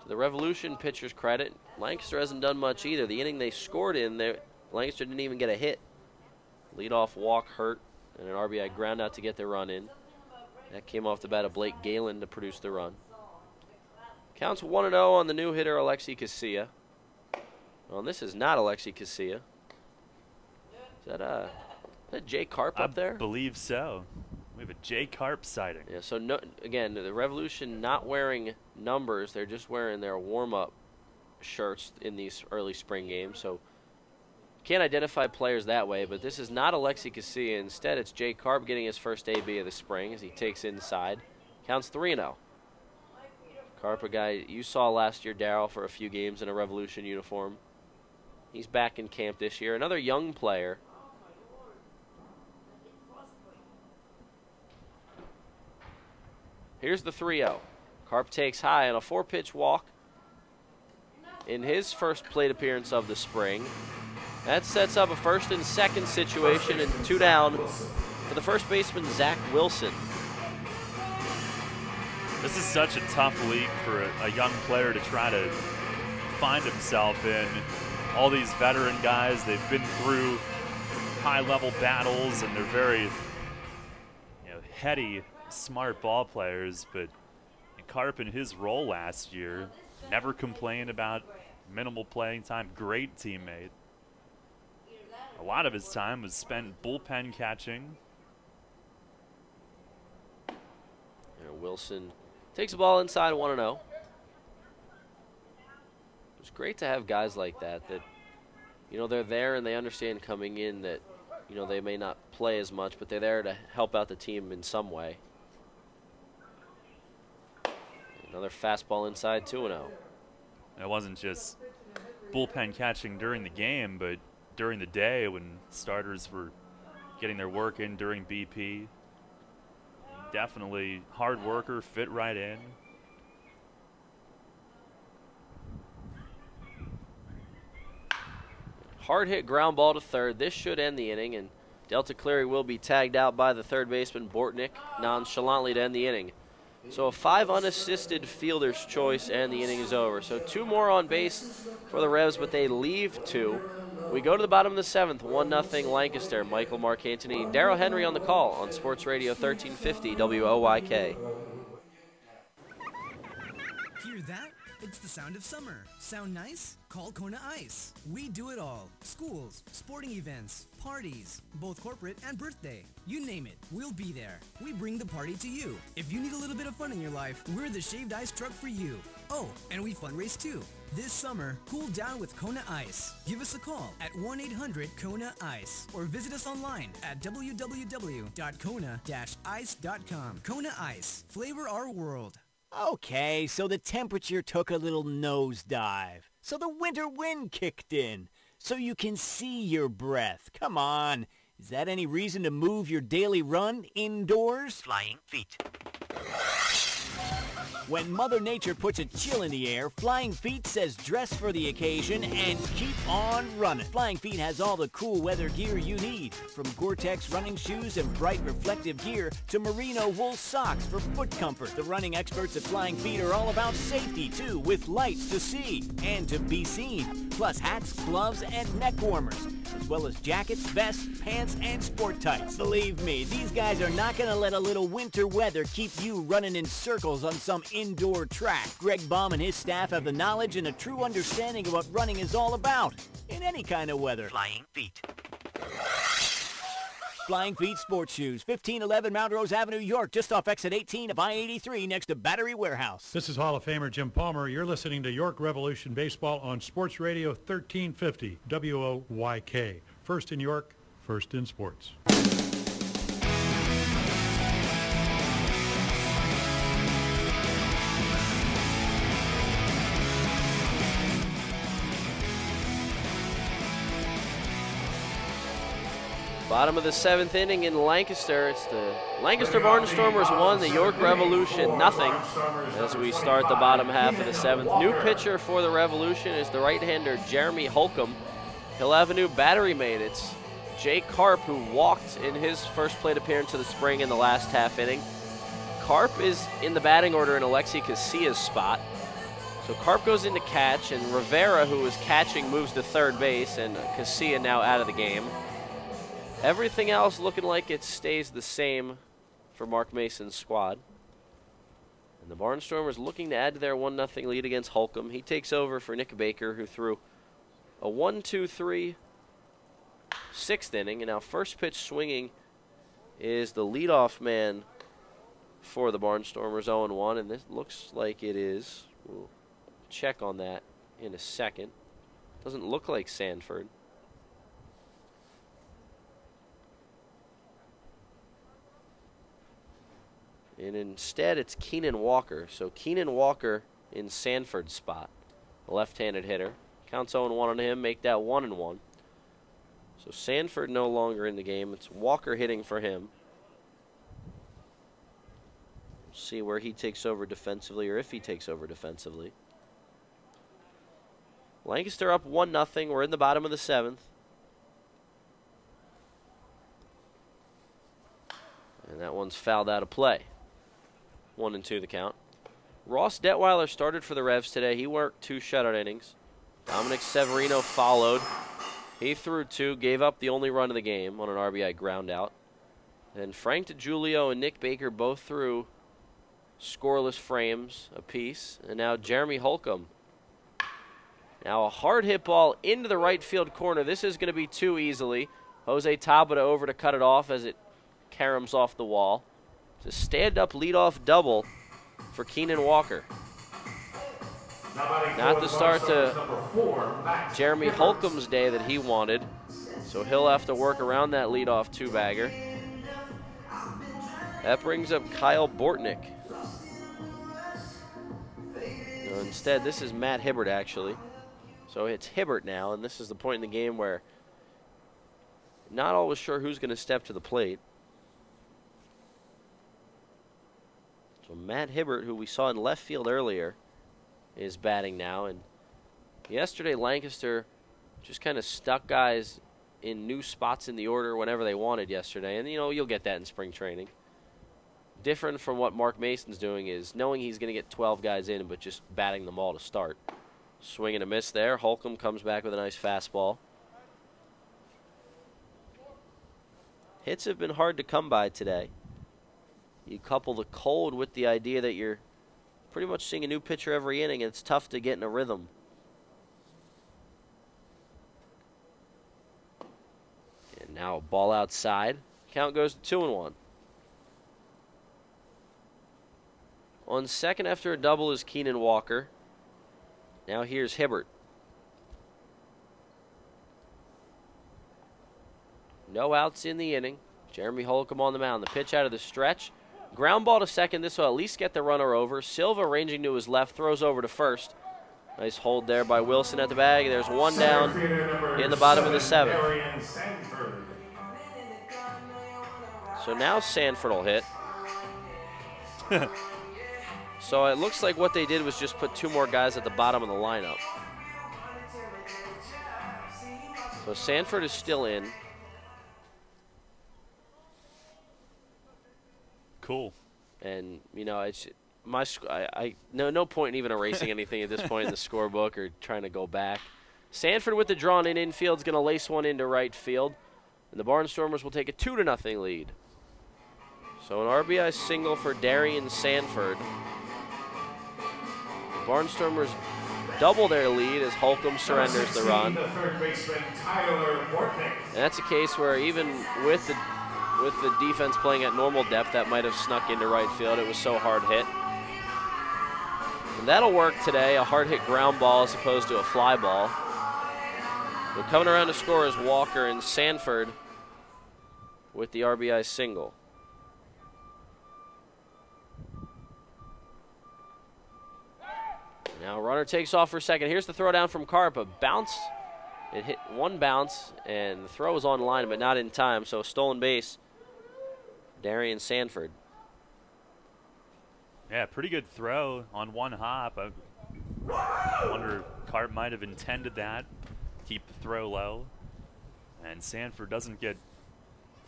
to the Revolution pitcher's credit, Lancaster hasn't done much either. The inning they scored in, Lancaster didn't even get a hit. Leadoff walk hurt, and an RBI ground out to get the run in. That came off the bat of Blake Galen to produce the run. Counts 1-0 on the new hitter, Alexi Casilla. Well, this is not Alexi Casilla. Is that Jay Carp up there? I believe so. We have a Jay Carp sighting. Yeah, so no, again, the Revolution not wearing numbers. They're just wearing their warm-up shirts in these early spring games. So can't identify players that way, but this is not Alexi Casilla. Instead, it's Jay Carp getting his first AB of the spring as he takes inside. Counts 3-0. Carp, a guy you saw last year, Darryl, for a few games in a Revolution uniform. He's back in camp this year. Another young player. Here's the 3-0. Carp takes high on a 4-pitch walk in his first plate appearance of the spring. That sets up a first and second situation and 2 down for the first baseman, Zach Wilson. This is such a tough league for a young player to try to find himself in. All these veteran guys, they've been through high-level battles, and they're very heady, smart ball players, but Carp in his role last year never complained about minimal playing time. Great teammate. A lot of his time was spent bullpen catching. Wilson takes the ball inside 1-0. It's great to have guys like that they're there and they understand coming in that they may not play as much, but they're there to help out the team in some way. Another fastball inside 2-0. It wasn't just bullpen catching during the game, but during the day when starters were getting their work in during BP. Definitely hard worker, fit right in. Hard hit ground ball to third. This should end the inning, and Delta Cleary will be tagged out by the third baseman, Bortnick, nonchalantly to end the inning. So a 5 unassisted fielder's choice, and the inning is over. So 2 more on base for the Revs, but they leave 2. We go to the bottom of the 7th, 1-0 Lancaster. Michael Marcantoni, Darryl Henry on the call on Sports Radio 1350 WOYK. Hear that? It's the sound of summer. Sound nice? Call Kona Ice. We do it all. Schools, sporting events, parties, both corporate and birthday. You name it, we'll be there. We bring the party to you. If you need a little bit of fun in your life, we're the shaved ice truck for you. Oh, and we fundraise too. This summer, cool down with Kona Ice. Give us a call at 1-800-KONA-ICE or visit us online at www.kona-ice.com. Kona Ice. Flavor our world. Okay, so the temperature took a little nosedive. So the winter wind kicked in. So you can see your breath. Come on. Is that any reason to move your daily run indoors? Flying feet. When Mother Nature puts a chill in the air, Flying Feet says dress for the occasion and keep on running. Flying Feet has all the cool weather gear you need, from Gore-Tex running shoes and bright reflective gear to merino wool socks for foot comfort. The running experts at Flying Feet are all about safety, too, with lights to see and to be seen, plus hats, gloves, and neck warmers, as well as jackets, vests, pants, and sport tights. Believe me, these guys are not going to let a little winter weather keep you running in circles on some indoor track. Greg Baum and his staff have the knowledge and a true understanding of what running is all about, in any kind of weather. Flying Feet. Flying Feet Sports Shoes, 1511 Mount Rose Avenue, York, just off exit 18 of I-83 next to Battery Warehouse. This is Hall of Famer Jim Palmer. You're listening to York Revolution Baseball on Sports Radio 1350 WOYK. First in York, first in sports. Bottom of the 7th inning in Lancaster. It's the Lancaster Barnstormers 1, the York Revolution nothing. As we start the bottom half of the 7th. New pitcher for the Revolution is the right-hander Jeremy Holcomb. He'll have a new battery mate. It's Jay Karp, who walked in his first plate appearance of the spring in the last half inning. Karp is in the batting order in Alexi Casilla's spot. So Karp goes into catch, and Rivera, who is catching, moves to third base, and Casilla now out of the game. Everything else looking like it stays the same for Mark Mason's squad. And the Barnstormers looking to add to their 1-0 lead against Holcomb. He takes over for Nick Baker, who threw a 1-2-3 6th inning. And now first pitch swinging is the leadoff man for the Barnstormers, 0-1. And this looks like it is. We'll check on that in a second. Doesn't look like Sanford. And instead, it's Keenan Walker. So Keenan Walker in Sanford's spot, a left-handed hitter. Counts 0-1 on him, make that 1-1. So Sanford no longer in the game. It's Walker hitting for him. We'll see where he takes over defensively, or if he takes over defensively. Lancaster up 1-0. We're in the bottom of the 7th. And that one's fouled out of play. 1-2 the count. Ross Detweiler started for the Revs today. He worked 2 shutout innings. Dominic Severino followed. He threw 2, gave up the only run of the game on an RBI ground out. And Frank DiGiulio and Nick Baker both threw scoreless frames apiece. And now Jeremy Holcomb. Now a hard hit ball into the right field corner. This is going to be too easily. Jose Tabata over to cut it off as it caroms off the wall. It's a stand-up leadoff double for Keenan Walker. Not the start to Jeremy Holcomb's day that he wanted, so he'll have to work around that leadoff 2-bagger. That brings up Kyle Bortnick. No, instead, this is Matt Hibbert, actually. So it's Hibbert now, and this is the point in the game where not always sure who's going to step to the plate. So Matt Hibbert, who we saw in left field earlier, is batting now. And yesterday, Lancaster just kind of stuck guys in new spots in the order whenever they wanted yesterday. And, you know, you'll get that in spring training. Different from what Mark Mason's doing is knowing he's going to get 12 guys in, but just batting them all to start. Swing and a miss there. Holcomb comes back with a nice fastball. Hits have been hard to come by today. You couple the cold with the idea that you're pretty much seeing a new pitcher every inning, and it's tough to get in a rhythm. And now a ball outside. Count goes to 2-1. On second after a double is Keenan Walker. Now here's Hibbert. No outs in the inning. Jeremy Holcomb on the mound. The pitch out of the stretch. Ground ball to second. This will at least get the runner over. Silva ranging to his left, throws over to first. Nice hold there by Wilson at the bag. There's one down in the bottom of the 7th. So now Sanford will hit. So it looks like what they did was just put 2 more guys at the bottom of the lineup. So Sanford is still in. Cool. And, you know, it's no point in even erasing anything at this point in the scorebook or trying to go back. Sanford with the drawn in infield is going to lace one into right field. And the Barnstormers will take a 2-0 lead. So an RBI single for Darian Sanford. The Barnstormers double their lead as Holcomb surrenders the run. And that's a case where even with the defense playing at normal depth, that might have snuck into right field. It was so hard hit. And that'll work today, a hard hit ground ball as opposed to a fly ball. But coming around to score is Walker, and Sanford with the RBI single. Now runner takes off for second. Here's the throw down from Carp. A bounce. It hit one bounce, and the throw was on line, but not in time. So stolen base, Darian Sanford. Yeah, pretty good throw on one hop. I wonder if Carp might have intended that. Keep the throw low. And Sanford doesn't get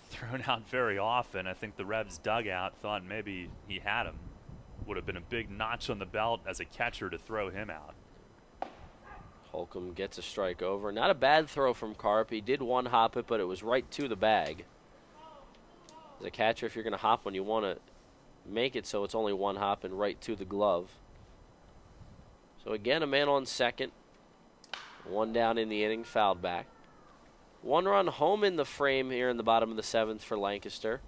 thrown out very often. I think the Revs dugout thought maybe he had him. Would have been a big notch on the belt as a catcher to throw him out. Holcomb gets a strike over. Not a bad throw from Carp. He did one hop it, but it was right to the bag. As a catcher, if you're going to hop one, you want to make it so it's only one hop and right to the glove. So again, a man on second. One down in the inning, fouled back. 1 run home in the frame here in the bottom of the 7th for Lancaster.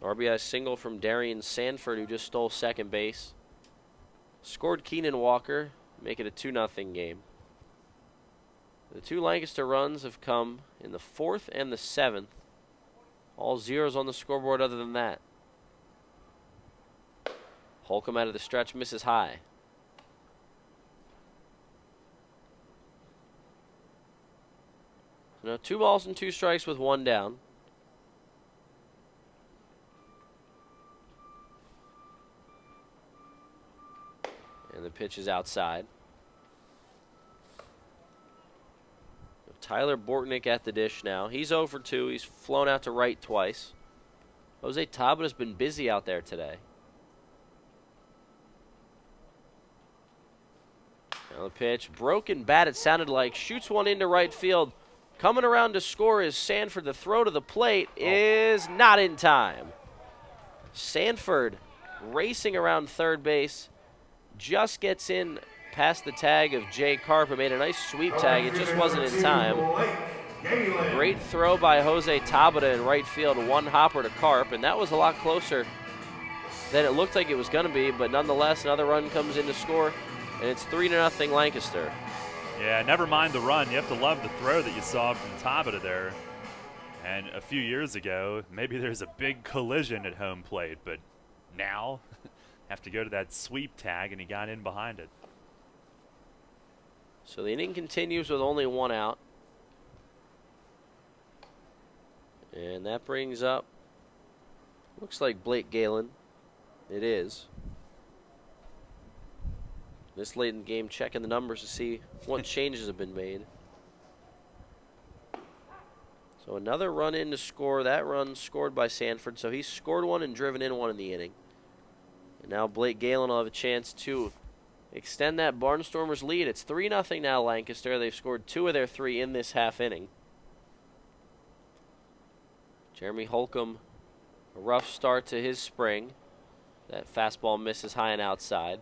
RBI single from Darian Sanford, who just stole second base. Scored Keenan Walker, make it a 2-0 game. The 2 Lancaster runs have come in the 4th and the 7th. All zeros on the scoreboard other than that. Holcomb out of the stretch, misses high. So now 2 balls and 2 strikes with 1 down. And the pitch is outside. Tyler Bortnick at the dish now. He's 0 for 2. He's flown out to right twice. Jose Tabata's been busy out there today. Now the pitch. Broken bat, it sounded like. Shoots one into right field. Coming around to score is Sanford. The throw to the plate is not in time. Sanford racing around third base. Just gets in past the tag of Jay Carp, who made a nice sweep tag. It just wasn't in time. Great throw by Jose Tabata in right field. 1 hopper to Carp, and that was a lot closer than it looked like it was going to be, but nonetheless, another run comes in to score, and it's 3-0 Lancaster. Yeah, never mind the run. You have to love the throw that you saw from Tabata there. And a few years ago, maybe there's a big collision at home plate, but now have to go to that sweep tag, and he got in behind it. So the inning continues with only 1 out. And that brings up, looks like Blake Galen. It is. This late in the game, checking the numbers to see what changes have been made. So another run in to score. That run scored by Sanford. So he's scored 1 and driven in 1 in the inning. And now Blake Galen will have a chance to extend that Barnstormers lead. It's 3-0 now Lancaster. They've scored 2 of their 3 in this half inning. Jeremy Holcomb, a rough start to his spring. That fastball misses high and outside.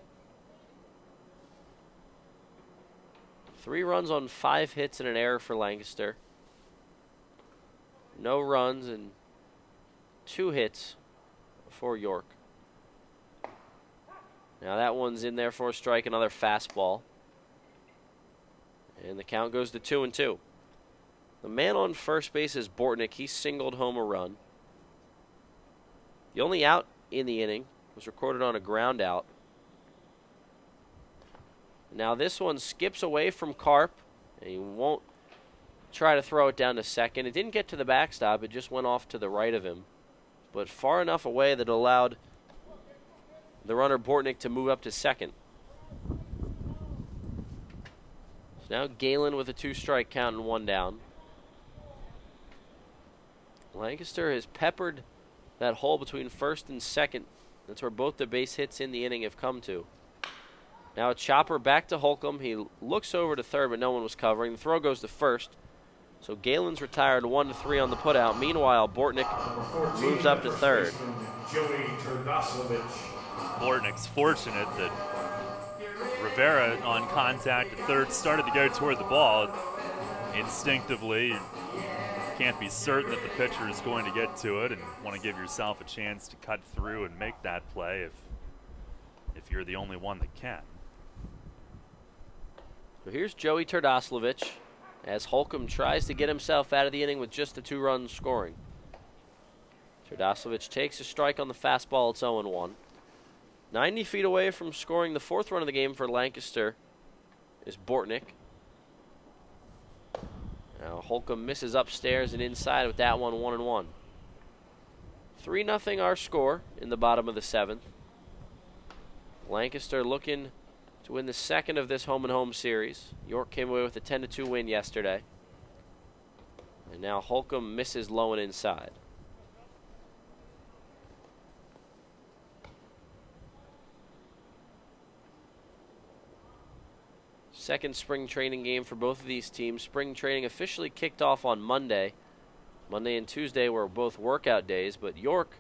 3 runs on 5 hits and an error for Lancaster. No runs and 2 hits for York. Now that one's in there for a strike, another fastball. And the count goes to 2-2. The man on first base is Bortnick. He singled home a run. The only out in the inning was recorded on a ground out. Now this one skips away from Karp, and he won't try to throw it down to second. It didn't get to the backstop. It just went off to the right of him, but far enough away that it allowed the runner Bortnick to move up to second. So now Galen with a 2-strike count and 1 down. Lancaster has peppered that hole between first and second. That's where both the base hits in the inning have come to. Now a chopper back to Holcomb. He looks over to third, but no one was covering. The throw goes to first. So Galen's retired 1-3 on the putout. Meanwhile, Bortnick moves up to third. Bortnick's fortunate that Rivera on contact at third started to go toward the ball. Instinctively, you can't be certain that the pitcher is going to get to it, and want to give yourself a chance to cut through and make that play if you're the only one that can. So here's Joey Turdoslavich as Holcomb tries to get himself out of the inning with just the 2 runs scoring. Turdoslavich takes a strike on the fastball. It's 0-1. 90 feet away from scoring the 4th run of the game for Lancaster is Bortnick. Now Holcomb misses upstairs and inside with that one, 1-1. 3-0 our score in the bottom of the 7th. Lancaster looking to win the 2nd of this home-and-home series. York came away with a 10-2 win yesterday. And now Holcomb misses low and inside. Second spring training game for both of these teams. Spring training officially kicked off on Monday. Monday and Tuesday were both workout days, but York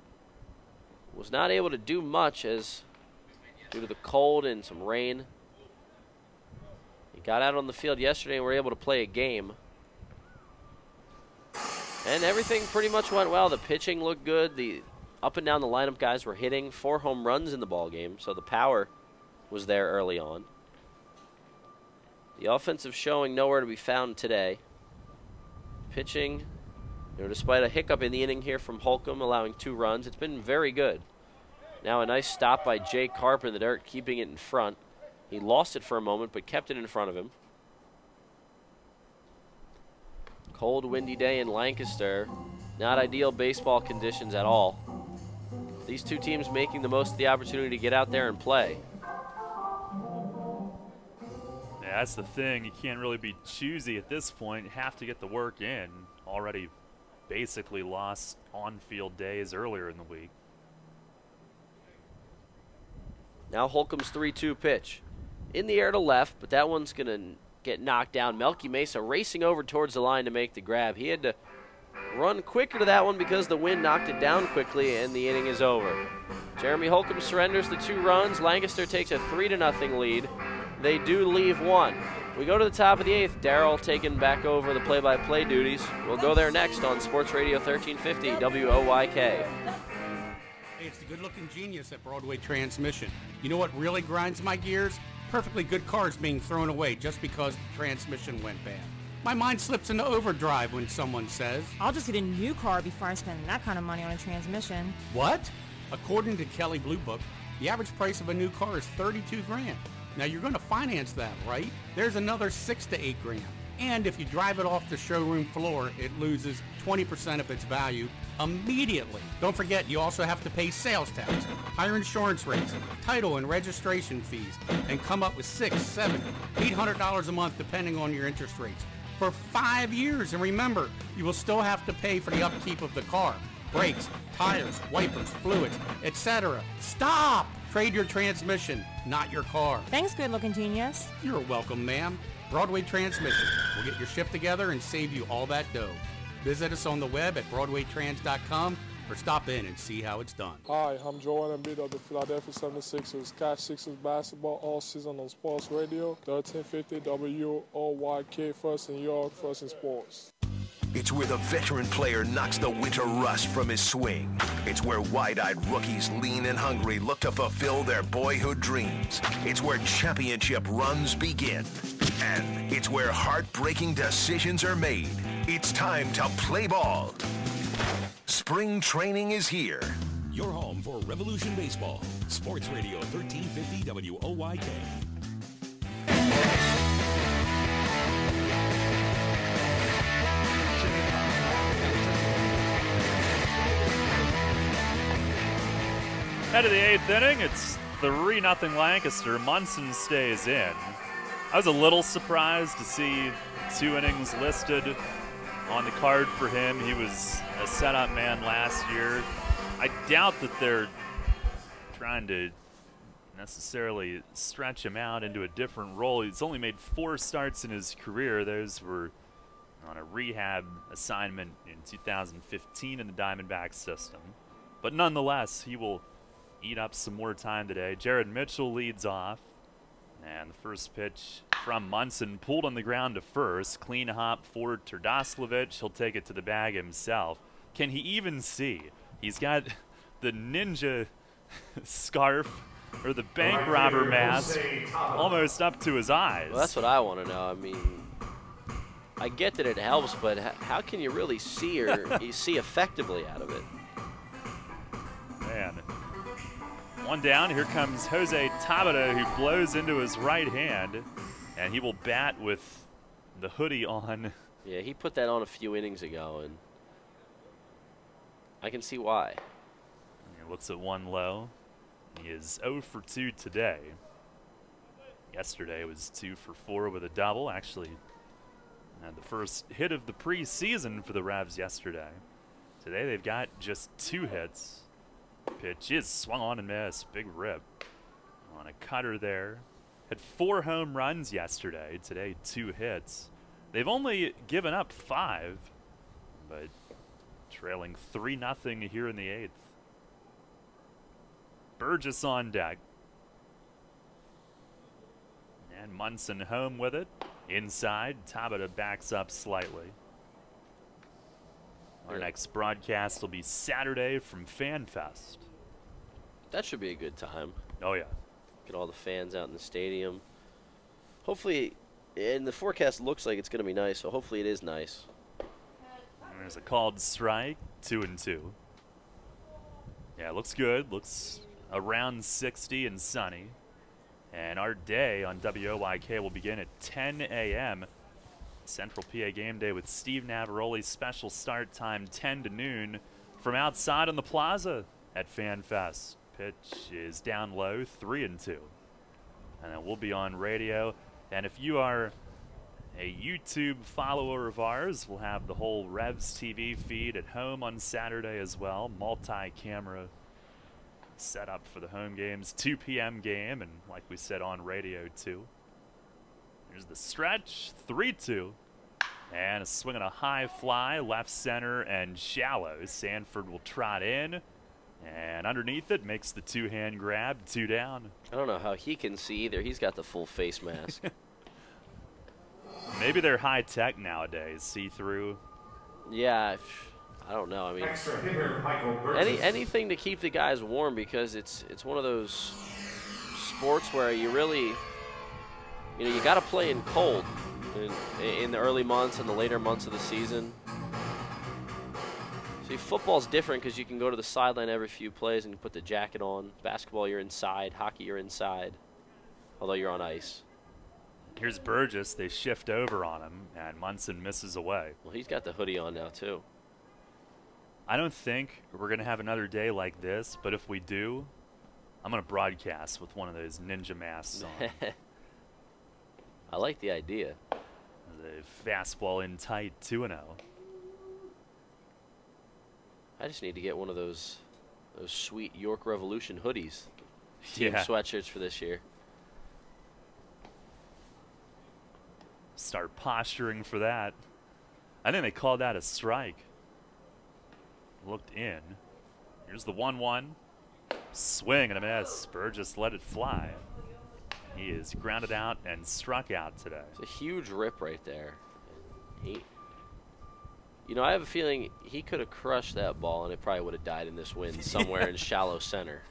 was not able to do much as due to the cold and some rain. He got out on the field yesterday and were able to play a game. And everything pretty much went well. The pitching looked good. The up and down the lineup guys were hitting 4 home runs in the ball game, so the power was there early on. The offensive showing nowhere to be found today. Pitching, despite a hiccup in the inning here from Holcomb, allowing 2 runs, it's been very good. Now a nice stop by Jay Karp in the dirt, keeping it in front. He lost it for a moment, but kept it in front of him. Cold, windy day in Lancaster. Not ideal baseball conditions at all. These two teams making the most of the opportunity to get out there and play. Yeah, that's the thing. You can't really be choosy at this point. You have to get the work in. Already basically lost on-field days earlier in the week. Now Holcomb's 3-2 pitch. In the air to left, but that one's going to get knocked down. Melky Mesa racing over towards the line to make the grab. He had to run quicker to that one because the wind knocked it down quickly, and the inning is over. Jeremy Holcomb surrenders the 2 runs. Lancaster takes a 3-0 lead. They do leave 1. We go to the top of the 8th. Darrell taking back over the play-by-play duties. We'll go there next on Sports Radio 1350 WOYK. Hey, it's the good-looking genius at Broadway Transmission. You know what really grinds my gears? Perfectly good cars being thrown away just because the transmission went bad. My mind slips into overdrive when someone says, I'll just get a new car before I spend that kind of money on a transmission. What? According to Kelley Blue Book, the average price of a new car is $32 grand. Now you're going to finance that, right? There's another $6 to $8 grand. And if you drive it off the showroom floor, it loses 20% of its value immediately. Don't forget, you also have to pay sales tax, higher insurance rates, title and registration fees, and come up with $600, $700, $800 a month depending on your interest rates for 5 years. And remember, you will still have to pay for the upkeep of the car, brakes, tires, wipers, fluids, etc. Stop! Trade your transmission, not your car. Thanks, good-looking genius. You're welcome, ma'am. Broadway Transmission. We'll get your shift together and save you all that dough. Visit us on the web at BroadwayTrans.com or stop in and see how it's done. Hi, I'm Joel Embiid of the Philadelphia 76ers. Catch Sixers basketball all season on Sports Radio 1350 WOYK, first in York, first in sports. It's where the veteran player knocks the winter rust from his swing. It's where wide-eyed rookies lean and hungry look to fulfill their boyhood dreams. It's where championship runs begin. and it's where heartbreaking decisions are made. It's time to play ball. Spring training is here. Your home for Revolution Baseball. Sports Radio 1350 WOYK. Head of the 8th inning, it's 3-0 Lancaster. Munson stays in. I was a little surprised to see 2 innings listed on the card for him. He was a setup man last year. I doubt that they're trying to necessarily stretch him out into a different role. He's only made 4 starts in his career. Those were on a rehab assignment in 2015 in the Diamondback system. But nonetheless, he will eat up some more time today. Jared Mitchell leads off. And the first pitch from Munson pulled on the ground to first. Clean hop for Terdoslavich. He'll take it to the bag himself. Can he even see? He's got the ninja scarf or the bank robber mask almost up to his eyes. Well, that's what I want to know. I mean, I get that it helps, but how can you really see or you see effectively out of it? Man. One down, here comes Jose Tabata, who blows into his right hand, and he will bat with the hoodie on. Yeah, he put that on a few innings ago, and I can see why. He looks at one low. He is 0 for 2 today. Yesterday was 2 for 4 with a double. Actually, the first hit of the preseason for the Revs yesterday. Today they've got just 2 hits. Pitch is swung on and missed. Big rip on a cutter there. Had 4 home runs yesterday. Today 2 hits. They've only given up 5, but trailing 3-0 here in the 8th. Burgess on deck. And Munson home with it. Inside, Tabata backs up slightly. Our next broadcast will be Saturday from FanFest. That should be a good time. Oh, yeah. Get all the fans out in the stadium. Hopefully, and the forecast looks like it's going to be nice, so hopefully it is nice. There's a called strike, 2-2. Yeah, looks good. Looks around 60 and sunny. And our day on WOYK will begin at 10 a.m. Central PA Game Day with Steve Navaroli. Special start time 10 to noon from outside on the plaza at FanFest. Pitch is down low, 3-2. And then we'll be on radio. And if you are a YouTube follower of ours, we'll have the whole Revs TV feed at home on Saturday as well. Multi-camera set up for the home games. 2 p.m. game, and like we said, on radio too. Here's the stretch, 3-2. And a swing on a high fly, left center and shallow. Sanford will trot in, and underneath it makes the 2-hand grab, 2 down. I don't know how he can see either. He's got the full face mask. Maybe they're high tech nowadays, see-through. Yeah, I don't know. I mean, Extra hitter, Michael Burgess. anything to keep the guys warm, because it's one of those sports where you really, you got to play in cold in the early months and the later months of the season. See, football's different because you can go to the sideline every few plays and you put the jacket on. Basketball, you're inside. Hockey, you're inside, although you're on ice. Here's Burgess. They shift over on him, and Munson misses away. Well, he's got the hoodie on now, too. I don't think we're going to have another day like this, but if we do, I'm going to broadcast with one of those ninja masks on. I like the idea. The fastball in tight, 2-0. I just need to get one of those sweet York Revolution hoodies. Team Yeah. sweatshirts for this year. Start posturing for that. I think they called that a strike. Looked in. Here's the 1-1. Swing and a miss. Burgess let it fly. He is grounded out and struck out today. It's a huge rip right there. I have a feeling he could have crushed that ball and it probably would have died in this wind somewhere in shallow center.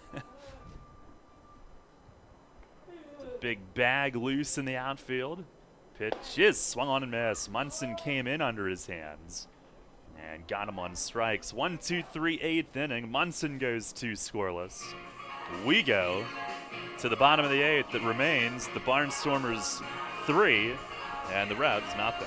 Big bag loose in the outfield. Pitch is swung on and missed. Munson came in under his hands and got him on strikes. 1-2-3, 8th inning. Munson goes 2 scoreless. We go to the bottom of the 8th. It remains the Barnstormers 3 and the Revs nothing.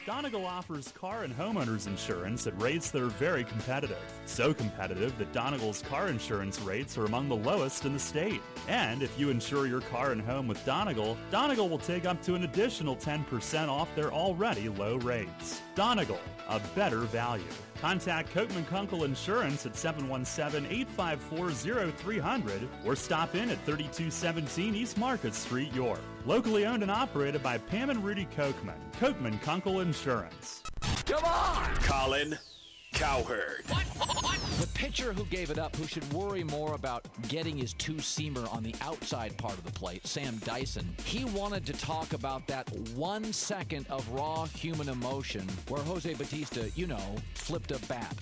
Donegal offers car and homeowners insurance at rates that are very competitive. So competitive that Donegal's car insurance rates are among the lowest in the state. And if you insure your car and home with Donegal, Donegal will take up to an additional 10% off their already low rates. Donegal, a better value. Contact Coatman Kunkel Insurance at 717-854-0300 or stop in at 3217 East Market Street, York. Locally owned and operated by Pam and Rudy Kochman. Coatman Kunkel Insurance. Come on! Colin Cowherd. The pitcher who gave it up, who should worry more about getting his two-seamer on the outside part of the plate, Sam Dyson, he wanted to talk about that 1 second of raw human emotion where Jose Bautista, flipped a bat.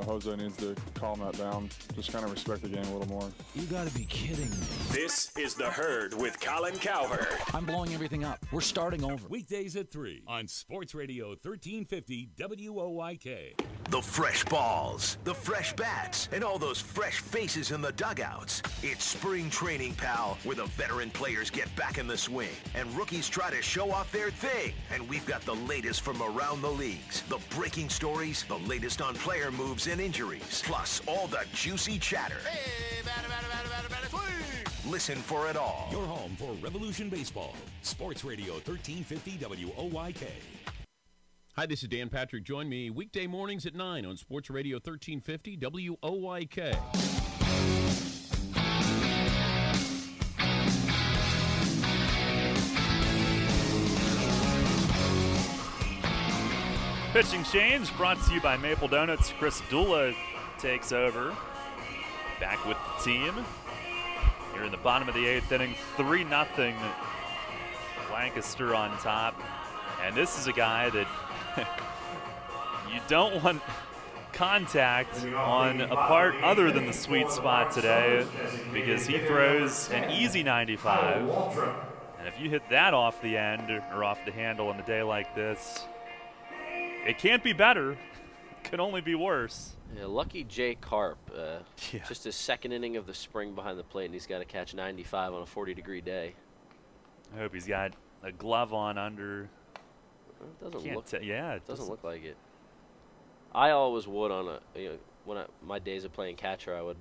Jose needs to calm that down. Just kind of respect the game a little more. You gotta be kidding me. This is The Herd with Colin Cowherd. I'm blowing everything up. We're starting over. Weekdays at 3 on Sports Radio 1350 WOYK. The fresh balls, the fresh bats, and all those fresh faces in the dugouts. It's spring training, pal, where the veteran players get back in the swing and rookies try to show off their thing. And we've got the latest from around the leagues, the breaking stories, the latest on player moves and injuries, plus all the juicy chatter. Hey, batter, swing! Listen for it all. Your home for Revolution Baseball. Sports Radio 1350 WOYK. Hi, this is Dan Patrick. Join me weekday mornings at 9 on Sports Radio 1350 WOYK. Pitching change brought to you by Maple Donuts. Chris Dula takes over. Back with the team. Here in the bottom of the 8th inning, 3-0. Lancaster on top. And this is a guy that you don't want contact on a part other than the sweet spot today, because he throws an easy 95. And if you hit that off the end or off the handle on a day like this, it can't be better. It can only be worse. Yeah, lucky Jay Carp. Just his second inning of the spring behind the plate, and he's got to catch 95 on a 40-degree day. I hope he's got a glove on under. It doesn't look. It doesn't look like it. I always would on my days of playing catcher. I would,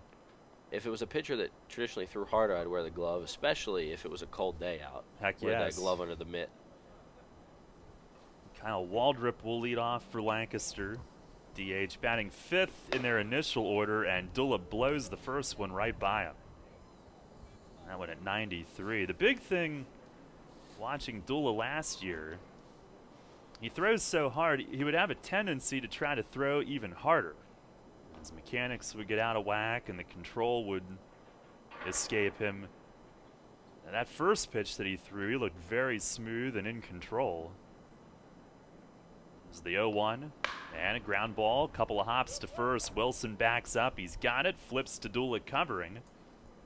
if it was a pitcher that traditionally threw harder, I'd wear the glove, especially if it was a cold day out. Heck wear yes. that glove under the mitt. Kyle Waldrop will lead off for Lancaster. DH batting 5th in their initial order, and Dula blows the first one right by him. That one at 93. The big thing watching Dula last year, he throws so hard, he would have a tendency to try to throw even harder. His mechanics would get out of whack and the control would escape him. And that first pitch that he threw, he looked very smooth and in control. This is the 0-1, and a ground ball, couple of hops to first. Wilson backs up, he's got it, flips to Dula covering,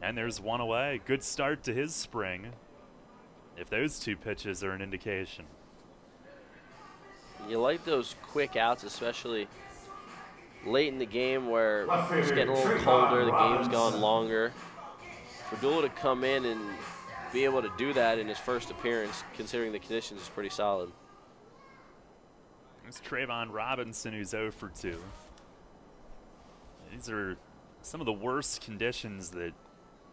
and there's one away. Good start to his spring, if those two pitches are an indication. You like those quick outs, especially late in the game where it's getting a little colder, the game's gone longer. For Dula to come in and be able to do that in his first appearance, considering the conditions, is pretty solid. There's Trayvon Robinson, who's 0 for 2. These are some of the worst conditions that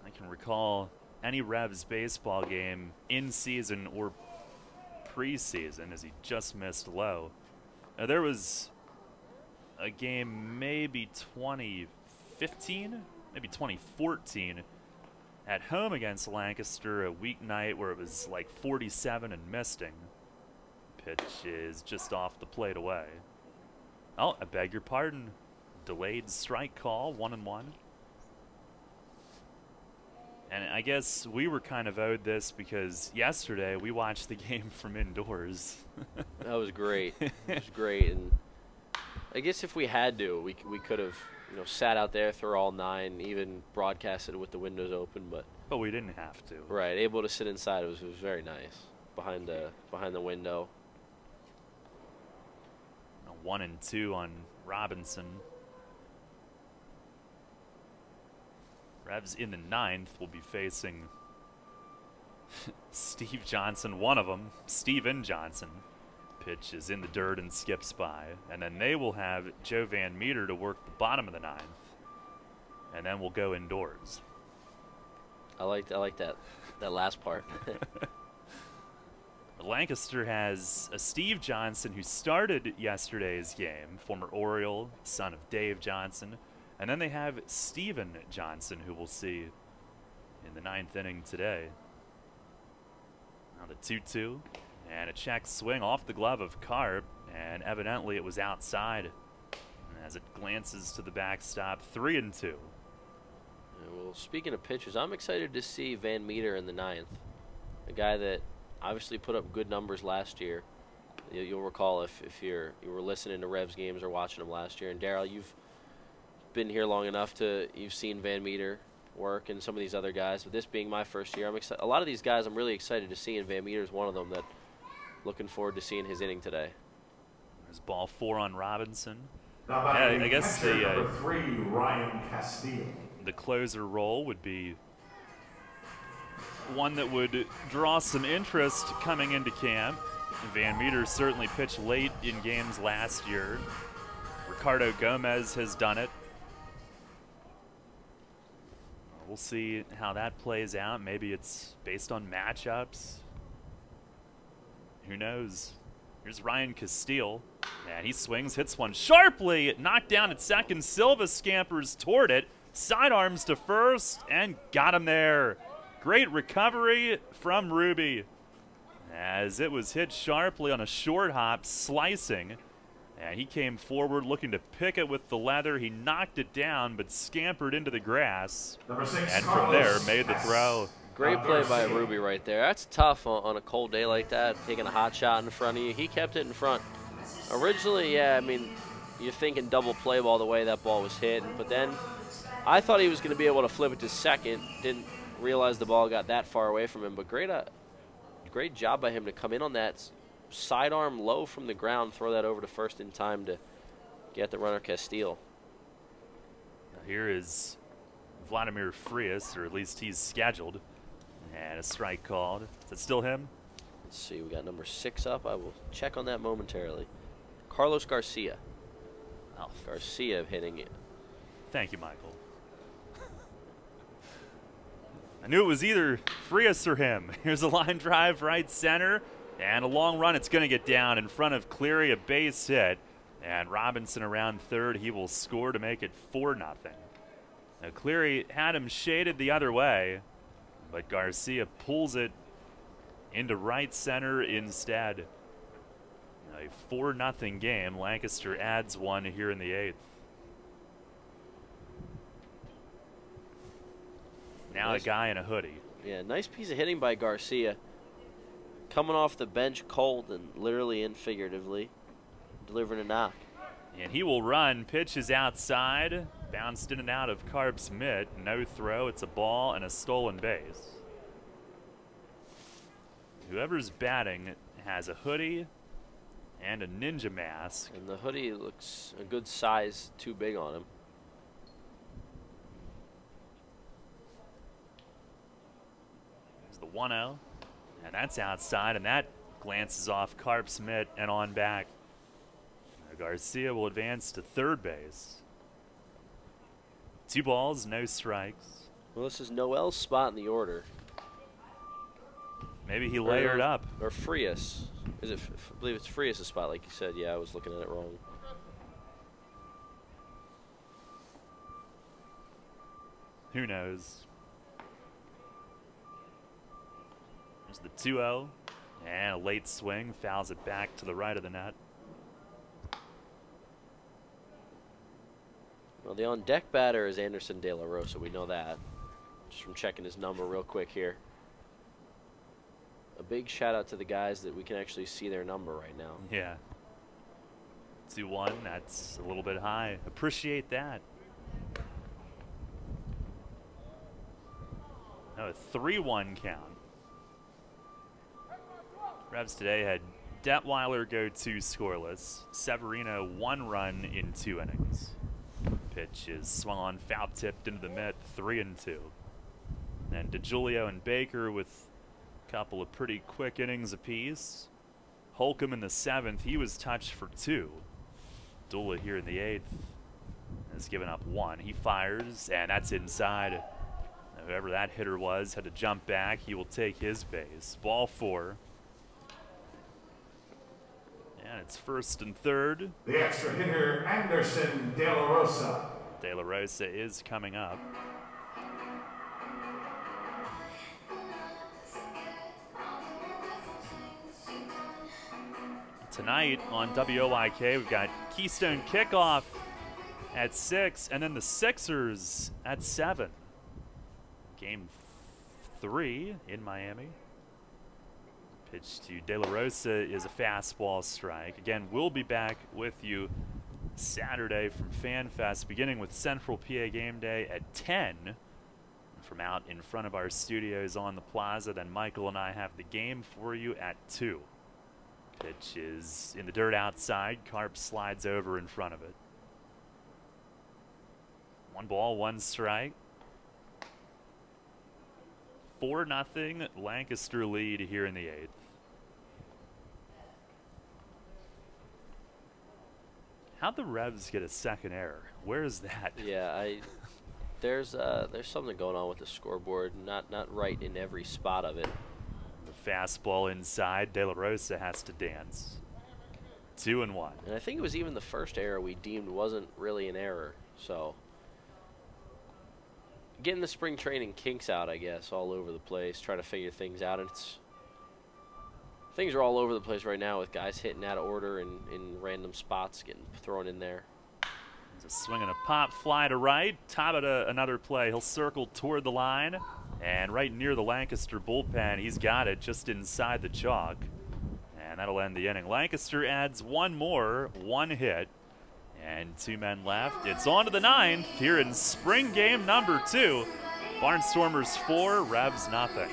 I can recall any Revs baseball game in season or preseason, as he just missed low. Now, there was a game maybe 2015, maybe 2014, at home against Lancaster, a weeknight where it was like 47 and misting. Pitch is just off the plate away. Oh, I beg your pardon. Delayed strike call, 1-1. And I guess we were kind of owed this because yesterday we watched the game from indoors. That was great. It was great. And I guess if we had to, we could have sat out there through all 9, even broadcasted with the windows open. But we didn't have to. Right, able to sit inside. It was very nice. behind the window. 1-2 on Robinson. Revs in the 9th will be facing Steve Johnson, one of them, Steven Johnson. Pitch is in the dirt and skips by. And then they will have Joe Van Meter to work the bottom of the 9th. And then we'll go indoors. I like that last part. Lancaster has a Steve Johnson who started yesterday's game, former Oriole, son of Dave Johnson. And then they have Steven Johnson, who we'll see in the 9th inning today. Now the 2-2, and a check swing off the glove of Carp, and evidently it was outside as it glances to the backstop. 3-2. Well, speaking of pitchers, I'm excited to see Van Meter in the 9th, a guy that obviously put up good numbers last year. You'll recall if you were listening to Revs games or watching them last year. And Daryl, you've been here long enough you've seen Van Meter work and some of these other guys. But this being my first year, I'm excited. A lot of these guys I'm really excited to see, and Van Meter is one of them that looking forward to seeing his inning today. There's ball 4 on Robinson. I guess number 3, Ryan Castillo. The closer role would be one that would draw some interest coming into camp. Van Meter certainly pitched late in games last year. Ricardo Gomez has done it. We'll see how that plays out. Maybe it's based on matchups. Who knows? Here's Ryan Castile. And he swings, hits one sharply. Knocked down at second. Silva scampers toward it. Sidearms to first and got him there. Great recovery from Ruby as it was hit sharply on a short hop, slicing. And he came forward looking to pick it with the leather. He knocked it down but scampered into the grass. And from there made the throw. Great play by Ruby right there. That's tough on a cold day like that, taking a hot shot in front of you. He kept it in front. Originally, yeah, I mean, you're thinking double play ball the way that ball was hit. But then I thought he was going to be able to flip it to second. Didn't realize the ball got that far away from him. But great job by him to come in on that sidearm low from the ground, throw that over to first in time to get the runner Castile. Now here is Vladimir Frias, or at least he's scheduled. And a strike called. Is it still him? Let's see, we got number 6 up. I will check on that momentarily. Carlos Garcia. Oh, Garcia hitting it. Thank you, Michael. I knew it was either Frias or him. Here's a line drive right center. And a long run. It's going to get down in front of Cleary, a base hit. And Robinson around third. He will score to make it 4-0. Now Cleary had him shaded the other way, but Garcia pulls it into right center instead. A 4-0 game. Lancaster adds one here in the 8th. Now nice. A guy in a hoodie. Yeah, nice piece of hitting by Garcia. Coming off the bench cold and literally and figuratively, delivering a knock. And he will run. Pitch is outside. Bounced in and out of Carp's mitt. No throw. It's a ball and a stolen base. Whoever's batting has a hoodie and a ninja mask. And the hoodie looks a good size too big on him. There's the 1-0. And that's outside, and that glances off Carp's mitt and on back. Garcia will advance to third base. 2 balls, no strikes. Well, this is Noel's spot in the order. Maybe he layered up. Or Frias. I believe it's Frias' spot, like you said. Yeah, I was looking at it wrong. Who knows? There's the 2-0. And a late swing. Fouls it back to the right of the net. Well, the on-deck batter is Anderson De La Rosa. We know that. Just from checking his number real quick here. A big shout-out to the guys that we can actually see their number right now. Yeah. 2-1. That's a little bit high. Appreciate that. Now a 3-1 count. Revs today had Detweiler go 2 scoreless. Severino 1 run in 2 innings. Pitch is swung on, foul tipped into the mid, 3-2. And DeGiulio and Baker with a couple of pretty quick innings apiece. Holcomb in the 7th, he was touched for 2. Dula here in the 8th has given up 1. He fires, and that's inside. Whoever that hitter was had to jump back. He will take his base. Ball 4. And it's 1st and 3rd. The extra hitter, Anderson De La Rosa. De La Rosa is coming up. Tonight on WOYK, we've got Keystone Kickoff at 6, and then the Sixers at 7. Game 3 in Miami. Pitch to De La Rosa is a fastball strike. Again, we'll be back with you Saturday from FanFest, beginning with Central PA Game Day at 10. From out in front of our studios on the plaza, then Michael and I have the game for you at 2. Pitch is in the dirt outside. Carp slides over in front of it. 1 ball, 1 strike. 4-0 Lancaster lead here in the 8th. How'd the Revs get a second error? Where is that? Yeah, there's something going on with the scoreboard. Not right in every spot of it. The fastball inside. De La Rosa has to dance. 2-1. And I think it was even the first error we deemed wasn't really an error. So getting the spring training kinks out, I guess, all over the place, trying to figure things out. And things are all over the place right now with guys hitting out of order and in random spots getting thrown in there. It's a swing and a pop fly to right. Tabata another play. He'll circle toward the line. And right near the Lancaster bullpen, he's got it just inside the chalk. And that'll end the inning. Lancaster adds 1 more, 1 hit. And 2 men left. It's on to the 9th here in spring game number 2. Barnstormers 4, Revs nothing.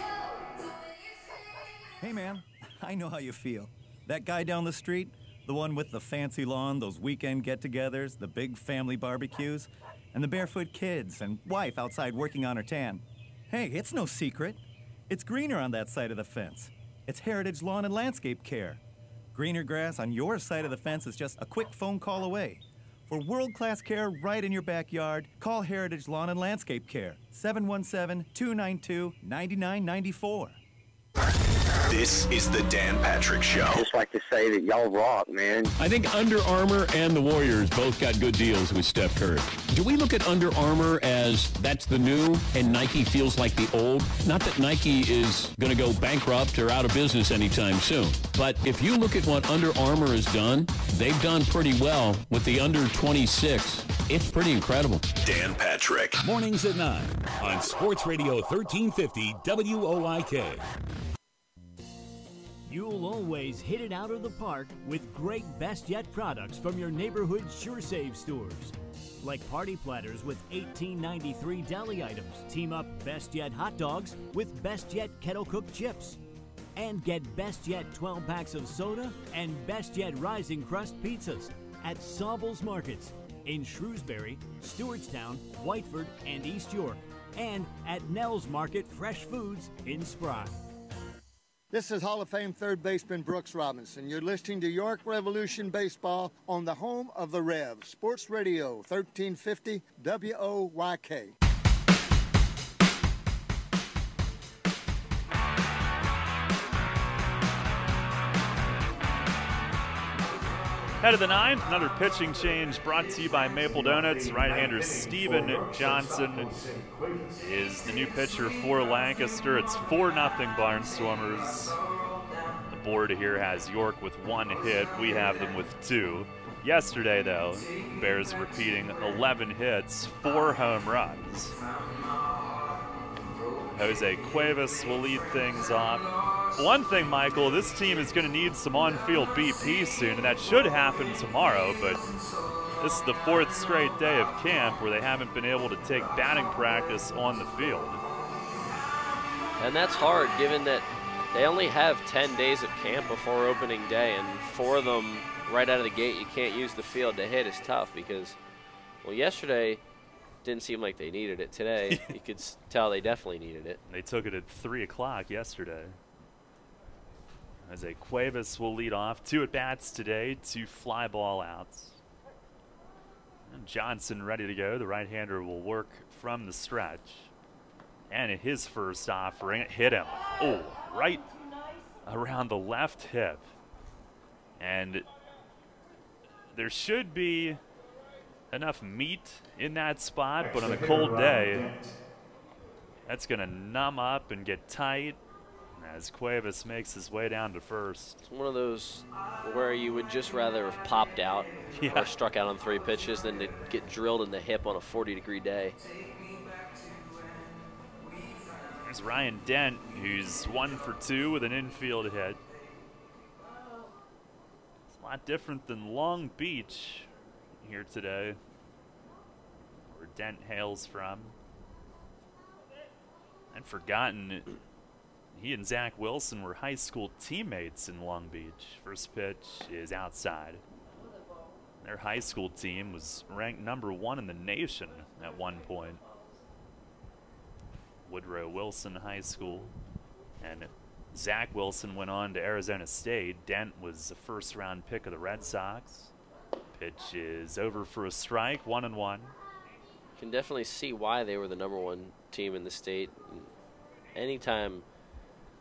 Hey man, I know how you feel. That guy down the street, the one with the fancy lawn, those weekend get-togethers, the big family barbecues, and the barefoot kids and wife outside working on her tan. Hey, it's no secret. It's greener on that side of the fence. It's Heritage Lawn and Landscape Care. Greener grass on your side of the fence is just a quick phone call away. For world-class care right in your backyard, call Heritage Lawn and Landscape Care, 717-292-9994. This is the Dan Patrick Show. I just like to say that y'all rock, man. I think Under Armour and the Warriors both got good deals with Steph Curry. Do we look at Under Armour as that's the new and Nike feels like the old? Not that Nike is going to go bankrupt or out of business anytime soon. But if you look at what Under Armour has done, they've done pretty well with the under 26. It's pretty incredible. Dan Patrick. Mornings at 9 on Sports Radio 1350 WOYK. You'll always hit it out of the park with great Best Yet products from your neighborhood SureSave stores. Like party platters with $18.93 deli items. Team up Best Yet hot dogs with Best Yet kettle cooked chips. And get Best Yet 12 packs of soda and Best Yet Rising Crust pizzas at Saubles Markets in Shrewsbury, Stewartstown, Whiteford, and East York. And at Nell's Market Fresh Foods in Spry. This is Hall of Fame third baseman Brooks Robinson. You're listening to York Revolution Baseball on the home of the Revs, Sports Radio 1350 WOYK. Head of the 9th, another pitching change brought to you by Maple Donuts. Right-hander Steven Johnson is the new pitcher for Lancaster. It's 4-0 Barnstormers. The board here has York with 1 hit. We have them with 2. Yesterday, though, Bears repeating 11 hits, 4 home runs. Jose Cuevas will lead things off. One thing, Michael, this team is going to need some on-field BP soon, and that should happen tomorrow, but this is the 4th straight day of camp where they haven't been able to take batting practice on the field. And that's hard, given that They only have 10 days of camp before opening day, and 4 of them right out of the gate, you can't use the field to hit is tough because, well, yesterday didn't seem like they needed it. Today, you could tell they definitely needed it. They took it at 3 o'clock yesterday. As a Cuevas will lead off. 2 at-bats today, 2 fly ball outs. And Johnson ready to go. The right-hander will work from the stretch. And at his first offering, it hit him. Oh, right around the left hip. And there should be enough meat in that spot, but on a cold day, that's going to numb up and get tight as Cuevas makes his way down to first. It's one of those where you would just rather have popped out or struck out on 3 pitches than to get drilled in the hip on a 40-degree day. There's Ryan Dent, who's 1 for 2 with an infield hit. It's a lot different than Long Beach here today, where Dent hails from. I'd forgotten he and Zach Wilson were high school teammates in Long Beach. First pitch is outside. Their high school team was ranked #1 in the nation at one point. Woodrow Wilson High School. And Zach Wilson went on to Arizona State. Dent was a first-round pick of the Red Sox. Pitch is over for a strike, 1-1. Can definitely see why they were the #1 team in the state. Anytime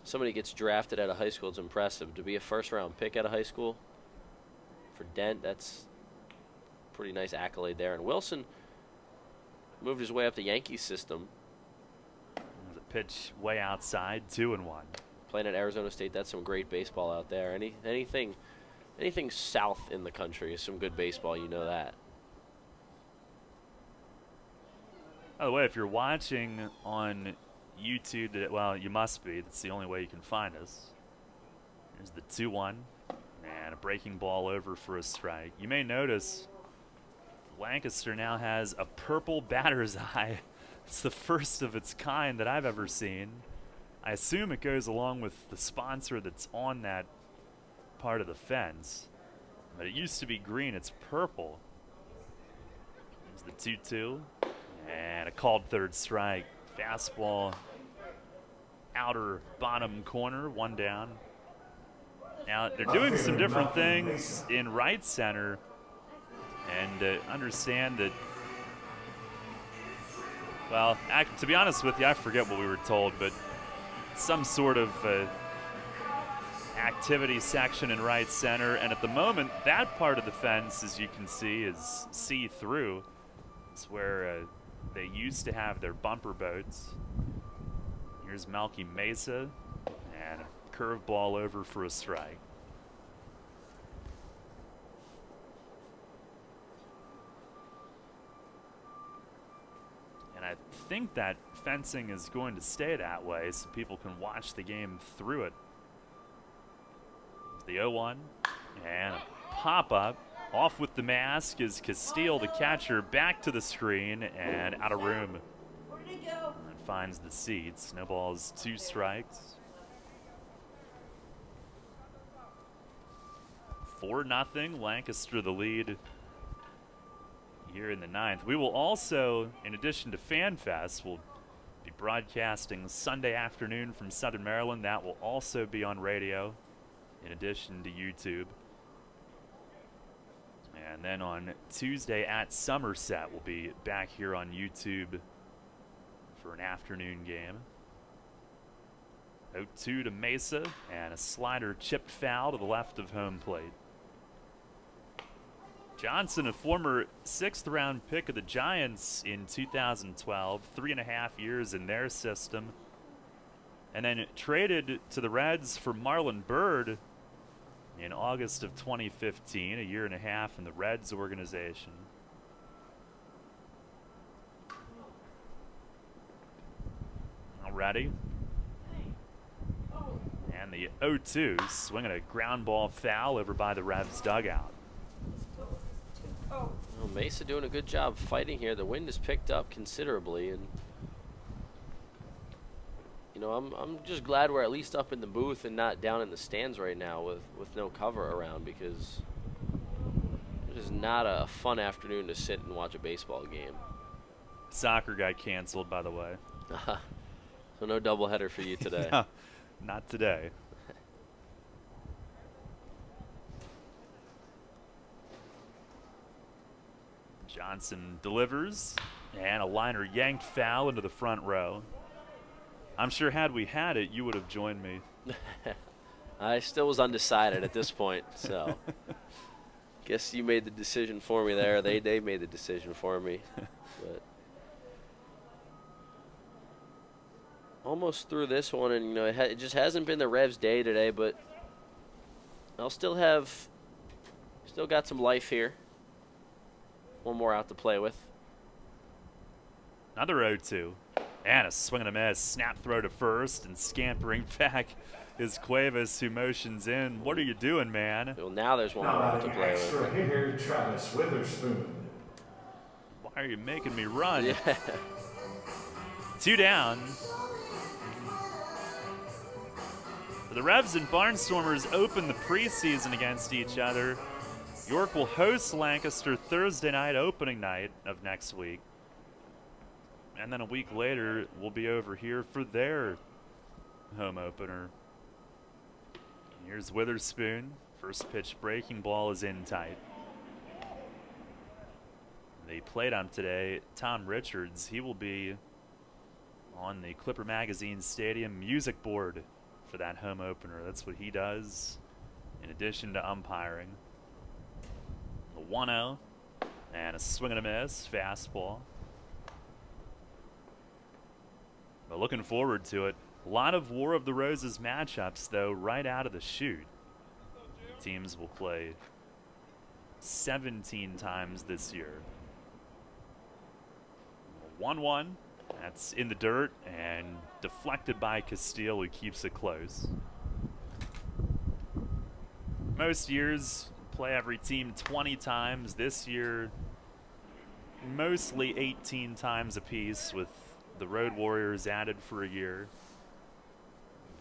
somebody gets drafted out of high school, it's impressive. To be a first-round pick out of high school for Dent, that's a pretty nice accolade there. And Wilson moved his way up the Yankees system. Pitch way outside, 2-1. Playing at Arizona State, that's some great baseball out there. Anything south in the country is some good baseball, you know that. By the way, if you're watching on YouTube, well, you must be. That's the only way you can find us. There's the 2-1 and a breaking ball over for a strike. You may notice Lancaster now has a purple batter's eye. It's the first of its kind that I've ever seen. I assume it goes along with the sponsor that's on that part of the fence. But it used to be green, it's purple. There's the 2-2. And a called third strike. Fastball, outer bottom corner, 1 down. Now, they're doing some different things in right center. And understand that, well, to be honest with you, I forget what we were told, but some sort of activity section in right center. And at the moment, that part of the fence, as you can see, is see-through. It's where they used to have their bumper boats. Here's Malky Mesa, and a curveball over for a strike. And I think that fencing is going to stay that way so people can watch the game through it. The 0-1 and a pop-up. Off with the mask is Castile, the catcher, back to the screen and out of room. And finds the seats. No balls, 2 strikes. 4-0, Lancaster the lead here in the 9th. We will also, in addition to FanFest, we'll be broadcasting Sunday afternoon from Southern Maryland. That will also be on radio, in addition to YouTube. And then on Tuesday at Somerset, we'll be back here on YouTube for an afternoon game. 0-2 to Mesa, and a slider chipped foul to the left of home plate. Johnson, a former 6th-round pick of the Giants in 2012, 3.5 years in their system, and then traded to the Reds for Marlon Byrd in August of 2015, a 1.5 years in the Reds organization. Already. And the 0-2, swinging a ground ball foul over by the Revs dugout. Well, Mesa doing a good job fighting here. The wind has picked up considerably, and you know, I'm just glad we're at least up in the booth and not down in the stands right now with no cover around, because it is not a fun afternoon to sit and watch a baseball game. Soccer got canceled, by the way. So no doubleheader for you today. No, not today. Johnson delivers, and a liner yanked foul into the front row. I'm sure had we had it, you would have joined me. I still was undecided at this point, so guess you made the decision for me there. They made the decision for me. But almost through this one, and you know, it just hasn't been the Revs' day today, but I'll still got some life here. One more out to play with. Another 0-2. And a swing and a miss. Snap throw to first, and scampering back is Cuevas, who motions in. What are you doing, man? Well, now there's one more out to play with. Extra hitter, Travis Witherspoon. Why are you making me run? Yeah. 2 down. The Revs and Barnstormers open the preseason against each other. York will host Lancaster Thursday night, opening night of next week. And then a week later, we'll be over here for their home opener. Here's Witherspoon. First pitch breaking ball is in tight. They played him today. Tom Richards, he will be on the Clipper Magazine Stadium music board for that home opener. That's what he does in addition to umpiring. The 1-0 and a swing and a miss, fastball. But looking forward to it. A lot of War of the Roses matchups, though, right out of the chute. Teams will play 17 times this year. 1-1. That's in the dirt and deflected by Castile, who keeps it close. Most years, play every team 20 times. This year, mostly 18 times apiece, with the Road Warriors added for a year.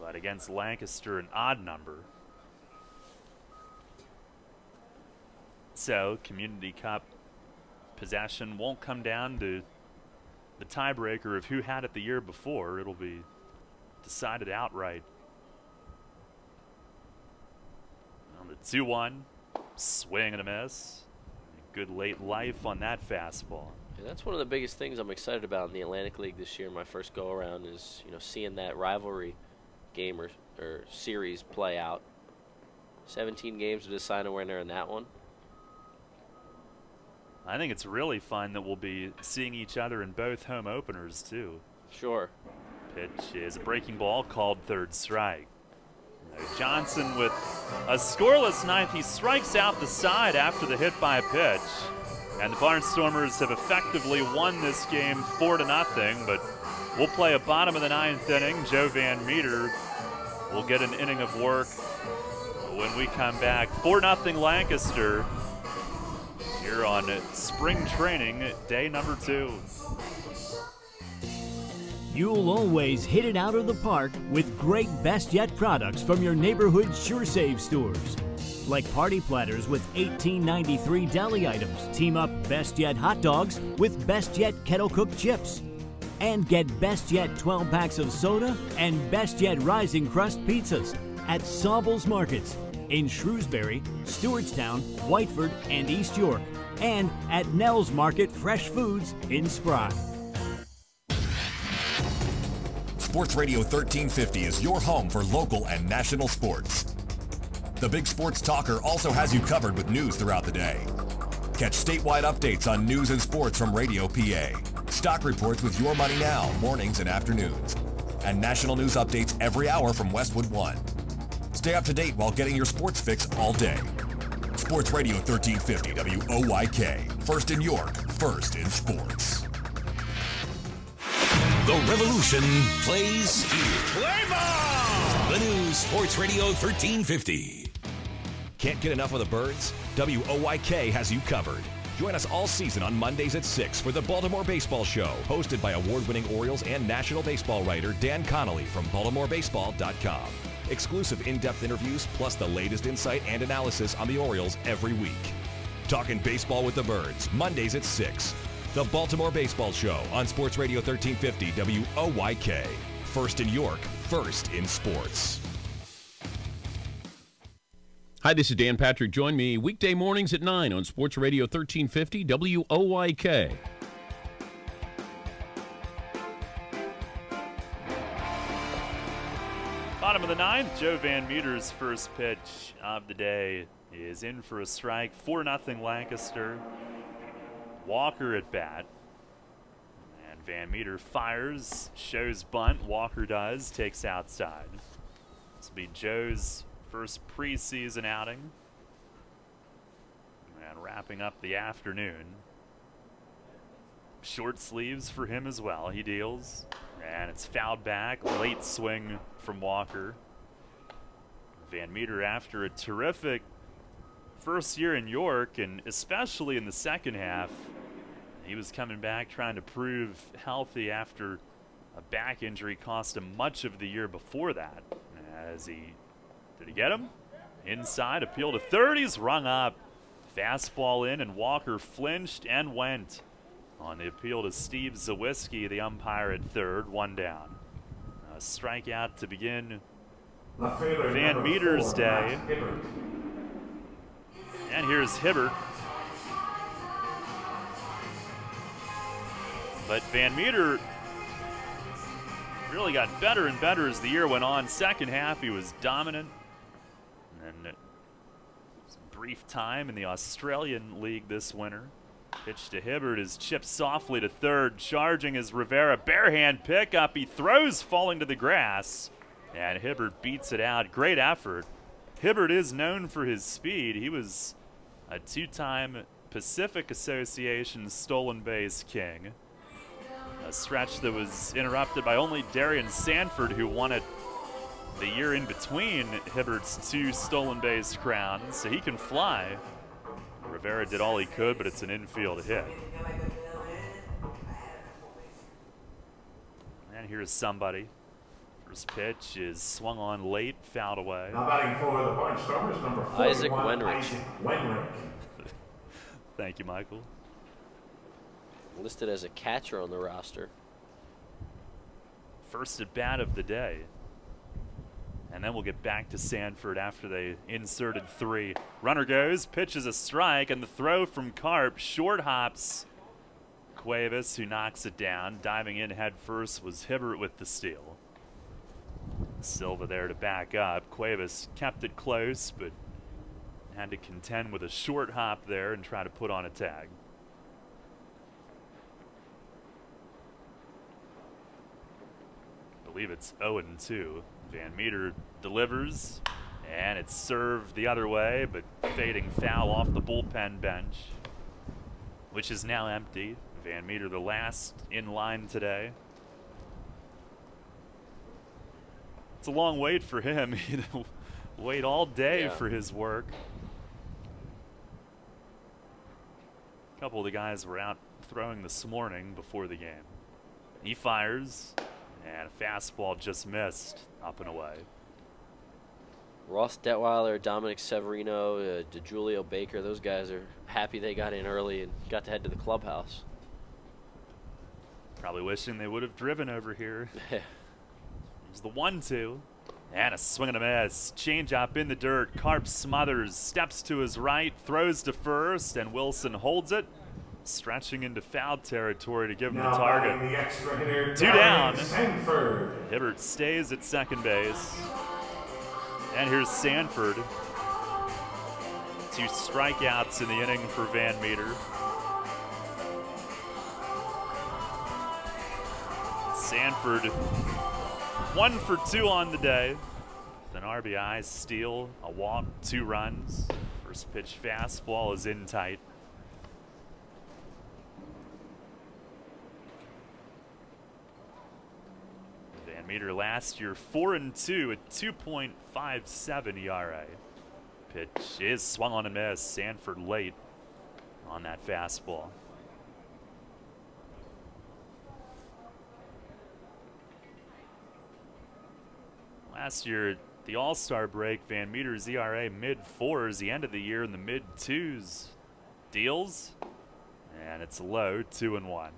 But against Lancaster, an odd number. So, Community Cup possession won't come down to the tiebreaker of who had it the year before. It'll be decided outright. On the 2-1, swing and a miss. Good late life on that fastball. Yeah, that's one of the biggest things I'm excited about in the Atlantic League this year. My first go around is, you know, seeing that rivalry game or series play out. 17 games to decide a winner in that one. I think it's really fun that we'll be seeing each other in both home openers, too. Sure. Pitch is a breaking ball, called third strike. Johnson with a scoreless ninth. He strikes out the side after the hit by pitch. And the Barnstormers have effectively won this game 4-0, but we'll play a bottom of the 9th inning. Joe Van Meter will get an inning of work when we come back. 4-0 Lancaster here on spring training, day number 2. You'll always hit it out of the park with great Best Yet products from your neighborhood Sure Save stores. Like party platters with $18.93 deli items. Team up Best Yet hot dogs with Best Yet kettle cooked chips. And get Best Yet 12 packs of soda and Best Yet Rising Crust pizzas at Sobel's Markets in Shrewsbury, Stewartstown, Whiteford, and East York. And at Nell's Market Fresh Foods in Spry. Sports Radio 1350 is your home for local and national sports. The Big Sports Talker also has you covered with news throughout the day. Catch statewide updates on news and sports from Radio PA. Stock reports with Your Money Now, mornings and afternoons. And national news updates every hour from Westwood One. Stay up to date while getting your sports fix all day. Sports Radio 1350 WOYK. First in York, first in sports. The Revolution plays here. Play ball! The new Sports Radio 1350. Can't get enough of the birds? WOYK has you covered. Join us all season on Mondays at 6 for the Baltimore Baseball Show, hosted by award-winning Orioles and National Baseball writer Dan Connolly from BaltimoreBaseball.com. Exclusive in-depth interviews plus the latest insight and analysis on the Orioles every week. Talking baseball with the Birds, Mondays at 6. The Baltimore Baseball Show on Sports Radio 1350 WOYK. First in York, first in sports. Hi, this is Dan Patrick. Join me weekday mornings at 9 on Sports Radio 1350 WOYK. Bottom of the ninth, Joe Van Meter's first pitch of the day is in for a strike. 4-0 Lancaster. Walker at bat. And Van Meter fires, shows bunt. Walker does, takes outside. This will be Joe's first preseason outing. And wrapping up the afternoon. Short sleeves for him as well. He deals. And it's fouled back. Late swing from Walker. Van Meter, after a terrific first year in York, and especially in the second half, he was coming back trying to prove healthy after a back injury cost him much of the year before that. Did he get him? Inside, appeal to third. He's rung up. Fastball in, and Walker flinched and went on the appeal to Steve Zawiski, the umpire at third. One down. A strikeout to begin Van Meter's day. And here's Hibbert. But Van Meter really got better and better as the year went on. Second half, he was dominant. And then some brief time in the Australian League this winter. Pitch to Hibbert is chipped softly to third. Charging is Rivera. Barehand pickup. He throws, falling to the grass. And Hibbert beats it out. Great effort. Hibbert is known for his speed. He was a two-time Pacific Association stolen base king. A stretch that was interrupted by only Darian Sanford, who won it the year in between Hibbert's two stolen base crowns. So he can fly. Rivera did all he could, but it's an infield hit. And here's somebody. First pitch is swung on late, fouled away. Now batting for the Barnstormers, number 41, Isaac Wenrich. Isaac Wenrich. Thank you, Michael. Listed as a catcher on the roster. First at bat of the day. And then we'll get back to Sanford after they inserted three. Runner goes, pitches a strike, and the throw from Karp short hops Cuevas, who knocks it down. Diving in head first was Hibbert with the steal. Silva there to back up. Cuevas kept it close, but had to contend with a short hop there and try to put on a tag. I believe it's 0-2. Van Meter delivers, and it's served the other way, but fading foul off the bullpen bench, which is now empty. Van Meter, the last in line today. It's a long wait for him. Wait all day for his work. A couple of the guys were out throwing this morning before the game. He fires, and a fastball just missed, up and away. Ross Detweiler, Dominic Severino, DeJulio Baker, those guys are happy they got in early and got to head to the clubhouse. Probably wishing they would have driven over here. There's the 1-2. And a swing and a miss. Change up in the dirt. Karp smothers, steps to his right, throws to first, and Wilson holds it. Stretching into foul territory to give him the target. The extra hitter, Two down. Sanford. Hibbert stays at second base. And here's Sanford. 2 strikeouts in the inning for Van Meter. Sanford 1 for 2 on the day. With an RBI, steal, a walk, 2 runs. First pitch fastball is in tight. Van Meter last year 4-2 at 2.57 ERA. Pitch is swung on and missed. Sanford late on that fastball. Last year, the All-Star break, Van Meter's ERA mid-4s, the end of the year in the mid-2s. Deals, and it's low, 2-1.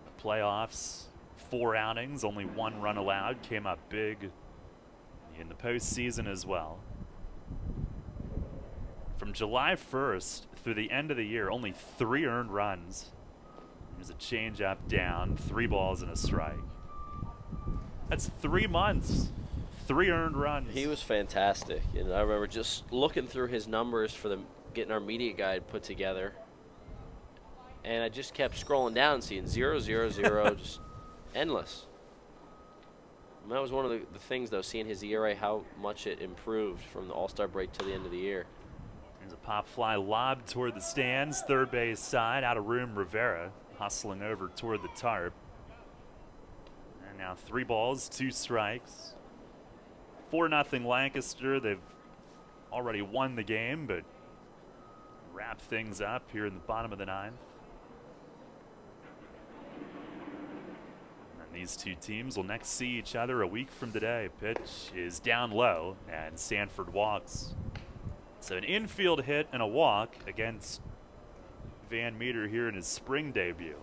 The playoffs, 4 outings, only 1 run allowed, came up big in the postseason as well. From July 1st through the end of the year, only 3 earned runs. There's a change-up down, 3 balls and a strike. That's 3 months, 3 earned runs. He was fantastic. And I remember just looking through his numbers for getting our media guide put together. And I just kept scrolling down, seeing 0, 0, 0, just endless. And that was one of the things, though, seeing his ERA, how much it improved from the All-Star break to the end of the year. There's a pop fly lob toward the stands, third base side, out of room. Rivera hustling over toward the tarp. And now 3 balls, 2 strikes. 4-0 Lancaster. They've already won the game, but wrap things up here in the bottom of the 9th. And these 2 teams will next see each other a week from today. Pitch is down low, and Sanford walks. So an infield hit and a walk against Van Meter here in his spring debut.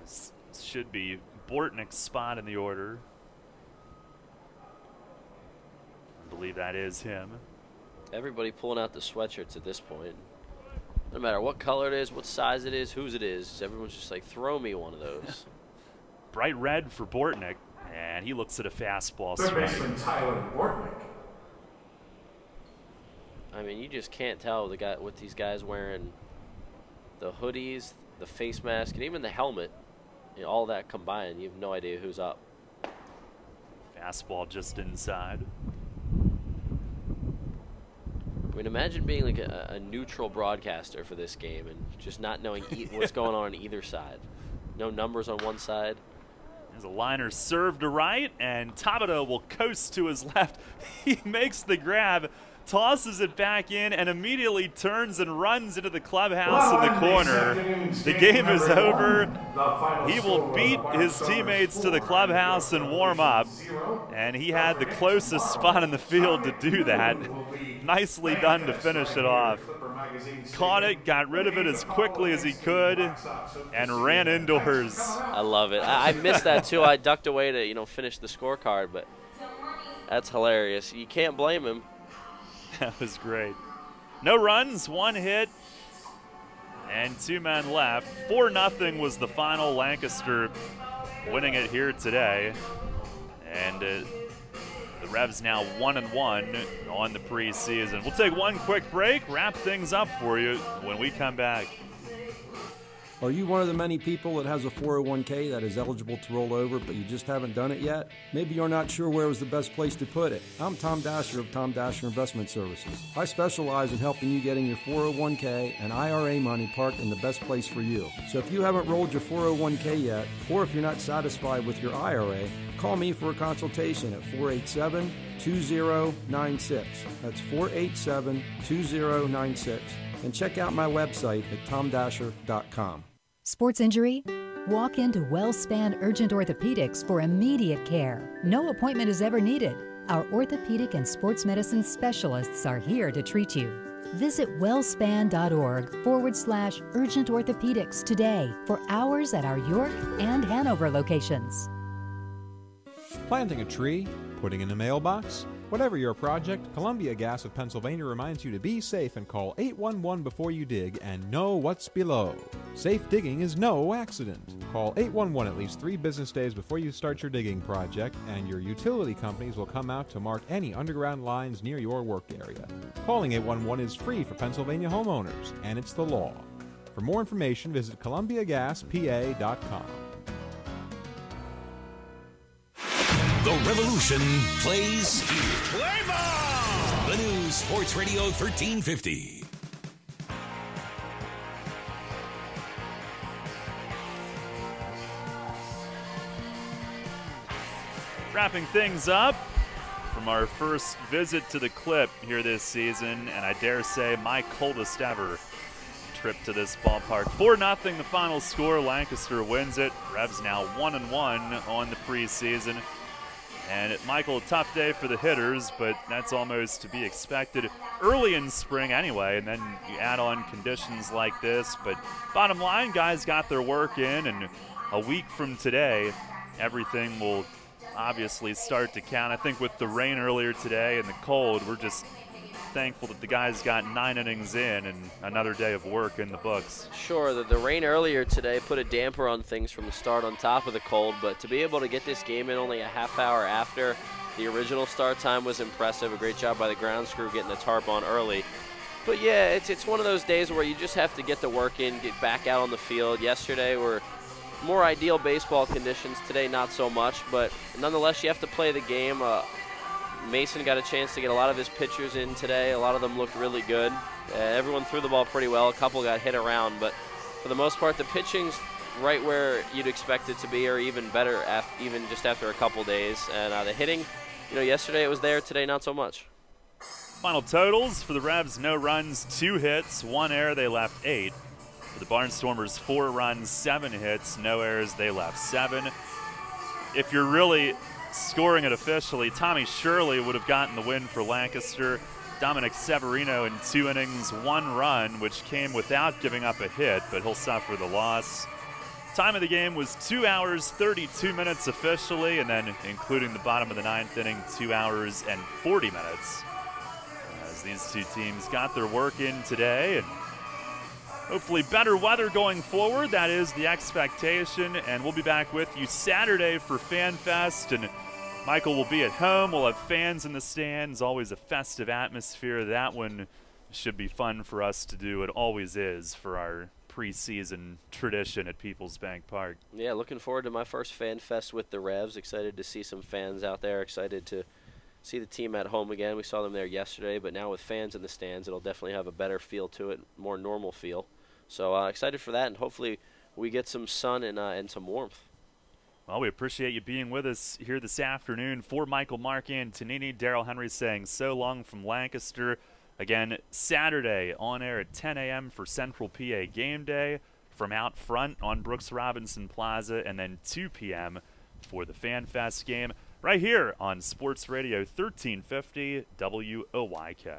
This should be Bortnick's spot in the order. I believe that is him. Everybody pulling out the sweatshirts at this point. No matter what color it is, what size it is, whose it is, everyone's just like, throw me one of those. Bright red for Bortnick, and he looks at a fastball Third strike. baseman Tyler Bortnick. I mean, you just can't tell what these guys wearing. The hoodies, the face mask, and even the helmet. You know, all that combined, you have no idea who's up. Fastball just inside. I mean, imagine being like a neutral broadcaster for this game and just not knowing what's going on either side. No numbers on one side. There's a liner served to right, and Tabata will coast to his left. He makes the grab, tosses it back in, and immediately turns and runs into the clubhouse in the corner. The game is over. He will beat his teammates to the clubhouse and warm up, and he had the closest spot in the field to do that. Nicely done to finish it off. Caught it, got rid of it as quickly as he could, and ran indoors. I love it. I missed that too. I ducked away to finish the scorecard, but that's hilarious. You can't blame him. That was great. No runs, 1 hit, and 2 men left. 4-0 was the final. Lancaster winning it here today, and the Revs now 1-1 on the preseason. We'll take one quick break, wrap things up for you when we come back. Are you one of the many people that has a 401k that is eligible to roll over, but you just haven't done it yet? Maybe you're not sure where was the best place to put it. I'm Tom Dasher of Tom Dasher Investment Services. I specialize in helping you getting your 401k and IRA money parked in the best place for you. So if you haven't rolled your 401k yet, or if you're not satisfied with your IRA, call me for a consultation at 487-2096. That's 487-2096. And check out my website at tomdasher.com. Sports injury? Walk into WellSpan Urgent Orthopedics for immediate care. No appointment is ever needed. Our orthopedic and sports medicine specialists are here to treat you. Visit wellspan.org/urgent orthopedics today for hours at our York and Hanover locations. Planting a tree, putting in a mailbox, whatever your project, Columbia Gas of Pennsylvania reminds you to be safe and call 811 before you dig and know what's below. Safe digging is no accident. Call 811 at least 3 business days before you start your digging project, and your utility companies will come out to mark any underground lines near your work area. Calling 811 is free for Pennsylvania homeowners, and it's the law. For more information, visit columbiagaspa.com. The Revolution plays here. Play ball! The new Sports Radio 1350. Wrapping things up from our first visit to the Clip here this season, and I dare say my coldest ever trip to this ballpark. 4-0 the final score. Lancaster wins it. Revs now 1-1 on the preseason. And Michael, a tough day for the hitters, but that's almost to be expected early in spring anyway, and then you add on conditions like this. But bottom line, guys got their work in, and a week from today, everything will obviously start to count. I think with the rain earlier today and the cold, we're just thankful that the guys got 9 innings in and another day of work in the books. Sure, the rain earlier today put a damper on things from the start on top of the cold, but to be able to get this game in only a half hour after the original start time was impressive. A great job by the grounds crew getting the tarp on early. But yeah, it's one of those days where you just have to get the work in, get back out on the field. Yesterday were more ideal baseball conditions. Today, not so much, but nonetheless, you have to play the game. Mason got a chance to get a lot of his pitchers in today. A lot of them looked really good. Everyone threw the ball pretty well. A couple got hit around, but for the most part, the pitching's right where you'd expect it to be, or even better, even just after a couple days. And the hitting, yesterday it was there. Today, not so much. Final totals for the Revs: no runs, 2 hits, 1 error. They left 8. For the Barnstormers, 4 runs, 7 hits, no errors. They left 7. If you're really scoring it officially, Tommy Shirley would have gotten the win for Lancaster. Dominic Severino in 2 innings, 1 run, which came without giving up a hit, but he'll suffer the loss. Time of the game was 2 hours, 32 minutes officially, and then including the bottom of the 9th inning, 2 hours and 40 minutes. As these two teams got their work in today, and hopefully better weather going forward. That is the expectation, and we'll be back with you Saturday for Fan Fest, and Michael will be at home. We'll have fans in the stands, always a festive atmosphere. That one should be fun for us to do. It always is for our preseason tradition at People's Bank Park. Yeah, looking forward to my first Fan Fest with the Revs. Excited to see some fans out there. Excited to see the team at home again. We saw them there yesterday, but now with fans in the stands, it'll definitely have a better feel to it, more normal feel. So excited for that, and hopefully we get some sun and some warmth. Well, we appreciate you being with us here this afternoon. For Michael, Mark, and Tanini, Daryl Henry saying so long from Lancaster. Again, Saturday on air at 10 a.m. for Central PA Game Day from out front on Brooks Robinson Plaza, and then 2 p.m. for the Fan Fest game right here on Sports Radio 1350 WOYK.